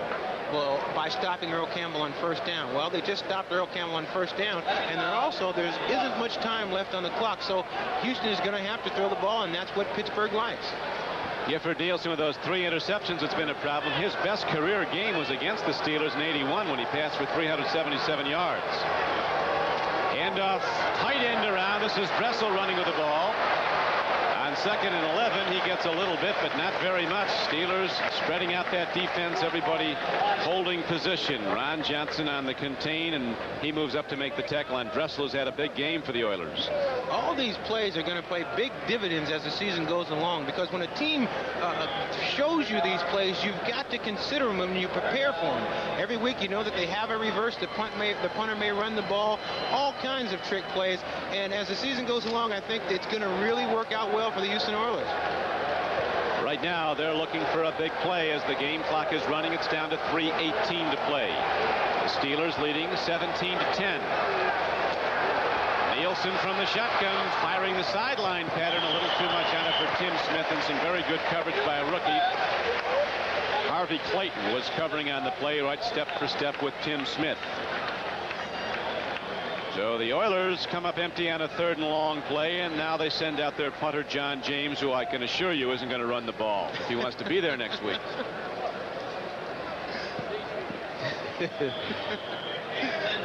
Well, by stopping Earl Campbell on first down. Well, they just stopped Earl Campbell on first down, and there isn't much time left on the clock, so Houston is going to have to throw the ball, and that's what Pittsburgh likes. Gifford Nielsen with those 3 interceptions, it's been a problem. His best career game was against the Steelers in '81 when he passed for 377 yards. Handoff, tight end around. This is Dressel running with the ball. On 2nd and 11, he gets a little bit, but not very much. Steelers spreading out that defense, everybody holding position. Ron Johnson on the contain, and he moves up to make the tackle on Dressel, who's had a big game for the Oilers. All these plays are going to play big dividends as the season goes along, because when a team shows you these plays, you've got to consider them when you prepare for them. Every week you know that they have a reverse, the punter may run the ball, all kinds of trick plays, and as the season goes along, I think it's going to really work out well for the Houston Oilers. Right now, they're looking for a big play as the game clock is running. It's down to 3:18 to play. The Steelers leading 17-10. Nielsen from the shotgun, firing the sideline pattern. A little too much on it for Tim Smith, and some very good coverage by a rookie. Harvey Clayton was covering on the play, right step for step with Tim Smith. So the Oilers come up empty on a 3rd and long play, and now they send out their punter, John James, who I can assure you isn't going to run the ball if he wants to be there next week.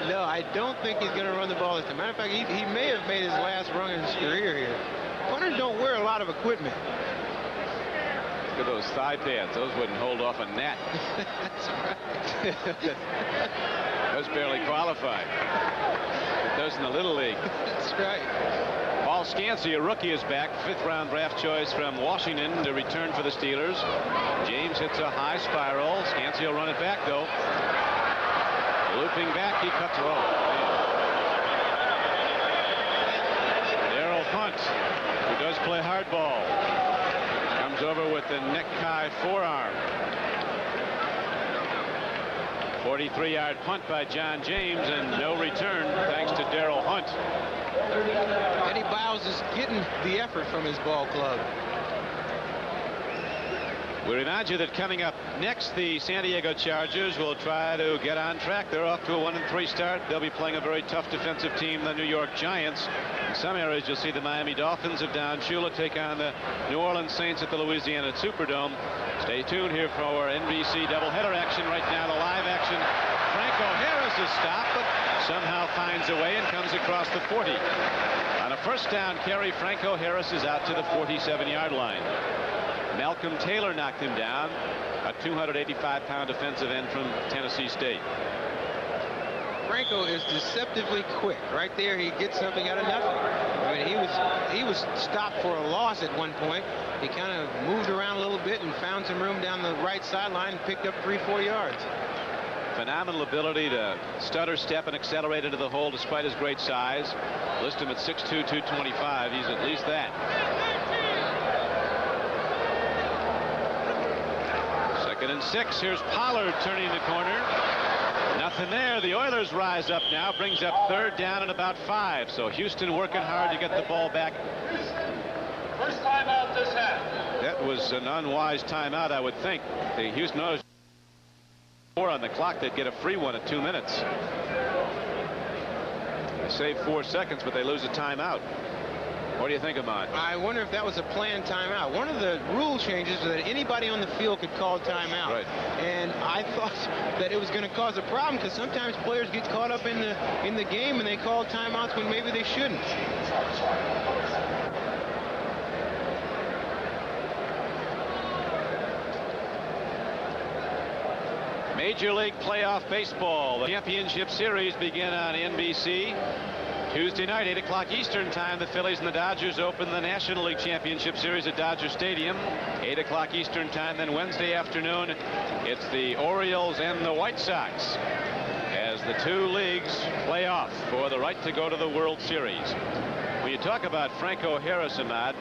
No, I don't think he's going to run the ball. As a matter of fact, he may have made his last run in his career here. Punters don't wear a lot of equipment. Look at those thigh pads. Those wouldn't hold off a gnat. That's right. Those barely qualified. Those in the Little League. That's right. Paul Scansey, a rookie, is back. 5th round draft choice from Washington to return for the Steelers. James hits a high spiral. Scansey will run it back, though. Looping back, he cuts low. Darryl Hunt, who does play hardball, comes over with the neck-high forearm. 43-yard punt by John James, and no return thanks to Darryl Hunt. Eddie Biles is getting the effort from his ball club. We remind you that coming up next, the San Diego Chargers will try to get on track. They're off to a 1-3 start. They'll be playing a very tough defensive team, the New York Giants. In some areas, you'll see the Miami Dolphins of Don Shula take on the New Orleans Saints at the Louisiana Superdome. Stay tuned here for our NBC doubleheader action. Right now, the live action. Franco Harris is stopped, but somehow finds a way and comes across the 40. On a 1st down carry, Franco Harris is out to the 47-yard line. Malcolm Taylor knocked him down, a 285-pound defensive end from Tennessee State. Franco is deceptively quick. Right there, he gets something out of nothing. I mean, he was stopped for a loss at one point. He kind of moved around a little bit and found some room down the right sideline and picked up 3-4 yards. Phenomenal ability to stutter step and accelerate into the hole despite his great size. List him at 6'2", 225. He's at least that. 2nd and 6. Here's Pollard turning the corner. Nothing there. The Oilers rise up now. Brings up 3rd down and about 5. So Houston working hard to get the ball back. First timeout this half. That was an unwise timeout, I would think. The Houston Oilers 4 on the clock. They'd get a free one at 2 minutes. They save 4 seconds, but they lose a timeout. What do you think, Ahmad? I wonder if that was a planned timeout. One of the rule changes was that anybody on the field could call timeout. Right. And I thought that it was going to cause a problem because sometimes players get caught up in the game and they call timeouts when maybe they shouldn't. Major League Playoff Baseball. The championship series begin on NBC. Tuesday night, 8 o'clock Eastern time, the Phillies and the Dodgers open the National League Championship Series at Dodger Stadium. 8 o'clock Eastern time. Then Wednesday afternoon, it's the Orioles and the White Sox as the 2 leagues play off for the right to go to the World Series. When you talk about Franco Harris, Ahmad,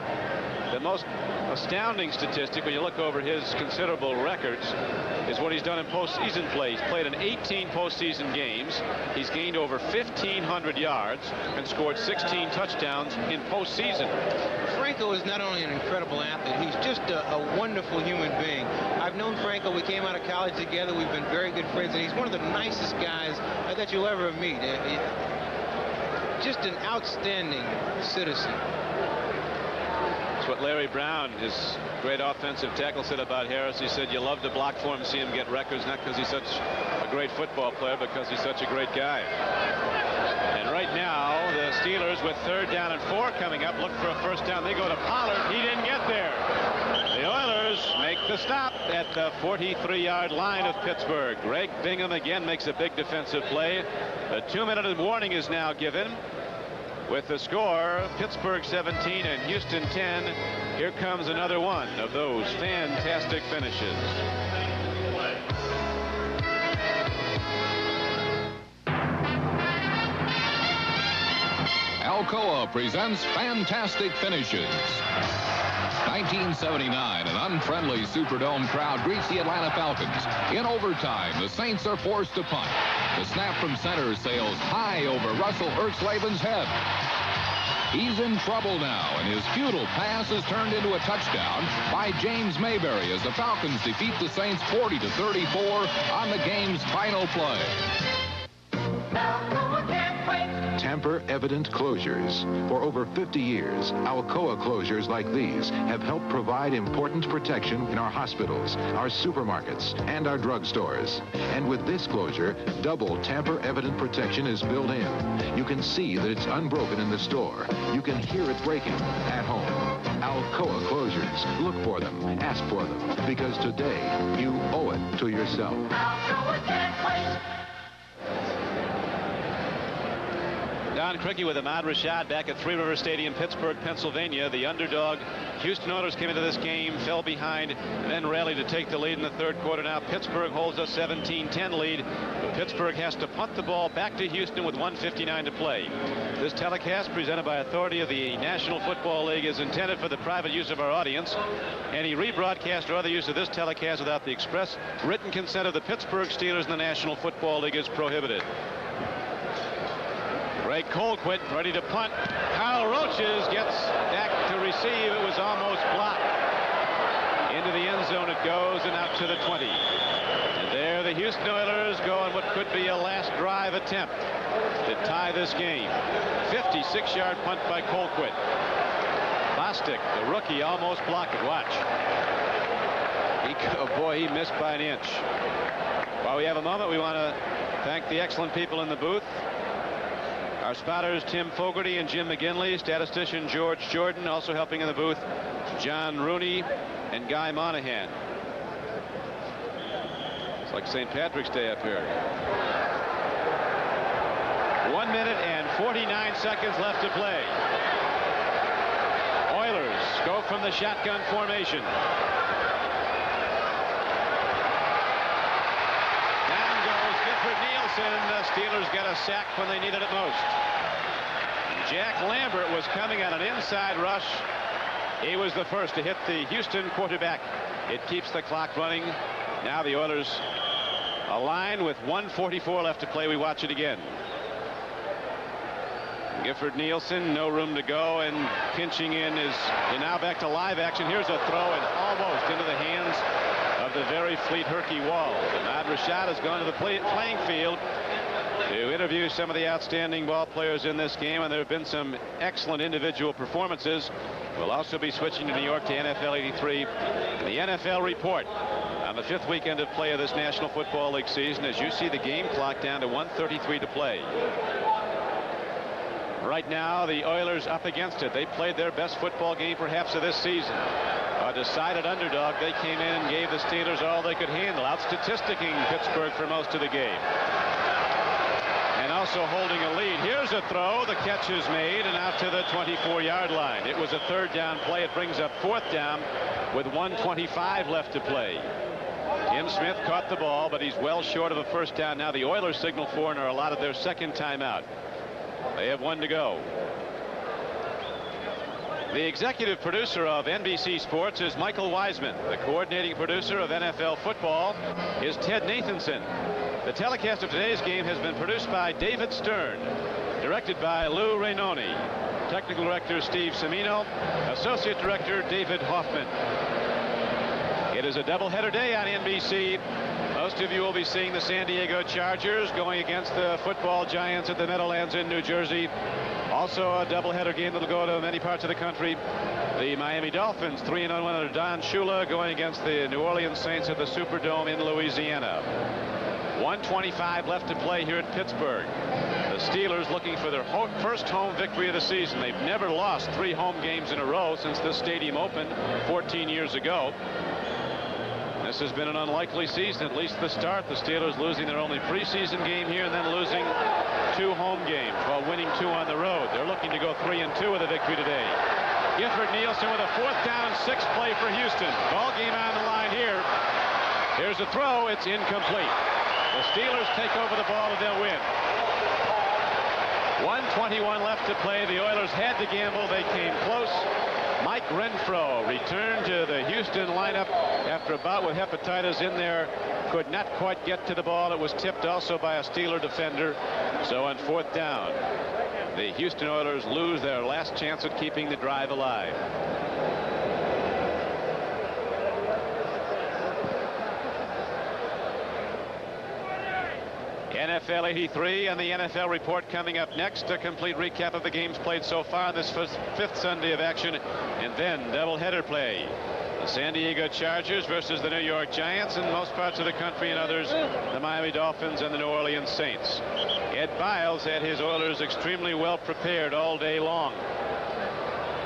the most astounding statistic when you look over his considerable records is what he's done in postseason play. He's played in 18 postseason games. He's gained over 1,500 yards and scored 16 touchdowns in postseason. Franco is not only an incredible athlete, he's just a wonderful human being. I've known Franco. We came out of college together. We've been very good friends, and he's one of the nicest guys that you'll ever meet. Just an outstanding citizen. That's what Larry Brown, his great offensive tackle, said about Harris. He said you love to block for him, see him get records, not because he's such a great football player, because he's such a great guy. And right now, the Steelers with 3rd down and 4 coming up, look for a 1st down. They go to Pollard. He didn't get there. The Oilers make the stop at the 43-yard line of Pittsburgh. Greg Bingham again makes a big defensive play. The 2-minute warning is now given. With the score, Pittsburgh 17 and Houston 10. Here comes another one of those fantastic finishes. Alcoa presents Fantastic Finishes. 1979, an unfriendly Superdome crowd greets the Atlanta Falcons. In overtime, the Saints are forced to punt. The snap from center sails high over Russell Ertzlaven's head. He's in trouble now, and his futile pass is turned into a touchdown by James Mayberry as the Falcons defeat the Saints 40-34 on the game's final play. Tamper-evident closures. For over 50 years, Alcoa closures like these have helped provide important protection in our hospitals, our supermarkets, and our drugstores. And with this closure, double tamper-evident protection is built in. You can see that it's unbroken in the store. You can hear it breaking at home. Alcoa closures. Look for them. Ask for them. Because today, you owe it to yourself. Alcoa can't wait. Don Criqui with Ahmad Rashad back at Three River Stadium, Pittsburgh, Pennsylvania. The underdog Houston Oilers came into this game, fell behind, and then rallied to take the lead in the third quarter. Now Pittsburgh holds a 17-10 lead, but Pittsburgh has to punt the ball back to Houston with 1:59 to play. This telecast, presented by authority of the National Football League, is intended for the private use of our audience. Any rebroadcast or other use of this telecast without the express written consent of the Pittsburgh Steelers and the National Football League is prohibited. Ray Colquitt ready to punt. Kyle Roaches gets back to receive. It was almost blocked. Into the end zone it goes and out to the 20. And there the Houston Oilers go on what could be a last drive attempt to tie this game. 56-yard punt by Colquitt. Bostic, the rookie, almost blocked it. Watch. Oh boy, he missed by an inch. While we have a moment, we want to thank the excellent people in the booth. Our spotters, Tim Fogarty and Jim McGinley. Statistician George Jordan. Also helping in the booth, John Rooney and Guy Monahan. It's like St. Patrick's Day up here. 1 minute and 49 seconds left to play. Oilers go from the shotgun formation. Nielsen. The Steelers got a sack when they needed it most. Jack Lambert was coming on an inside rush. He was the first to hit the Houston quarterback. It keeps the clock running. Now the Oilers align with 1:44 left to play. We watch it again. Gifford Nielsen, no room to go, and pinching in is now back to live action. Here's a throw and almost into the hands of the very fleet Herky Wall. Ahmad Rashad has gone to the playing field to interview some of the outstanding ball players in this game, and there have been some excellent individual performances. We'll also be switching to New York to NFL 83. The NFL report on the 5th weekend of play of this National Football League season, as you see the game clock down to 1:33 to play. Right now, the Oilers up against it. They played their best football game perhaps of this season. A decided underdog. They came in and gave the Steelers all they could handle, out-statisticking Pittsburgh for most of the game. And also holding a lead. Here's a throw. The catch is made and out to the 24-yard line. It was a third down play. It brings up fourth down with 1:25 left to play. Tim Smith caught the ball, but he's well short of a first down. Now the Oilers signal for and are allotted their second timeout. They have one to go. The executive producer of NBC Sports is Michael Wiseman. The coordinating producer of NFL football is Ted Nathanson. The telecast of today's game has been produced by David Stern, directed by Lou Rainoni, technical director Steve Semino, associate director David Hoffman. It is a doubleheader day on NBC. Most of you will be seeing the San Diego Chargers going against the football giants at the Meadowlands in New Jersey. Also a doubleheader game that will go to many parts of the country. The Miami Dolphins, 3-1 under Don Shula, going against the New Orleans Saints at the Superdome in Louisiana. 1:25 left to play here at Pittsburgh. The Steelers looking for their first home victory of the season. They've never lost 3 home games in a row since this stadium opened 14 years ago. This has been an unlikely season, at least the start. The Steelers losing their only preseason game here and then losing 2 home games while winning 2 on the road. They're looking to go 3-2 with a victory today. Gifford Nielsen with a 4th down 6 play for Houston. Ball game on the line here. Here's a throw. It's incomplete. The Steelers take over the ball and they'll win. 1:21 left to play. The Oilers had to gamble. They came close. Mike Renfro returned to the Houston lineup after a bout with hepatitis in there. Could not quite get to the ball. It was tipped also by a Steeler defender. So on 4th down, the Houston Oilers lose their last chance at keeping the drive alive. NFL 83 and the NFL report coming up next. A complete recap of the games played so far on this fifth Sunday of action, and then doubleheader play. The San Diego Chargers versus the New York Giants, in most parts of the country and others, the Miami Dolphins and the New Orleans Saints. Ed Biles had his Oilers extremely well prepared all day long.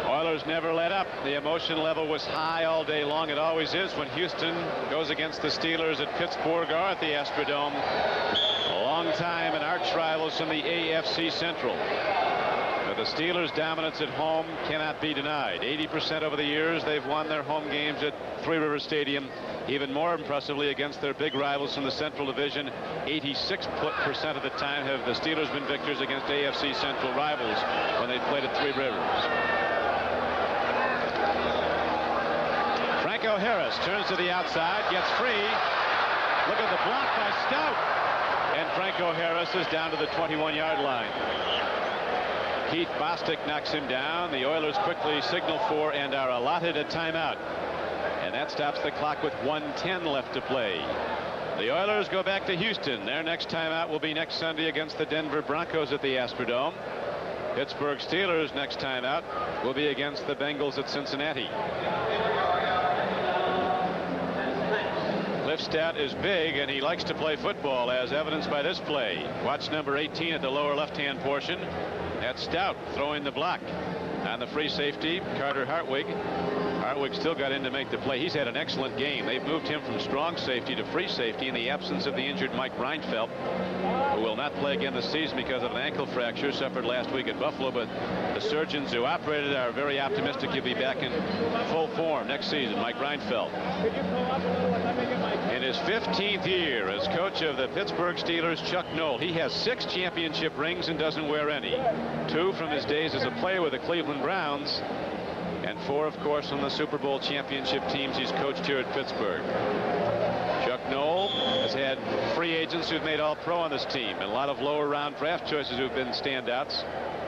Oilers never let up. The emotion level was high all day long. It always is when Houston goes against the Steelers at Pittsburgh or at the Astrodome. A long time and arch rivals from the AFC Central. But the Steelers' dominance at home cannot be denied. 80% over the years they've won their home games at Three Rivers Stadium. Even more impressively against their big rivals from the Central Division, 86% of the time have the Steelers been victors against AFC Central rivals when they played at Three Rivers. Franco Harris turns to the outside, gets free. Look at the block by Stoudt. And Franco Harris is down to the 21-yard line. Keith Bostic knocks him down. The Oilers quickly signal for and are allotted a timeout. And that stops the clock with 1:10 left to play. The Oilers go back to Houston. Their next timeout will be next Sunday against the Denver Broncos at the Astrodome. Pittsburgh Steelers' next timeout will be against the Bengals at Cincinnati. Cliff Stoudt is big, and he likes to play football, as evidenced by this play. Watch number 18 at the lower left-hand portion. That's Stoudt throwing the block on the free safety, Carter Hartwig. Hartwig still got in to make the play. He's had an excellent game. They've moved him from strong safety to free safety in the absence of the injured Mike Reinfeldt, who will not play again this season because of an ankle fracture suffered last week at Buffalo. But the surgeons who operated are very optimistic he'll be back in full form next season, Mike Reinfeldt. In his 15th year as coach of the Pittsburgh Steelers, Chuck Noll, he has 6 championship rings and doesn't wear any. 2 from his days as a player with the Cleveland Browns, and 4, of course, from the Super Bowl championship teams he's coached here at Pittsburgh. Chuck Noll has had free agents who've made All-Pro on this team, and a lot of lower round draft choices who've been standouts.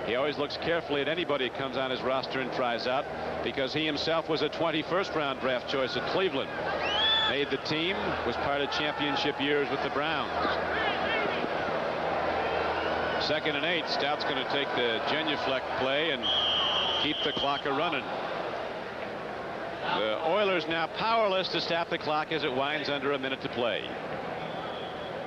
He always looks carefully at anybody who comes on his roster and tries out, because he himself was a 21st round draft choice at Cleveland. Made the team, was part of championship years with the Browns. 2nd and 8. Stout's going to take the genuflect play and keep the clock a-running. The Oilers now powerless to stop the clock as it winds under a minute to play.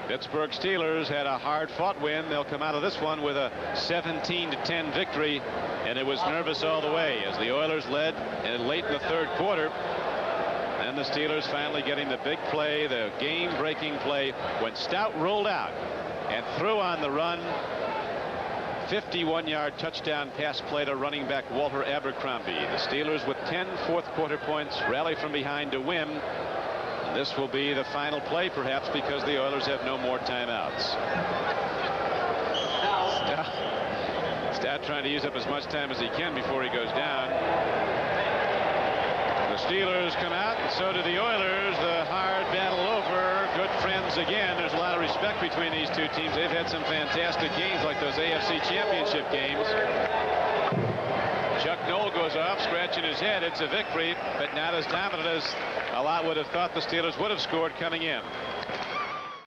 Pittsburgh Steelers had a hard-fought win. They'll come out of this one with a 17-10 victory, and it was nervous all the way as the Oilers led late in the 3rd quarter. And the Steelers finally getting the big play, the game-breaking play, when Stoudt rolled out and threw on the run. 51-yard touchdown pass play to running back Walter Abercrombie. The Steelers with 10 fourth-quarter points rally from behind to win. And this will be the final play, perhaps, because the Oilers have no more timeouts. Stoudt trying to use up as much time as he can before he goes down. The Steelers come out, and so do the Oilers. The hard battle over. Good friends again. There's a lot of respect between these two teams. They've had some fantastic games, like those AFC Championship games. Chuck Noll goes off, scratching his head. It's a victory, but not as dominant as a lot would have thought the Steelers would have scored coming in.